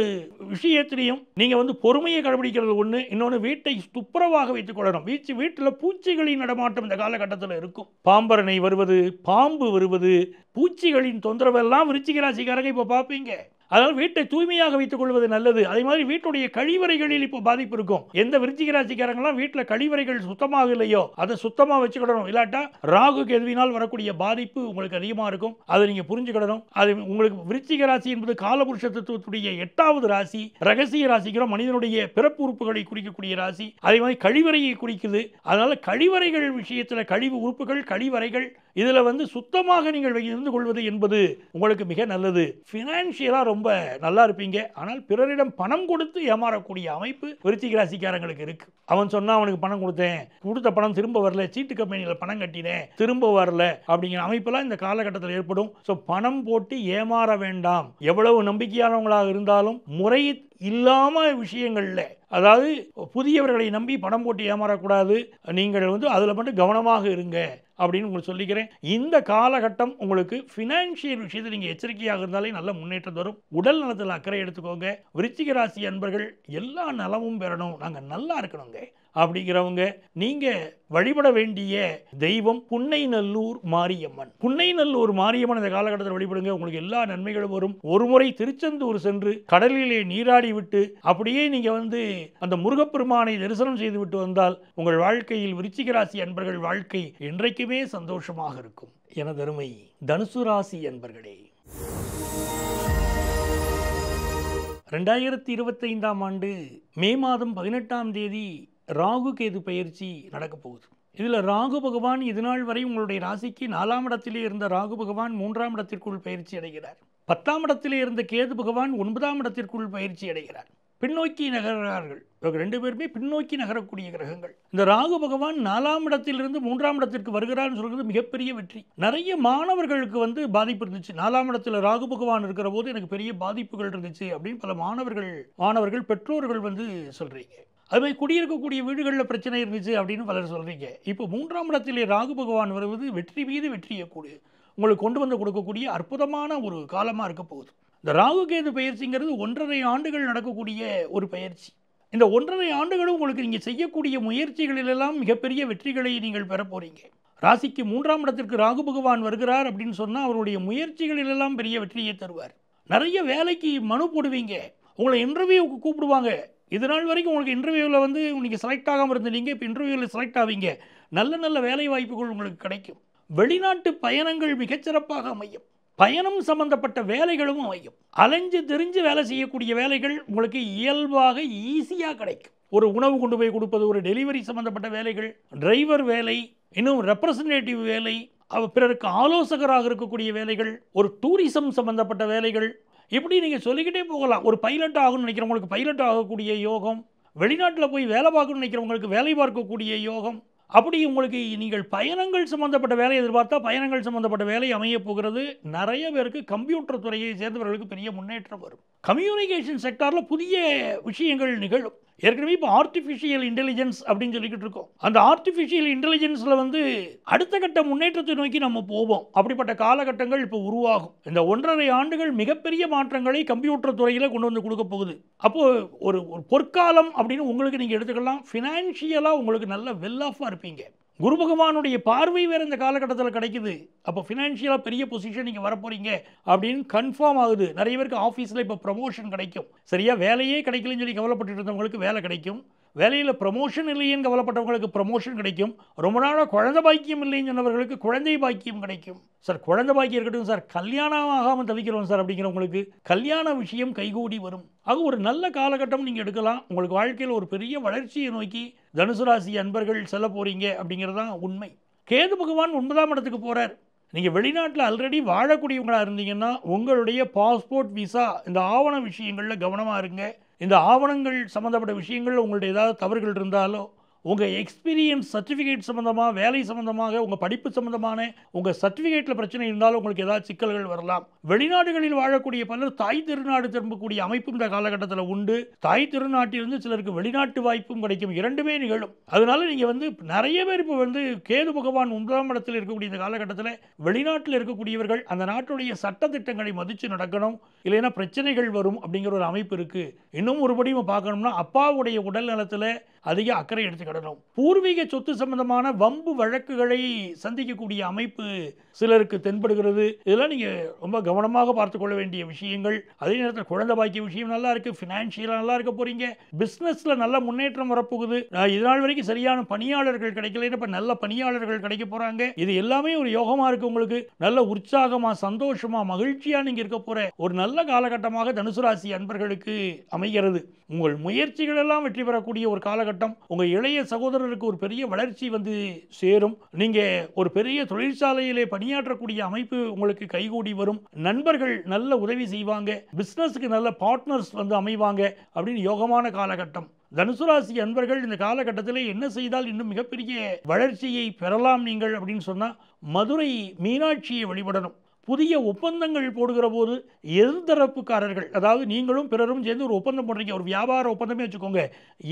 விஷயத்திலையும் நீங்க பொறுமையை கடைபிடிக்கிறது ஒண்ணு, இன்னொன்று வீட்டை துப்புரவாக வைத்துக் கொள்ளணும். வீட்டில் பூச்சிகளின் நடமாட்டம் இந்த காலகட்டத்தில் இருக்கும். பாம்பரணை வருவது, பாம்பு வருவது, பூச்சிகளின் தொந்தரவு எல்லாம் விருச்சிக ராசிக்காரங்க இப்ப பார்ப்பீங்க. அதனால் வீட்டை தூய்மையாக வைத்துக் கொள்வது நல்லது. அதே மாதிரி வீட்டுடைய கழிவறைகளில் இப்போ பாதிப்பு இருக்கும். எந்த விருச்சிக ராசிக்காரங்களாம் வீட்டில் கழிவறைகள் சுத்தமாக இல்லையோ அதை சுத்தமாக வச்சுக்கிடணும். இல்லாட்டா ராகு கேதுவினால் வரக்கூடிய பாதிப்பு உங்களுக்கு அதிகமாக இருக்கும். அதை நீங்கள் புரிஞ்சுக்கிடணும். அது உங்களுக்கு விருச்சிக ராசி என்பது காலபுருஷ தத்துவத்துடைய 8வது ராசி, ரகசிய ராசிக்கிற மனிதனுடைய பிறப்பு உறுப்புகளை குறிக்கக்கூடிய ராசி. அதே மாதிரி கழிவறையை குறிக்குது. அதனால கழிவறைகள் விஷயத்தில் கழிவு உறுப்புகள், கழிவறைகள் இதில் சுத்தமாக நீங்கள் இருந்து கொள்வது என்பது உங்களுக்கு மிக நல்லது. ஃபினான்ஷியலாக ரொம்ப நல்லா இருப்பீங்க. ஆனால் பிறரிடம் பணம் கொடுத்து ஏமாறக்கூடிய அமைப்பு விருச்சிக ராசிக்காரங்களுக்கு இருக்கு. அவன் சொன்னா அவனுக்கு பணம் கொடுத்தேன், கொடுத்த பணம் திரும்ப வரல, சீட்டு கம்பெனியில் பணம் கட்டினேன், திரும்ப வரல அப்படிங்கிற அமைப்பெல்லாம் இந்த காலகட்டத்தில் ஏற்படும். ஸோ பணம் போட்டு ஏமாற வேண்டாம். எவ்வளவு நம்பிக்கையானவங்களாக இருந்தாலும் முறை இல்லாம விஷயங்கள்ல, அதாவது புதியவர்களை நம்பி பணம் போட்டு ஏமாறக்கூடாது. நீங்கள் அதில் மட்டும் கவனமாக இருங்க அப்படின்னு உங்களுக்கு சொல்லிக்கிறேன். இந்த காலகட்டம் உங்களுக்கு ஃபினான்ஷியல் விஷயத்தில் நீங்கள் எச்சரிக்கையாக இருந்தாலே நல்ல முன்னேற்றம் வரும். உடல் நலத்தில் அக்கறை எடுத்துக்கோங்க. விருச்சிக ராசி அன்பர்கள் எல்லா நலமும் பெறணும், நாங்கள் நல்லா இருக்கணுங்க அப்படிங்கிறவங்க நீங்கள் வழிபட வேண்டிய தெய்வம் புன்னைநல்லூர் மாரியம்மன். புன்னைநல்லூர் மாரியம்மன் இந்த காலகட்டத்தில் வழிபடுங்க, உங்களுக்கு எல்லா நன்மைகளும் வரும். ஒரு முறை திருச்செந்தூர் சென்று கடலிலே நீராடி விட்டு அப்படியே நீங்கள் அந்த முருகப்பெருமானை தரிசனம் செய்து விட்டு வந்தால் உங்கள் வாழ்க்கையில் விருச்சிக ராசி அன்பர்கள் வாழ்க்கை என்றைக்குமே சந்தோஷமாக இருக்கும். எனதருமை தனுசு ராசி அன்பர்களே, 2025ஆம் ஆண்டு மே மாதம் 18ஆம் தேதி ராகு கேது பயிற்சி நடக்க போகுது. இதில் ராகு பகவான் இதுநாள் வரை உங்களுடைய ராசிக்கு 4ஆம் இடத்திலே இருந்த ராகு பகவான் 3ஆம் இடத்திற்குள் பயிற்சி அடைகிறார். 10ஆம் இடத்திலே இருந்த கேது பகவான் 9ஆம் இடத்திற்குள் பயிற்சி அடைகிறார். பின்னோக்கி நகர்கிறார்கள். இவங்க 2 பேருமே பின்னோக்கி நகரக்கூடிய கிரகங்கள். இந்த ராகு பகவான் 4ஆம் இடத்திலிருந்து 3ஆம் இடத்திற்கு வருகிறார்னு சொல்கிறது மிகப்பெரிய வெற்றி. நிறைய மாணவர்களுக்கு பாதிப்பு இருந்துச்சு. 4ஆம் இடத்துல ராகு பகவான் இருக்கிற போது எனக்கு பெரிய பாதிப்புகள் இருந்துச்சு அப்படின்னு பல மாணவர்கள் பெற்றோர்கள் சொல்றீங்க. அதுமாதிரி குடியிருக்கக்கூடிய வீடுகளில் பிரச்சனை இருந்துச்சு அப்படின்னு பலர் சொல்றீங்க. இப்போ 3ஆம் இடத்திலே ராகு பகவான் வருவது வெற்றி மீது வெற்றியை உங்களுக்கு கொண்டு கொடுக்கக்கூடிய அற்புதமான ஒரு காலமாக இருக்க போகுது. இந்த ராகு கேது பயிற்சிங்கிறது 1.5 ஆண்டுகள் நடக்கக்கூடிய ஒரு பயிற்சி. இந்த 1.5 ஆண்டுகளும் உங்களுக்கு நீங்கள் செய்யக்கூடிய முயற்சிகளிலெல்லாம் மிகப்பெரிய வெற்றிகளை நீங்கள் பெற போறீங்க. ராசிக்கு 3ஆம் இடத்திற்கு ராகு பகவான் வருகிறார் அப்படின்னு சொன்னால் அவருடைய முயற்சிகளிலெல்லாம் பெரிய வெற்றியை தருவார். நிறைய வேலைக்கு மனு போடுவீங்க, உங்களை இன்டர்வியூக்கு கூப்பிடுவாங்க. இது நாள் வரைக்கும் உங்களுக்கு இன்டர்வியூவில் நீங்கள் செலக்ட் ஆகாமல் இருந்தீங்க, இப்போ இன்டர்வியூவில் செலக்ட் ஆவீங்க. நல்ல வேலை வாய்ப்புகள் உங்களுக்கு கிடைக்கும். வெளிநாட்டு பயணங்கள் மிகச்சிறப்பாக அமையும். பயணம் சம்பந்தப்பட்ட வேலைகளும் அமையும். அலைஞ்சு தெரிஞ்சு வேலை செய்யக்கூடிய வேலைகள் உங்களுக்கு இயல்பாக ஈஸியாக கிடைக்கும். ஒரு உணவு கொண்டு போய் கொடுப்பது, ஒரு டெலிவரி சம்பந்தப்பட்ட வேலைகள், டிரைவர் வேலை, இன்னும் ரெப்ரசன்டேட்டிவ் வேலை, பிறருக்கு ஆலோசகராக இருக்கக்கூடிய வேலைகள், ஒரு டூரிசம் சம்பந்தப்பட்ட வேலைகள், இப்படி நீங்கள் சொல்லிக்கிட்டே போகலாம். ஒரு பைலட் ஆகணும்னு நினைக்கிறவங்களுக்கு பைலட் ஆகக்கூடிய யோகம், வெளிநாட்டில் போய் வேலை பார்க்கணும்னு நினைக்கிறவங்களுக்கு வேலை பார்க்கக்கூடிய யோகம், அப்படி உங்களுக்கு நீங்கள் பயணங்கள் சம்பந்தப்பட்ட வேலை எதிர்பார்த்தா பயணங்கள் சம்பந்தப்பட்ட வேலை அமைய போகிறது. நிறைய பேருக்கு கம்ப்யூட்டர் துறையை சேர்ந்தவர்களுக்கு பெரிய முன்னேற்றம் வரும். கம்யூனிகேஷன் செக்டாரில் புதிய விஷயங்கள் நிகழும். ஏற்கனவே இப்போ ஆர்டிஃபிஷியல் இன்டெலிஜென்ஸ் அப்படின்னு சொல்லிக்கிட்டு இருக்கோம். அந்த ஆர்டிஃபிஷியல் இன்டெலிஜென்ஸில் அடுத்த கட்ட முன்னேற்றத்தை நோக்கி நம்ம போவோம். அப்படிப்பட்ட காலகட்டங்கள் இப்போ உருவாகும். இந்த 1.5 ஆண்டுகள் மிகப்பெரிய மாற்றங்களை கம்ப்யூட்டர் துறையில் கொண்டு கொடுக்க போகுது. அப்போது ஒரு பொற்காலம் அப்படின்னு உங்களுக்கு நீங்கள் எடுத்துக்கலாம். ஃபினான்ஷியலாக உங்களுக்கு நல்ல வெல் ஆஃபாக இருப்பீங்க. குரு பகவானுடைய பார்வை வேறு இந்த காலகட்டத்தில் கிடைக்குது. அப்போ ஃபினான்ஷியலாக பெரிய பொசிஷன் நீங்கள் வரப்போறீங்க அப்படின்னு கன்ஃபார்ம் ஆகுது. நிறைய பேருக்கு ஆஃபீஸில் இப்போ ப்ரமோஷன் கிடைக்கும். சரியாக வேலையே கிடைக்கலன்னு சொல்லி கவலைப்பட்டு இருந்தவங்களுக்கு வேலை கிடைக்கும். வேலையில் ப்ரமோஷன் இல்லைன்னு கவலைப்பட்டவங்களுக்கு ப்ரமோஷன் கிடைக்கும். ரொம்ப நாளாக குழந்தை பாக்கியம் இல்லைன்னு சொன்னவர்களுக்கு குழந்தை பாக்கியம் கிடைக்கும். சார் குழந்தை பாக்கியம் இருக்கட்டும் சார், கல்யாணம் ஆகாமல் தவிக்கிறோம் சார் அப்படிங்கிறவங்களுக்கு கல்யாண விஷயம் கைகூடி வரும். அது ஒரு நல்ல காலகட்டம் நீங்கள் எடுக்கலாம். உங்களுக்கு வாழ்க்கையில் ஒரு பெரிய வளர்ச்சியை நோக்கி தனுசு ராசி அன்பர்கள் செல்ல போகிறீங்க அப்படிங்கிறது தான் உண்மை. கேது பகவான் 9ஆம் இடத்துக்கு போகிறார். நீங்கள் வெளிநாட்டில் ஆல்ரெடி வாழக்கூடியவங்களாக இருந்தீங்கன்னா உங்களுடைய பாஸ்போர்ட், விசா, இந்த ஆவண விஷயங்களில் கவனமாக இருங்க. இந்த ஆவணங்கள் சம்மந்தப்பட்ட விஷயங்கள் உங்கள்ட்ட ஏதாவது தவறுகள் இருந்தாலோ, உங்கள் எக்ஸ்பீரியன்ஸ் சர்டிஃபிகேட் சம்மந்தமாக, வேலை சம்மந்தமாக, உங்கள் படிப்பு சம்மந்தமான உங்கள் சர்டிஃபிகேட்டில் பிரச்சனை இருந்தாலும் உங்களுக்கு ஏதாவது சிக்கல்கள் வரலாம். வெளிநாடுகளில் வாழக்கூடிய பலர் தாய் திருநாடு திரும்பக்கூடிய அமைப்பும் இந்த காலகட்டத்தில் உண்டு. தாய் திருநாட்டிலிருந்து சிலருக்கு வெளிநாட்டு வாய்ப்பும் கிடைக்கும். 2மே நிகழும். அதனால நீங்கள் நிறைய பேர் இப்போ கேது பகவான் 9ஆம் இடத்தில் இருக்கக்கூடிய இந்த காலகட்டத்தில் வெளிநாட்டில் இருக்கக்கூடியவர்கள் அந்த நாட்டுடைய சட்டத்திட்டங்களை மதித்து நடக்கணும். இல்லைன்னா பிரச்சனைகள் வரும் அப்படிங்கிற ஒரு அமைப்பு இருக்குது. இன்னும் ஒருபடி பார்க்கணும்னா அப்பாவுடைய உடல் நலத்தில் அதிக அக்கறை எடுத்துக்கிடணும். பூர்வீக சொத்து சம்பந்தமான வம்பு வழக்குகளை சந்திக்கக்கூடிய அமைப்பு சிலருக்கு தென்படுகிறது. இதெல்லாம் நீங்க ரொம்ப கவனமாக பார்த்துக் கொள்ள வேண்டிய விஷயங்கள். அதே நேரத்தில் குழந்தை பாக்கிய விஷயம் நல்லா இருக்கு, ஃபினான்ஷியலா நல்லா இருக்க போறீங்க, பிசினஸ்ல நல்ல முன்னேற்றம் வரப்போகுது. இதனால் வரைக்கும் சரியான பணியாளர்கள் கிடைக்கல, இப்ப நல்ல பணியாளர்கள் கிடைக்க போறாங்க. இது எல்லாமே ஒரு யோகமா இருக்கு. உங்களுக்கு நல்ல உற்சாகமா, சந்தோஷமா, மகிழ்ச்சியா நீங்க இருக்க போற ஒரு நல்ல காலகட்டமாக தனுசு ராசி அன்பர்களுக்கு அமைகிறது. உங்கள் முயற்சிகள் எல்லாம் வெற்றி பெறக்கூடிய ஒரு காலகட்டம். உங்க இளைய சகோதரருக்கு ஒரு பெரிய வளர்ச்சி வந்து சேரும். நீங்க ஒரு பெரிய தொழிற்சாலையிலே பணியாற்றக்கூடிய அமைப்பு உங்களுக்கு கைகூடி வரும். நண்பர்கள் நல்ல உதவி செய்வாங்க. பிசினஸ்க்கு நல்ல பார்ட்னர்ஸ் வந்து அமைவாங்க அப்படின்னு யோகமான காலகட்டம். தனுசு ராசி அன்பர்கள் இந்த காலகட்டத்தில் என்ன செய்தால் இன்னும் மிகப்பெரிய வளர்ச்சியை பெறலாம் நீங்கள் அப்படின்னு சொன்னா, மதுரை மீனாட்சியை வழிபடணும். புதிய ஒப்பந்தங்கள் போடுகிற போது எதிர்தரப்புக்காரர்கள், அதாவது நீங்களும் பிறரும் சேர்ந்து ஒரு ஒப்பந்தம் போடுறீங்க, ஒரு வியாபார ஒப்பந்தமே வச்சுக்கோங்க,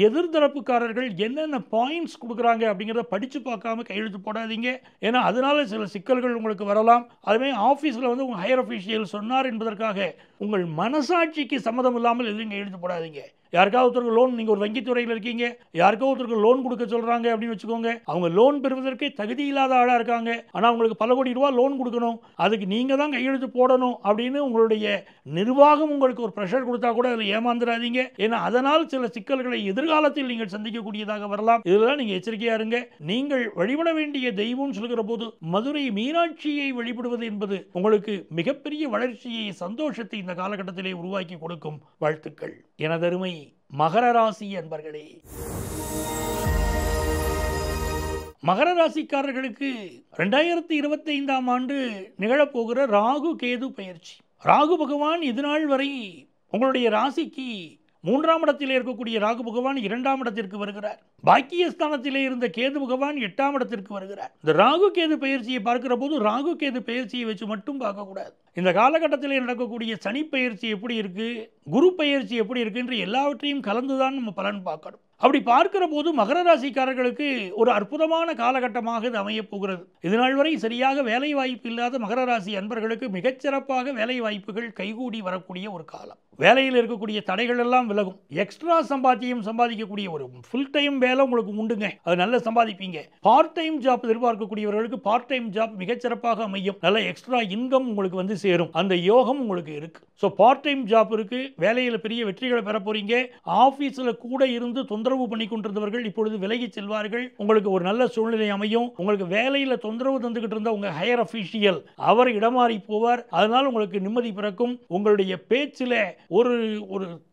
எதிர்தரப்புக்காரர்கள் என்னென்ன பாயிண்ட்ஸ் கொடுக்குறாங்க அப்படிங்கிறத படித்து பார்க்காம கையெழுத்து போடாதீங்க. ஏன்னா அதனால சில சிக்கல்கள் உங்களுக்கு வரலாம். அதுவே ஆஃபீஸில் வந்து உங்கள் ஹையர் அஃபீஷியல் சொன்னார் என்பதற்காக உங்கள் மனசாட்சிக்கு சம்மதம் இல்லாமல் எதுவும் கையெழுத்து போடாதீங்க. யாருக்காவது ஒருத்தருக்கு லோன், நீங்கள் ஒரு வங்கித்துறையில் இருக்கீங்க, யாருக்கோ ஒருத்தருக்கு லோன் கொடுக்க சொல்கிறாங்க அப்படின்னு வச்சுக்கோங்க, அவங்க லோன் பெறுவதற்கே தகுதி இல்லாத ஆளாக இருக்காங்க, ஆனால் அவங்களுக்கு பல கோடி ரூபா லோன் கொடுக்கணும், அதுக்கு நீங்கள் தான் கையெழுத்து போடணும் அப்படின்னு உங்களுடைய நிர்வாகம் உங்களுக்கு ஒரு ப்ரெஷர் கொடுத்தா கூட அதில் ஏமாந்துடாதீங்க. ஏன்னா அதனால் சில சிக்கல்களை எதிர்காலத்தில் நீங்கள் சந்திக்கக்கூடியதாக வரலாம். இதெல்லாம் நீங்கள் எச்சரிக்கையாக இருங்க. நீங்கள் வழிபட வேண்டிய தெய்வம் சொல்கிற போது மதுரை மீனாட்சியை வழிபடுவது என்பது உங்களுக்கு மிகப்பெரிய வளர்ச்சியை, சந்தோஷத்தை இந்த காலகட்டத்திலே உருவாக்கி கொடுக்கும். வாழ்த்துக்கள். எனதருமை மகர ராசி அன்பர்களே, மகர ராசிக்காரர்களுக்கு 2025ஆம் ஆண்டு நிகழப்போகிற ராகு கேது பெயர்ச்சி. ராகு பகவான் இதுநாள் வரை உங்களுடைய ராசிக்கு 3ஆம் இடத்திலே இருக்கக்கூடிய ராகு பகவான் 2ஆம் இடத்திற்கு வருகிறார். பாக்கியஸ்தானத்திலே இருந்த கேது பகவான் 8ஆம் இடத்திற்கு வருகிறார். இந்த ராகு கேது பெயர்ச்சியை பார்க்கிற போது ராகு கேது பெயர்ச்சியை வச்சு மட்டும் பார்க்கக்கூடாது. இந்த காலகட்டத்தில் நடக்கக்கூடிய சனி பெயர்ச்சி எப்படி இருக்கு, குரு பெயர்ச்சி எப்படி இருக்கு என்று எல்லாவற்றையும் கலந்துதான் நம்ம பலன் பார்க்கணும். அப்படி பார்க்கிற போது மகர ராசிக்காரர்களுக்கு ஒரு அற்புதமான காலகட்டமாக இது அமையப் போகிறது. இதுநாள் வரை சரியாக வேலை வாய்ப்பு இல்லாத மகர ராசி அன்பர்களுக்கு மிகச்சிறப்பாக வேலை வாய்ப்புகள் கைகூடி வரக்கூடிய ஒரு காலம். வேலையில் இருக்கக்கூடிய தடைகள் எல்லாம் விலகும். எக்ஸ்ட்ரா சம்பாதிக்கக்கூடிய ஒரு ஃபுல் டைம் வேலை உங்களுக்கு உண்டுங்க, அது நல்லா சம்பாதிப்பீங்க. பார்ட் டைம் ஜாப் எதிர்பார்க்கக்கூடியவர்களுக்கு பார்ட் டைம் ஜாப் மிகச்சிறப்பாக அமையும். நல்ல எக்ஸ்ட்ரா இன்கம் உங்களுக்கு வந்து சேரும். அந்த யோகம் உங்களுக்கு இருக்கு. ஸோ பார்ட் டைம் ஜாப் இருக்கு, வேலையில் பெரிய வெற்றிகளை பெற போறீங்க. ஆஃபீஸில் கூட இருந்து தொந்தரவு பண்ணி கொண்டிருந்தவர்கள் இப்பொழுது விலகி செல்வார்கள். உங்களுக்கு ஒரு நல்ல சூழ்நிலை அமையும். உங்களுக்கு வேலையில் தொந்தரவு தந்துகிட்டு இருந்த உங்க ஹையர் அஃபீஷியல் அவர் இடமாறி போவார். அதனால் உங்களுக்கு நிம்மதி பிறக்கும். உங்களுடைய பேச்சில் ஒரு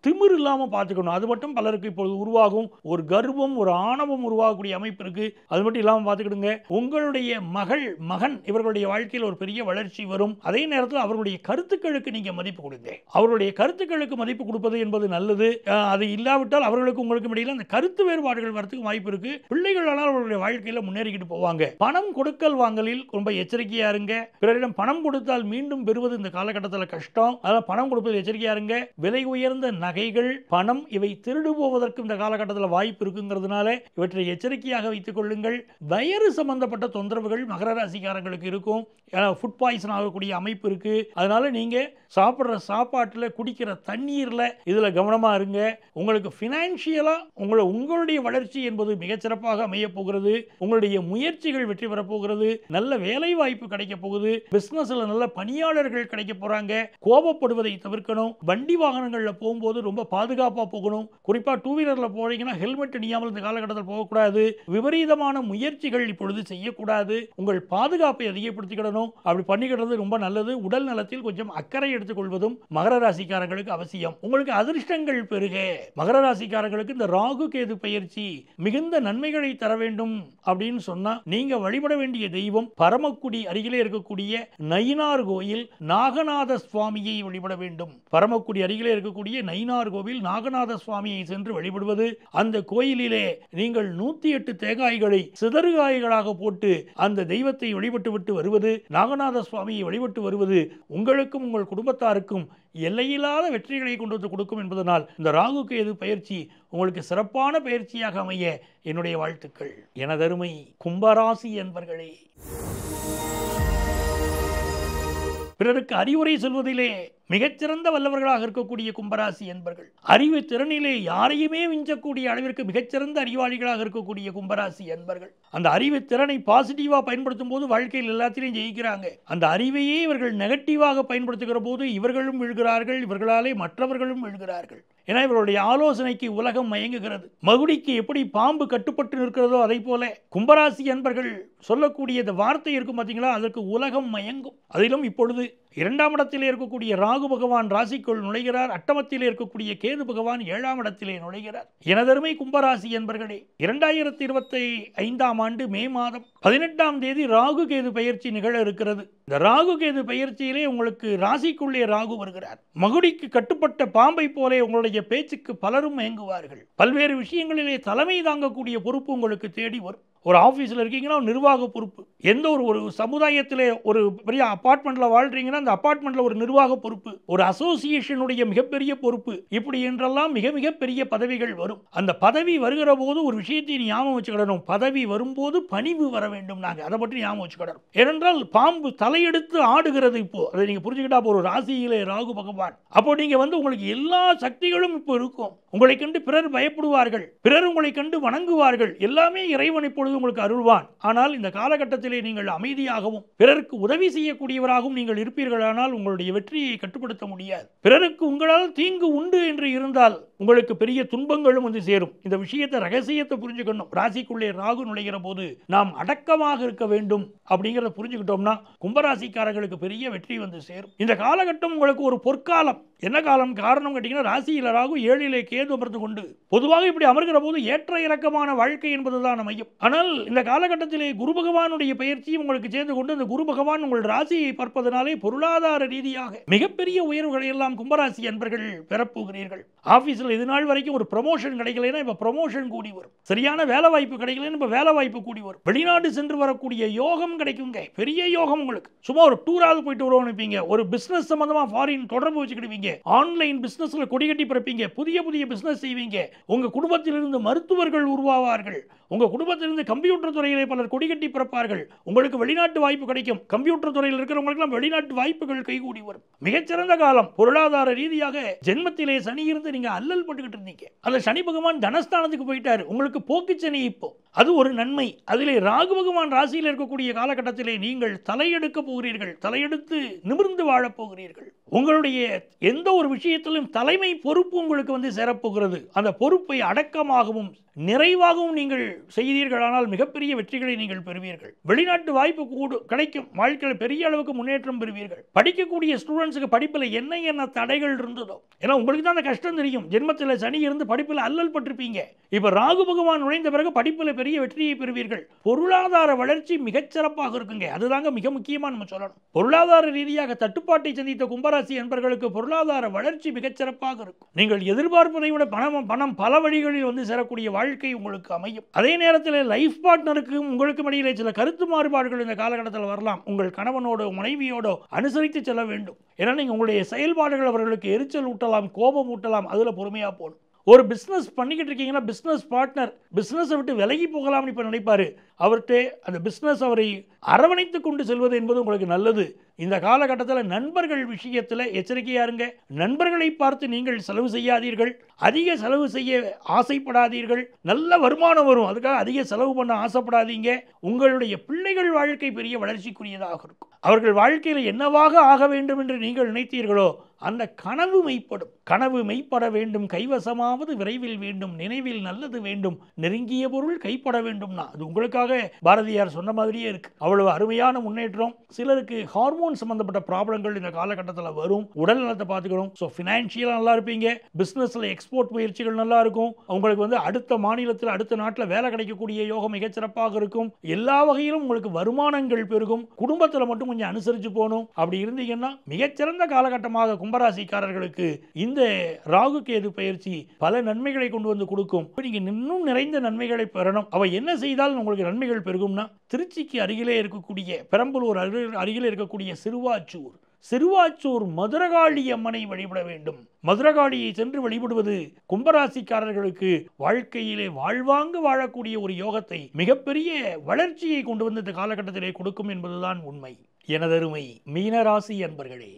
திமிர் இல்லாமல் பார்த்துக்கணும். அது மட்டும் பலருக்கு இப்பொழுது உருவாகும். ஒரு கர்வம், ஒரு ஆணவம் உருவாகக்கூடிய அமைப்பு இருக்கு. அது மட்டும் இல்லாமல் பார்த்துக்கிடுங்க. உங்களுடைய மகன் இவர்களுடைய வாழ்க்கையில் ஒரு பெரிய வளர்ச்சி வரும். அதே நேரத்தில் அவர்களுடைய கருத்துக்களுக்கு நீங்க மதிப்பு கொடுங்க. அவருடைய கருத்துக்களுக்கு மதிப்பு கொடுப்பது என்பது நல்லது. அது இல்லாவிட்டால் அவர்களுக்கு உங்களுக்கு இடையில அந்த கருத்து வேறுபாடுகள் வரதுக்கு வாய்ப்பு இருக்கு. பிள்ளைகளால் அவர்களுடைய வாழ்க்கையில் முன்னேறிக்கிட்டு போவாங்க. பணம் கொடுக்கல் வாங்கலில் ரொம்ப எச்சரிக்கையா இருங்க. பிறரிடம் பணம் கொடுத்தால் மீண்டும் பெறுவது இந்த காலகட்டத்தில் கஷ்டம். அதனால் பணம் கொடுப்பது எச்சரிக்கையா இருங்க. விலை உயர்ந்த நகைகள், பணம் இவை திருடு போவதற்கு இந்த காலகட்டத்தில் வாய்ப்பு இருக்குங்கிறதுனால இவற்றை எச்சரிக்கையாக வைத்துக் கொள்ளுங்கள். வயிறு சம்பந்தப்பட்ட தொந்தரவுகள் மகர ராசிக்காரங்களுக்கு இருக்கும். ஃபுட் பாய்சன் ஆகக்கூடிய அமைப்பு இருக்கு. அதனால நீங்க சாப்பிட்ற சாப்பாட்டில், குடிக்கிற தண்ணீரில் இதில் கவனமாக இருங்க. உங்களுக்கு ஃபினான்ஷியலாக உங்களுடைய வளர்ச்சி என்பது மிகச்சிறப்பாக அமைய போகிறது. உங்களுடைய முயற்சிகள் வெற்றி பெறப்போகிறது. நல்ல வேலை வாய்ப்பு கிடைக்க போகுது. பிசினஸ்ல நல்ல பணியாளர்கள் கிடைக்க போறாங்க. கோபப்படுவதை தவிர்க்கணும். வண்டி வாகனங்களில் போகும்போது ரொம்ப பாதுகாப்பாக போகணும். குறிப்பாக டூ வீலரில் போறீங்கன்னா ஹெல்மெட் அணியாமல் இந்த காலகட்டத்தில் போகக்கூடாது. விபரீதமான முயற்சிகள் இப்பொழுது செய்யக்கூடாது. உங்கள் பாதுகாப்பை அதிகப்படுத்திக்கிடணும். அப்படி பண்ணிக்கிறது ரொம்ப நல்லது. உடல் நலத்தில் கொஞ்சம் அக்கறை எடுத்துக்கொள்வதும் மகர ராசிக்காரங்களுக்கு அவசியம். உங்களுக்கு அதிர்ஷ்டங்கள் பெருக. மகர ராசிக்காரங்களுக்கு இந்த ராகு கேது பயிற்சி மிகுந்த நன்மைகளை தர வேண்டும் அப்படின்னு சொன்னா நீங்க வழிபட வேண்டிய தெய்வம் பரமக்குடி அருகிலே இருக்கக்கூடிய நயினார் கோயில் நாகநாத சுவாமியை வழிபட வேண்டும். பரமக்குடி அருகிலே இருக்கக்கூடிய நயினார் கோவில் நாகநாத சுவாமியை சென்று வழிபடுவது, அந்த கோயிலிலே நீங்கள் 108 தேங்காய்களை சிதறுகாய்களாக போட்டு அந்த தெய்வத்தை வழிபட்டு விட்டு வருவது, நாகநாத சுவாமியை வழிபட்டு வருவது உங்களுக்கும் உங்கள் குடும்பத்தாருக்கும் எல்லையில்லாத வெற்றிகளை கொண்டு வந்து கொடுக்கும் என்பதனால் இந்த ராகு கேது பயிற்சி உங்களுக்கு சிறப்பான பயிற்சியாக அமைய என்னுடைய வாழ்த்துக்கள். எனதருமை கும்பராசி என்பர்களே, பிறருக்கு அறிவுரை சொல்வதிலே மிகச்சிறந்த வல்லவர்களாக இருக்கக்கூடிய கும்பராசி என்பர்கள், அறிவு திறனிலே யாரையுமே விஞ்சக்கூடிய அளவிற்கு மிகச்சிறந்த அறிவாளிகளாக இருக்கக்கூடிய கும்பராசி என்பர்கள், அந்த அறிவு திறனை பாசிட்டிவா பயன்படுத்தும் போது வாழ்க்கையில் எல்லாத்திலையும் ஜெயிக்கிறாங்க. அந்த அறிவையே இவர்கள் நெகட்டிவாக பயன்படுத்துகிற போது இவர்களும் விழுகிறார்கள், இவர்களாலே மற்றவர்களும் விழுகிறார்கள். ஏன்னா இவருடைய ஆலோசனைக்கு உலகம் மயங்குகிறது. மகுடிக்கு எப்படி பாம்பு கட்டுப்பட்டு நிற்கிறதோ அதை போல கும்பராசி என்பர்கள் சொல்லக்கூடிய இந்த வார்த்தை இருக்கும் பார்த்தீங்களா, அதற்கு உலகம் மயங்கும். அதிலும் இப்பொழுது 2ஆம் இடத்திலே இருக்கக்கூடிய ராகு பகவான் ராசிக்குள் நுழைகிறார். அட்டமத்திலே இருக்கக்கூடிய கேது பகவான் 7ஆம் இடத்திலே நுழைகிறார். எனதருமை கும்பராசி என்பர்களே, 2025ஆம் ஆண்டு மே மாதம் 18ஆம் தேதி ராகு கேது பயிற்சி நிகழ இருக்கிறது. இந்த ராகு கேது பயிற்சியிலே உங்களுக்கு ராசிக்குள்ளே ராகு வருகிறார். மகுடிக்கு கட்டுப்பட்ட பாம்பை போலே உங்களுடைய பேச்சுக்கு பலரும் மயங்குவார்கள். பல்வேறு விஷயங்களிலே தலைமை தாங்கக்கூடிய பொறுப்பு உங்களுக்கு தேடி வரும். ஒரு ஆஃபீஸில் இருக்கீங்கன்னா நிர்வாக பொறுப்பு, எந்த ஒரு சமுதாயத்திலே ஒரு பெரிய அப்பார்ட்மெண்ட்டில் வாழ்கிறீங்கன்னா அந்த அப்பார்ட்மெண்ட்டில் ஒரு நிர்வாக பொறுப்பு, ஒரு அசோசியேஷனுடைய மிகப்பெரிய பொறுப்பு, இப்படி என்றெல்லாம் மிக மிக பெரிய பதவிகள் வரும். அந்த பதவி வருகிற போது ஒரு விஷயத்தை ஞாபகம் வச்சுக்கிடணும், பதவி வரும்போது பணிவு வர வேண்டும். நாங்கள் அதை பற்றி ஞாபகம் வச்சுக்கிடணும். ஏனென்றால் பாம்பு தலையெடுத்து ஆடுகிறது. இப்போ அதை நீங்கள் புரிஞ்சுக்கிட்டா ஒரு ராசியிலே ராகு பகவான், அப்போ நீங்கள் உங்களுக்கு எல்லா சக்திகளும் இப்போ இருக்கும். உங்களை கண்டு பிறர் பயப்படுவார்கள், பிறர் உங்களை கண்டு வணங்குவார்கள். எல்லாமே இறைவன் இப்பொழுது உங்களுக்கு அருள்வான். ஆனால் இந்த காலகட்டத்திலே நீங்கள் அமைதியாகவும் பிறருக்கு உதவி செய்யக்கூடியவராகவும் நீங்கள் இருப்பீர்களானால் உங்களுடைய வெற்றியை கட்டுப்படுத்த முடியாது. பிறருக்கு உங்களால் தீங்கு உண்டு என்று இருந்தால் உங்களுக்கு பெரிய துன்பங்களும் வந்து சேரும். இந்த விஷயத்தை ரகசியத்தை புரிஞ்சுக்கணும். ராசிக்குள்ளே ராகு நுழைகிற போது நாம் அடக்கமாக இருக்க வேண்டும் அப்படிங்கிறத புரிஞ்சுக்கிட்டோம்னா கும்பராசிக்காரர்களுக்கு பெரிய வெற்றி வந்து சேரும். இந்த காலகட்டம் உங்களுக்கு ஒரு பொற்காலம். என்ன காலம் காரணம் கேட்டீங்கன்னா, ராசியில் ராகு 7லே கேது அமர்ந்து கொண்டு பொதுவாக இப்படி அமர்கிற போது ஏற்ற இறக்கமான வாழ்க்கை என்பதுதான் மையம். ஆனால் இந்த காலகட்டத்திலே குரு பகவானுடைய பயிற்சியும் உங்களுக்கு சேர்ந்து கொண்டு இந்த குரு பகவான் உங்கள் ராசியை பார்ப்பதனாலே பொருளாதார ரீதியாக மிகப்பெரிய உயர்வுகளை எல்லாம் கும்பராசி அன்பர்கள் பெறப்போகிறீர்கள். ஆபீஸில் இது நாள் வரைக்கும் ஒரு ப்ரமோஷன் கிடைக்கலைன்னா இப்ப ப்ரமோஷன் கூடி வரும். சரியான வேலை வாய்ப்பு கிடைக்கலன்னு இப்ப வேலை வாய்ப்பு கூடி வரும். வெளிநாடு சென்று வரக்கூடிய யோகம் கிடைக்குங்க, பெரிய யோகம். உங்களுக்கு சும்மா ஒரு டூராவது போயிட்டு வருவோம் நினைப்பீங்க. ஒரு பிசினஸ் சம்பந்தமா ஃபாரின் தொடர்பு வச்சுக்கிடுவீங்க. ஆன்லைன் பிசினஸ்ல கொடி கட்டி பிறப்பீங்க. புதிய புதிய பிசினஸ் செய்வீங்க. உங்க குடும்பத்திலிருந்து மருத்துவர்கள் உருவாவார்கள். உங்க குடும்பத்திலிருந்து கம்ப்யூட்டர் துறையிலே பலர் கொடி கட்டி பிறப்பார்கள். உங்களுக்கு வெளிநாட்டு வாய்ப்பு கிடைக்கும். கம்ப்யூட்டர் துறையில் இருக்கிறவங்களுக்கு வெளிநாட்டு வாய்ப்புகள் கைகூடி வரும். மிகச்சிறந்த காலம். பொருளாதார ரீதியாக ஜென்மத்திலே சனி இருந்து நீங்க அல்லல் பட்டுக்கிட்டு இருந்தீங்க. அந்த சனி பகவான் தனஸ்தானத்துக்கு போயிட்டாரு. உங்களுக்கு போக்கு சனி இப்போ அது ஒரு நன்மை. அதிலே ராகு பகவான் ராசியில் இருக்கக்கூடிய காலகட்டத்திலே நீங்கள் தலையெடுக்க போகிறீர்கள். தலையெடுத்து நிமிர்ந்து வாழப் போகிறீர்கள். உங்களுடைய எந்த ஒரு விஷயத்திலும் தலைமை பொறுப்பு உங்களுக்கு வந்து சேரப்போகிறது. அந்த பொறுப்பை அடக்கமாகவும் நிறைவாகவும் நீங்கள் செய்தீர்களானால் மிகப்பெரிய வெற்றிகளை நீங்கள் பெறுவீர்கள். வெளிநாட்டு வாய்ப்பு கிடைக்கும். வாழ்க்கையில் பெரிய அளவுக்கு முன்னேற்றம் பெறுவீர்கள். படிக்கக்கூடிய ஸ்டூடெண்ட்ஸுக்கு படிப்பில் என்ன தடைகள் இருந்ததோ, ஏன்னா உங்களுக்கு தான் அந்த கஷ்டம் தெரியும். ஜென்மத்தில் சனி இருந்து படிப்பில் அல்லல் பட்டிருப்பீங்க. இப்ப ராகு பகவான் நுழைந்த பிறகு படிப்பில் பெரிய வெற்றியை பெறுவீர்கள். பொருளாதார வளர்ச்சி மிகச்சிறப்பாக இருக்குங்க. அதுதாங்க மிக முக்கியமா நம்ம சொல்லணும். பொருளாதார ரீதியாக தட்டுப்பாட்டை சந்தித்த கும்பராசி என்பர்களுக்கு பொருளாதார வளர்ச்சி மிகச்சிறப்பாக இருக்கும். நீங்கள் எதிர்பார்ப்பதை விட பணம் பல வழிகளில் வந்து சேரக்கூடிய வாழ்க்கை உங்களுக்கு அமையும். அதே நேரத்தில் லைஃப் பார்ட்னருக்கும் உங்களுக்கும் இடையிலே சில கருத்து மாறுபாடுகள் இந்த காலகட்டத்தில் வரலாம். உங்கள் கணவனோட மனைவியோட அனுசரித்து செல்ல வேண்டும். ஏன்னா நீங்க உங்களுடைய செயல்பாடுகள் அவர்களுக்கு எரிச்சல் ஊட்டலாம், கோபம் ஊட்டலாம். அதுல பொறுமையா போகணும். ஒரு பிஸ்னஸ் பண்ணிக்கிட்டு இருக்கீங்கன்னா பிஸ்னஸ் பார்ட்னர் பிஸ்னஸை விட்டு விலகி போகலாம்னு இப்போ நினைப்பாரு. அவர்கிட்ட அந்த பிஸ்னஸ் அவரை அரவணைத்து கொண்டு செல்வது என்பது உங்களுக்கு நல்லது. இந்த காலகட்டத்தில் நண்பர்கள் விஷயத்தில் எச்சரிக்கையா இருங்க. நண்பர்களை பார்த்து நீங்கள் செலவு செய்யாதீர்கள். அதிக செலவு செய்ய ஆசைப்படாதீர்கள். நல்ல வருமானம் வரும், அதுக்காக அதிக செலவு பண்ண ஆசைப்படாதீங்க. உங்களுடைய பிள்ளைகள் வாழ்க்கை பெரிய வளர்ச்சிக்குரியதாக இருக்கும். அவர்கள் வாழ்க்கையில் என்னவாக ஆக வேண்டும் என்று நீங்கள் நினைத்தீர்களோ அந்த கனவு மெய்ப்படும். கனவு மெய்ப்பட வேண்டும். கைவசமாவது விரைவில் வேண்டும். நினைவில் நல்லது வேண்டும். நெருங்கிய பொருள் கைப்பட வேண்டும்னா அது உங்களுக்காக பாரதியார் சொன்ன மாதிரியே இருக்கு. அவ்வளவு அருமையான முன்னேற்றம். சிலருக்கு ஹார்மோன் சம்பந்தப்பட்ட ப்ராப்ளங்கள் இந்த காலகட்டத்தில் வரும். உடல் நலத்தை பார்த்துக்கணும். ஸோ ஃபினான்ஷியலாக நல்லா இருப்பீங்க. பிஸ்னஸில் எக்ஸ்போர்ட் முயற்சிகள் நல்லா இருக்கும். உங்களுக்கு வந்து அடுத்த மாநிலத்தில் அடுத்த நாட்டில் வேலை கிடைக்கக்கூடிய யோகம் மிகச்சிறப்பாக இருக்கும். எல்லா வகையிலும் உங்களுக்கு வருமானங்கள் பெருகும். குடும்பத்தில் மட்டும் கொஞ்சம் அனுசரித்து போகணும். அப்படி இருந்தீங்கன்னா மிகச்சிறந்த காலகட்டமாக கும்பராசிக்காரர்களுக்கு இந்த ராகு கேது பயிற்சி பல நன்மைகளை கொண்டு வந்து கொடுக்கும். நீங்க இன்னும் நிறைந்த நன்மைகளை பெறணும். அவ என்ன செய்தால் உங்களுக்கு நன்மைகள் பெருகும்னா, திருச்சிக்கு அருகிலே இருக்கக்கூடிய பெரம்பலூர் அருகிலே இருக்கக்கூடிய சிறுவாச்சூர் மதுரகாளி அம்மனை வழிபட வேண்டும். மதுரகாளியை சென்று வழிபடுவது கும்பராசிக்காரர்களுக்கு வாழ்க்கையிலே வாழ்வாங்கு வாழக்கூடிய ஒரு யோகத்தை, மிகப்பெரிய வளர்ச்சியை கொண்டு வந்து இந்த காலகட்டத்திலே கொடுக்கும் என்பதுதான் உண்மை. எனதருமை மீனராசி அன்பர்களே,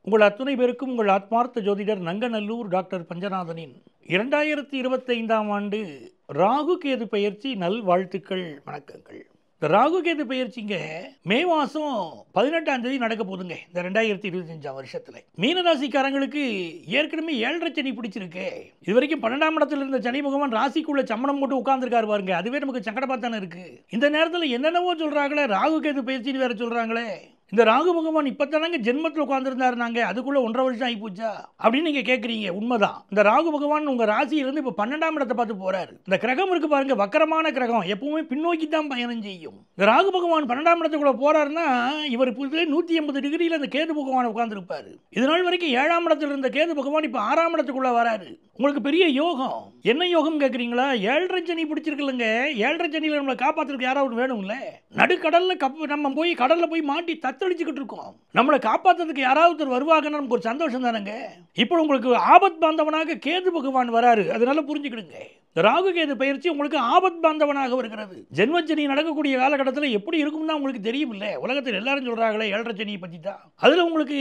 உங்கள் அத்துணை பேருக்கும் உங்கள் ஆத்மார்த்த ஜோதிடர் நங்கநல்லூர் டாக்டர் பஞ்சநாதனின் 2025ஆம் ஆண்டு ராகு கேது பெயர்ச்சி நல்வாழ்த்துக்கள், வணக்கங்கள். இந்த ராகு கேது பெயர்ச்சிங்க மே மாதம் 18ஆம் தேதி நடக்க போதுங்க. இந்த 2025ஆம் வருஷத்தில் மீனராசிக்காரங்களுக்கு ஏற்கனவே 7.5 சனி பிடிச்சிருக்கு. இது வரைக்கும் 12ஆம் இடத்துல இருந்த சனி பகவான் ராசிக்குள்ள சம்மணம் போட்டு உட்கார்ந்துருக்காரு பாருங்க. அதுவே நமக்கு சங்கடமா தானே இருக்கு. இந்த நேரத்தில் என்னென்னவோ சொல்றாங்களே, ராகு கேது பெயர்ச்சின்னு வேற சொல்றாங்களே. இந்த ராகு பகவான் இப்போதானங்க ஜென்மத்தில் உட்காந்துருந்தாருனாங்க, அதுக்குள்ள 1.5 வருஷம் ஆகி போச்சா அப்படின்னு நீங்க கேட்குறீங்க. உண்மைதான். இந்த ராகு பகவான் உங்க ராசியிலிருந்து இப்போ 12ஆம் இடத்தை பார்த்து போறாரு. இந்த கிரகம் இருக்கு பாருங்க, வக்கரமான கிரகம், எப்பவுமே பின்னோக்கி தான் பயணம் செய்யும். இந்த ராகு பகவான் 12ஆம் இடத்துக்குள்ள போறாருன்னா இவர் 180 டிகிரியில் அந்த கேது பகவான் உட்கார்ந்துருப்பாரு. இது நாள் வரைக்கும் 7ஆம் இடத்துல இருந்த கேது பகவான் இப்போ 6ஆம் இடத்துக்குள்ள வராரு. உங்களுக்கு பெரிய யோகம். என்ன யோகம் கேட்குறீங்களா? 7.5 சனி பிடிச்சிருக்குல்லங்க. 7.5 சனியில் நம்மளை காப்பாற்றுறதுக்கு யாராவது வேணும்ல. நடுக்கடல்ல நம்ம போய் கடல்ல போய் மாட்டி தத்தளிச்சுக்கிட்டு இருக்கோம். நம்மளை காப்பாற்றுறதுக்கு யாராவது வருவாங்கன்னு நமக்கு ஒரு சந்தோஷம் தானங்க. இப்போ உங்களுக்கு ஆபத் பாந்தவனாக கேது பகவான் வராரு. அதனால புரிஞ்சுக்கிடுங்க, ராகு கேது பயிற்சி உங்களுக்கு ஆபத் பாந்தவனாக வருகிறது. ஜென்மச்சனி நடக்கக்கூடிய காலகட்டத்தில் எப்படி இருக்கும் தான் உங்களுக்கு தெரியும் இல்லை. உலகத்தில் எல்லாரும் சொல்றாங்களே 7.5 சனியை பற்றி தான். அதில் உங்களுக்கு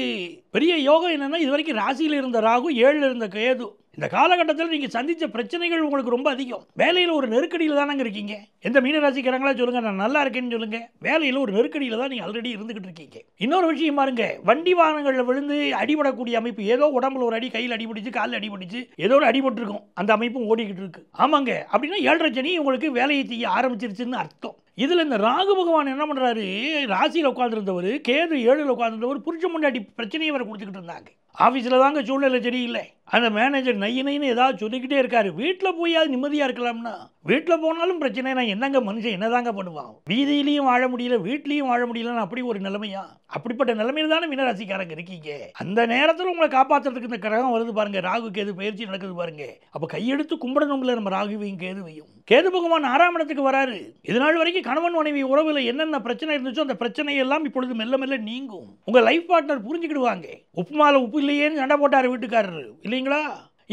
பெரிய யோகம் என்னன்னா, இது வரைக்கும் ராசியில் இருந்த ராகு 7ல் இருந்த கேது. இந்த காலகட்டத்தில் நீங்கள் சந்தித்த பிரச்சனைகள் உங்களுக்கு ரொம்ப அதிகம். வேலையில் ஒரு நெருக்கடியில் தானங்க இருக்கீங்க. எந்த மீனராசிக்காரங்களா சொல்லுங்க, நான் நல்லா இருக்கேன்னு சொல்லுங்க. வேலையில் ஒரு நெருக்கடியில் தான் நீங்கள் ஆல்ரெடி இருந்துகிட்டு இருக்கீங்க. இன்னொரு விஷயம் பாருங்க, வண்டி வாகனங்களில் விழுந்து அடிபடக்கூடிய அமைப்பு, ஏதோ உடம்புல ஒரு அடி, கையில் அடிபட்டுச்சு, காலில் அடிபட்டுச்சு, ஏதோ ஒரு அடிபட்டு இருக்கும், அந்த அமைப்பும் ஓடிக்கிட்டு இருக்கு. ஆமாங்க, அப்படின்னா 7.5 சனி உங்களுக்கு வேலையை செய்ய ஆரம்பிச்சிருச்சுன்னு அர்த்தம். இதில் இந்த ராகு பகவான் என்ன பண்ணுறாரு, ராசியில் உட்காந்துருந்தவர், கேது 7ல் உட்காந்துருந்தவர், புரிச்ச முன்னாடி பிரச்சனையை வர கொடுத்துக்கிட்டு இருந்தாங்க. ஆஃபீஸில் தாங்க சூழ்நிலை சரியில்லை. அந்த மேனேஜர் நையினைன்னு ஏதாவது சொல்லிக்கிட்டே இருக்காரு. வீட்டில் போயாவது நிம்மதியாக இருக்கலாம்னா, வீட்டில் போனாலும் பிரச்சனை. நான் என்னங்க மனுஷன் என்னதாங்க பண்ணுவான்? வீதியிலையும் வாழ முடியல, வீட்லேயும் வாழ முடியலன்னு அப்படி ஒரு நிலைமையா? அப்படிப்பட்ட நிலைமையில் தானே மீனராசிக்காரங்க இருக்கீங்க. அந்த நேரத்தில் உங்களை காப்பாற்றுறதுக்கு இந்த கிரகம் வருது பாருங்க, ராகு கேது பயிற்சி நடக்குது பாருங்க. அப்போ கையெடுத்து கும்பிடணுங்களே நம்ம ராகுவையும் கேதுவையும். கேது பகவான் 6ஆம் இடத்துக்கு வராரு. இது நாள் வரைக்கும் கணவன் மனைவி உறவில் என்னென்ன பிரச்சனை இருந்துச்சோ அந்த பிரச்சனை எல்லாம் இப்பொழுது மெல்ல மெல்ல நீங்கும். உங்க லைஃப் பார்ட்னர் புரிஞ்சுக்கிடுவாங்க. உப்புமால உப்பு இல்லையேன்னு சண்டை போட்டார் வீட்டுக்காரரு இல்லைங்களா?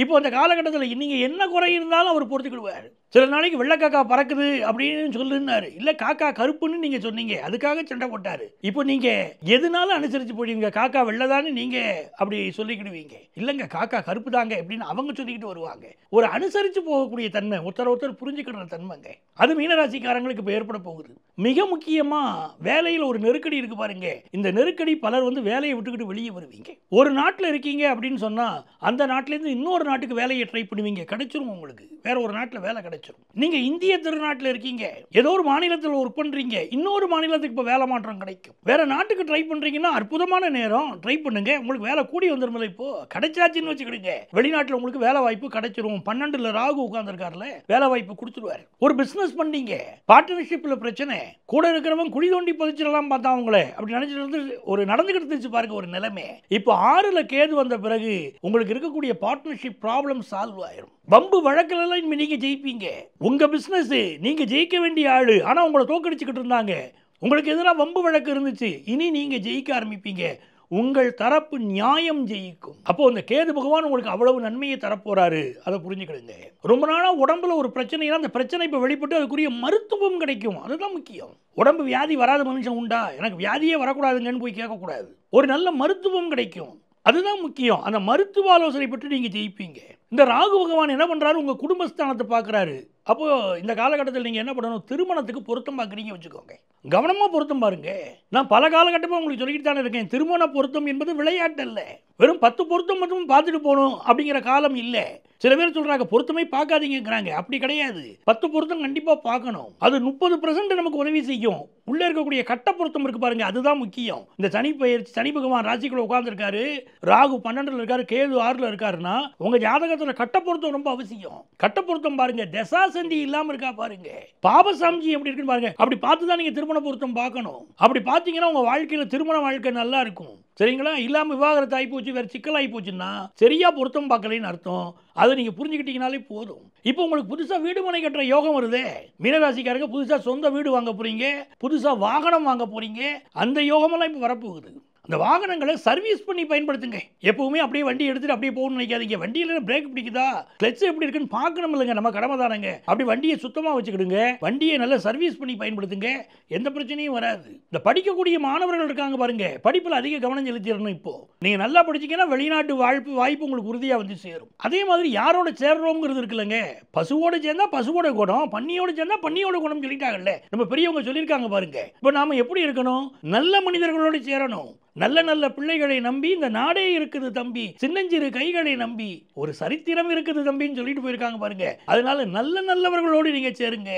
இப்போ அந்த காலகட்டத்தில் நீங்க என்ன குறை இருந்தாலும் அவர் பொறுத்துக்கிடுவார். சில நாளைக்கு வெள்ளைக்காக்கா பறக்குது அப்படின்னு சொல்லுன்னாரு. இல்லை காக்கா கருப்புன்னு நீங்கள் சொன்னீங்க, அதுக்காக சண்டை போட்டார். இப்போ நீங்கள் எதுனாலும் அனுசரித்து போடுவீங்க. காக்கா வெள்ளைதான்னு நீங்கள் அப்படி சொல்லிக்கிடுவீங்க. இல்லைங்க காக்கா கருப்பு தாங்க அப்படின்னு அவங்க சொல்லிக்கிட்டு வருவாங்க. ஒரு அனுசரித்து போகக்கூடிய தன்மை, ஒருத்தர் புரிஞ்சுக்கிற தன்மைங்க, அது மீனராசிக்காரங்களுக்கு இப்போ ஏற்பட போகுது. மிக முக்கியமாக வேலையில் ஒரு நெருக்கடி இருக்கு பாருங்க. இந்த நெருக்கடி பலர் வேலையை விட்டுக்கிட்டு வெளியே வருவீங்க. ஒரு நாட்டில் இருக்கீங்க அப்படின்னு சொன்னால் அந்த நாட்டிலேருந்து இன்னொரு நாட்டுக்கு வேலையை ட்ரை பண்ணுவீங்க, கிடைச்சிரும் உங்களுக்கு. வேற ஒரு நாட்டில் வேலை கிடைச்சிரும். நீங்க இந்திய திருநாட்டில் இருக்கீங்க, ஏதோ ஒரு மாநிலத்தில் ஒர்க் பண்றீங்க, இன்னொரு மாநிலத்துக்கு இப்போ வேலை மாற்றம் கிடைக்கும். வேற நாட்டுக்கு ட்ரை பண்றீங்கன்னா அற்புதமான நேரம், ட்ரை பண்ணுங்க. உங்களுக்கு வேலை கூடி வந்துருமில்ல. இப்போ கிடைச்சாச்சுன்னு வச்சுக்கிடுங்க, வெளிநாட்டில் உங்களுக்கு வேலை வாய்ப்பு கிடைச்சிரும். 12ல் ராகு உட்கார்ந்துருக்காருல, வேலை வாய்ப்பு கொடுத்துருவாரு. ஒரு பிசினஸ் பண்ணீங்க, பார்ட்னர்ஷிப்ல பிரச்சனை, கூட இருக்கிறவங்க குழி தோண்டி பதிச்சிடலாம் பார்த்தா அவங்களே அப்படி நினைச்சிட்டு ஒரு நடந்துகிட்டு இருந்துச்சு பாருங்க ஒரு நிலைமை. இப்போ 6ல் கேது வந்த பிறகு உங்களுக்கு இருக்கக்கூடிய பார்ட்னர்ஷிப் ப்ராப்ளம் சால்வ் ஆயிரும். வம்பு வழக்கிலெல்லாம் இனிமே நீங்க ஜெயிப்பீங்க. உங்க பிசினஸ் நீங்க ஜெயிக்க வேண்டிய ஆளு, ஆனா உங்களை தோக்கடிச்சுக்கிட்டு இருந்தாங்க. உங்களுக்கு எதிராக வம்பு வழக்கு இருந்துச்சு, இனி நீங்க ஜெயிக்க ஆரம்பிப்பீங்க. உங்கள் தரப்பு நியாயம் ஜெயிக்கும். அப்போ அந்த கேது பகவான் உங்களுக்கு அவ்வளவு நன்மையை தரப்போறாரு, அதை புரிஞ்சுக்கிடுங்க. ரொம்ப நாளா உடம்புல ஒரு பிரச்சனைனா அந்த பிரச்சனை இப்போ வெளிப்பட்டு அதுக்குரிய மருத்துவம் கிடைக்கும். அதுதான் முக்கியம். உடம்பு வியாதி வராத மனுஷன் உண்டா? எனக்கு வியாதியே வரக்கூடாதுங்கன்னு போய் கேட்கக்கூடாது. ஒரு நல்ல மருத்துவம் கிடைக்கும், அதுதான் முக்கியம். அந்த மருத்துவ ஆலோசனை பற்றி நீங்க ஜெயிப்பீங்க. இந்த ராகு பகவான் என்ன பண்றாரு, உங்க குடும்பஸ்தானத்தை பார்க்குறாரு. அப்போ இந்த காலகட்டத்தில் நீங்க என்ன பண்ணணும், திருமணத்துக்கு பொருத்தம் பார்க்குறீங்க வச்சுக்கோங்க, கவனமா பொருத்தம் பாருங்க. நான் பல காலகட்டமாக உங்களுக்கு சொல்லிட்டு தானே இருக்கேன், திருமண பொருத்தம் என்பது விளையாட்டு அல்ல. வெறும் 10 பொருத்தம் மட்டும் பார்த்துட்டு போகணும் அப்படிங்கிற காலம் இல்லை. சில பேர் சொல்றாங்க பொருத்தமே பார்க்காதீங்கிறாங்க, அப்படி கிடையாது. 10 பொருத்தம் கண்டிப்பா பார்க்கணும். அது 30% நமக்கு உதவி செய்யும். உள்ள இருக்கக்கூடிய கட்ட பொருத்தம் இருக்கு பாருங்க, அதுதான் முக்கியம். இந்த சனி பயிற்சி, சனி பகவான் ராசிக்குள்ள உட்கார்ந்துருக்காரு, ராகு 12ல் இருக்காரு, கேது 6ல் இருக்காருன்னா உங்க ஜாதகத்தில் கட்ட பொருத்தம் ரொம்ப அவசியம். கட்ட பொருத்தம் பாருங்க, தசாசந்தி இல்லாம இருக்கா பாருங்க, பாபசாம்ஜி எப்படி இருக்குன்னு பாருங்க. அப்படி பார்த்து தான் நீங்க திருமண பொருத்தம் பார்க்கணும். அப்படி பார்த்தீங்கன்னா உங்க வாழ்க்கையில திருமண வாழ்க்கை நல்லா இருக்கும். சரிங்களா? இல்லாம விவாகரத்து ஆகி போச்சு, வேற சிக்கல் ஆகி போச்சுன்னா சரியா பொருத்தம் பார்க்கலன்னு அர்த்தம். அதை நீங்க புரிஞ்சுக்கிட்டீங்கனாலே போதும். இப்போ உங்களுக்கு புதுசா வீடு மனை கட்டுற யோகம் வருதே, மீனராசிக்காரங்க புதுசா சொந்த வீடு வாங்க போறீங்க, புதுசா வாகனம் வாங்க போறீங்க, அந்த யோகமெல்லாம் இப்போ வரப்போகுது. அந்த வாகனங்களை சர்வீஸ் பண்ணி பயன்படுத்துங்க. எப்பவுமே அப்படியே வண்டி எடுத்துட்டு அப்படியே போகணும்னு நினைக்காதீங்க. வண்டியில பிரேக் பிடிக்குதா, கிளட்ச் எப்படி இருக்குன்னு பார்க்கணும் இல்லைங்க, நம்ம கடமை தானங்க. அப்படி வண்டியை சுத்தமாக வச்சுக்கிடுங்க, வண்டியை நல்லா சர்வீஸ் பண்ணி பயன்படுத்துங்க, எந்த பிரச்சனையும் வராது. இந்த படிக்கக்கூடிய மாணவர்கள் இருக்காங்க பாருங்க, படிப்பில் அதிக கவனம் செலுத்திடணும். இப்போ நீங்க நல்லா படிச்சீங்கன்னா வெளிநாட்டு வாய்ப்பு உங்களுக்கு உறுதியாக வந்து சேரும். அதே மாதிரி யாரோட சேர்றோம்ங்கிறது இருக்குல்லங்க, பசுவோட சேர்ந்தா பசுவோட குணம், பன்னியோட சேர்ந்தா பன்னியோட குணம் சொல்லிட்டாங்கல்ல, நம்ம பெரியவங்க சொல்லியிருக்காங்க பாருங்க. இப்போ நாம எப்படி இருக்கணும், நல்ல மனிதர்களோடு சேரணும். நல்ல நல்ல பிள்ளைகளை நம்பி இந்த நாடே இருக்குது தம்பி, சின்னஞ்சிறு கைகளை நம்பி ஒரு சரித்திரம் இருக்குது தம்பின்னு சொல்லிட்டு போயிருக்காங்க பாருங்க. அதனால நல்ல நல்லவர்களோடு நீங்க சேருங்க.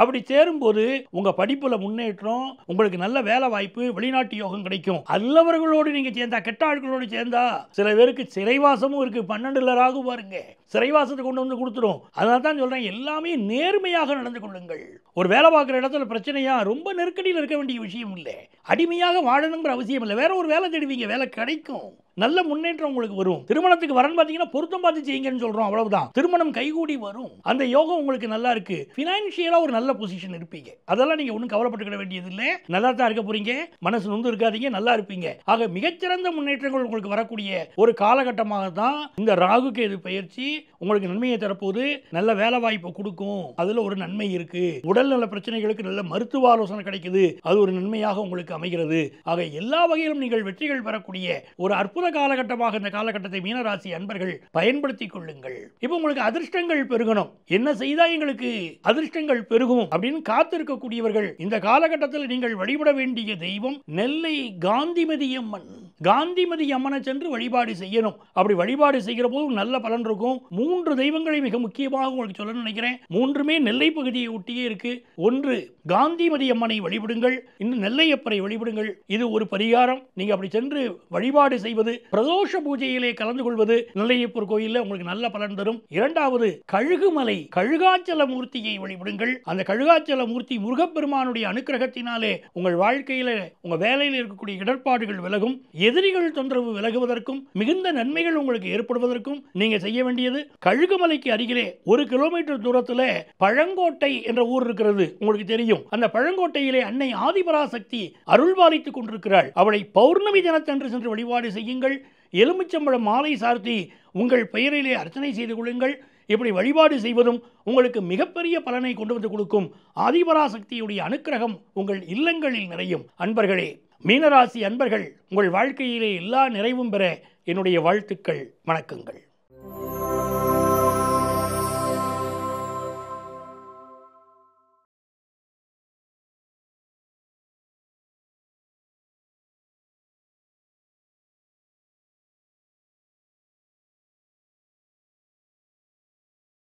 அப்படி சேரும்போது உங்க படிப்புல முன்னேற்றம், உங்களுக்கு நல்ல வேலை வாய்ப்பு, வெளிநாட்டு யோகம் கிடைக்கும். நல்லவர்களோடு நீங்க சேர்ந்தா, கெட்ட ஆட்களோடு சேர்ந்தா சில பேருக்கு சிறைவாசமும் இருக்கு. 12 ராகு பாருங்க, சிறைவாசத்தை கொண்டு வந்து கொடுத்துரும். அதனால தான் சொல்றேன், எல்லாமே நேர்மையாக நடந்து கொள்ளுங்கள். ஒரு வேலை பார்க்குற இடத்துல பிரச்சனையா, ரொம்ப நெருக்கடியில் இருக்க வேண்டிய விஷயம் இல்லை. அடிமையாக வாழணுங்கிற அவசியம் இல்லை. வேற ஒரு வேலை தேடுவீங்க, வேலை கிடைக்கும், நல்ல முன்னேற்றம் உங்களுக்கு வரும். திருமணத்துக்கு வரன்னு பார்த்தீங்கன்னா பொருத்தம் பார்த்து செய்யுங்கன்னு சொல்றோம், அவ்வளவுதான். திருமணம் கைகூடி வரும். அந்த யோகம் உங்களுக்கு நல்லா இருக்கு. ஃபினான்ஷியலா ஒரு நல்ல பொசிஷன் இருப்பீங்க. அதெல்லாம் நீங்க ஒன்றும் கவலைப்பட்டுக்கிட வேண்டியது இல்லை. நல்லா தான் இருக்க போறீங்க, மனசு நொந்து இருக்காதீங்க, நல்லா இருப்பீங்க. ஆக மிகச்சிறந்த முன்னேற்றங்கள் உங்களுக்கு வரக்கூடிய ஒரு காலகட்டமாக தான் இந்த ராகு கேது பயிற்சி உங்களுக்கு நன்மையை தரப்போது. நல்ல வேலை வாய்ப்பு கொடுக்கும், அதுல ஒரு நன்மை இருக்கு. உடல் நல பிரச்சனைகளுக்கு நல்ல மருத்துவ ஆலோசனை கிடைக்குது, அது ஒரு நன்மையாக உங்களுக்கு அமைகிறது. ஆக எல்லா வகையிலும் நீங்கள் வெற்றிகள் பெறக்கூடிய ஒரு அற்புத காலகட்டமாக இந்த காலகட்டத்தை மீனராசி அன்பர்கள் பயன்படுத்திக் கொள்ளுங்கள். இப்போ உங்களுக்கு அதிர்ஷ்டங்கள் பெருகணும், என்ன செய்தா எங்களுக்கு அதிர்ஷ்டங்கள் பெருகும் அப்படின்னு காத்திருக்கக்கூடியவர்கள், இந்த காலகட்டத்தில் நீங்கள் வழிபட வேண்டிய தெய்வம் நெல்லை காந்திமதி அம்மன். காந்திமதி அம்மனை சென்று வழிபாடு செய்யணும். அப்படி வழிபாடு செய்கிற போது நல்ல பலன் இருக்கும். 3 தெய்வங்களை மிக முக்கியமாக உங்களுக்கு சொல்ல நினைக்கிறேன். 3மே நெல்லை பகுதியை ஒட்டியே இருக்கு. ஒன்று காந்திமதி அம்மனை வழிபடுங்கள், இன்னும் நெல்லையப்பரை வழிபடுங்கள். இது ஒரு பரிகாரம். நீங்க அப்படி சென்று வழிபாடு செய்வது, பிரதோஷ பூஜையிலே கலந்து கொள்வது நெல்லையப்பர் கோயிலில் உங்களுக்கு நல்ல பலன் தரும். இரண்டாவது, கழுகுமலை கழுகாச்சல மூர்த்தியை வழிபடுங்கள். அந்த கழுகாச்சல மூர்த்தி முருகப்பெருமானுடைய அனுக்கிரகத்தினாலே உங்கள் வாழ்க்கையில, உங்க வேலையில் இருக்கக்கூடிய இடர்பாடுகள் விலகும், எதிரிகள் தொந்தரவு விலகுவதற்கும், மிகுந்த நன்மைகள் உங்களுக்கு ஏற்படுவதற்கும் நீங்க செய்ய வேண்டியது, கழுகுமலைக்கு அருகிலே 1 கிலோமீட்டர் தூரத்தில் பழங்கோட்டை என்ற ஊர் இருக்கிறது, உங்களுக்கு தெரியும். அந்த பழங்கோட்டையிலே அன்னை ஆதிபராசக்தி அருள்பாலித்துக் கொண்டிருக்கிறாள். அவளை பௌர்ணமி தினத்தன்று சென்று வழிபாடு செய்யுங்கள். எலுமிச்சம்பழம் மாலை சார்த்தி உங்கள் பெயரிலே அர்ச்சனை செய்து கொள்ளுங்கள். இப்படி வழிபாடு செய்வதும் உங்களுக்கு மிகப்பெரிய பலனை கொண்டு வந்து கொடுக்கும். ஆதிபராசக்தியுடைய அனுக்கிரகம் உங்கள் இல்லங்களில் நிறையும். அன்பர்களே, மீனராசி அன்பர்கள், உங்கள் வாழ்க்கையிலே எல்லா நிறைவும் பெற என்னுடைய வாழ்த்துக்கள், வணக்கங்கள்.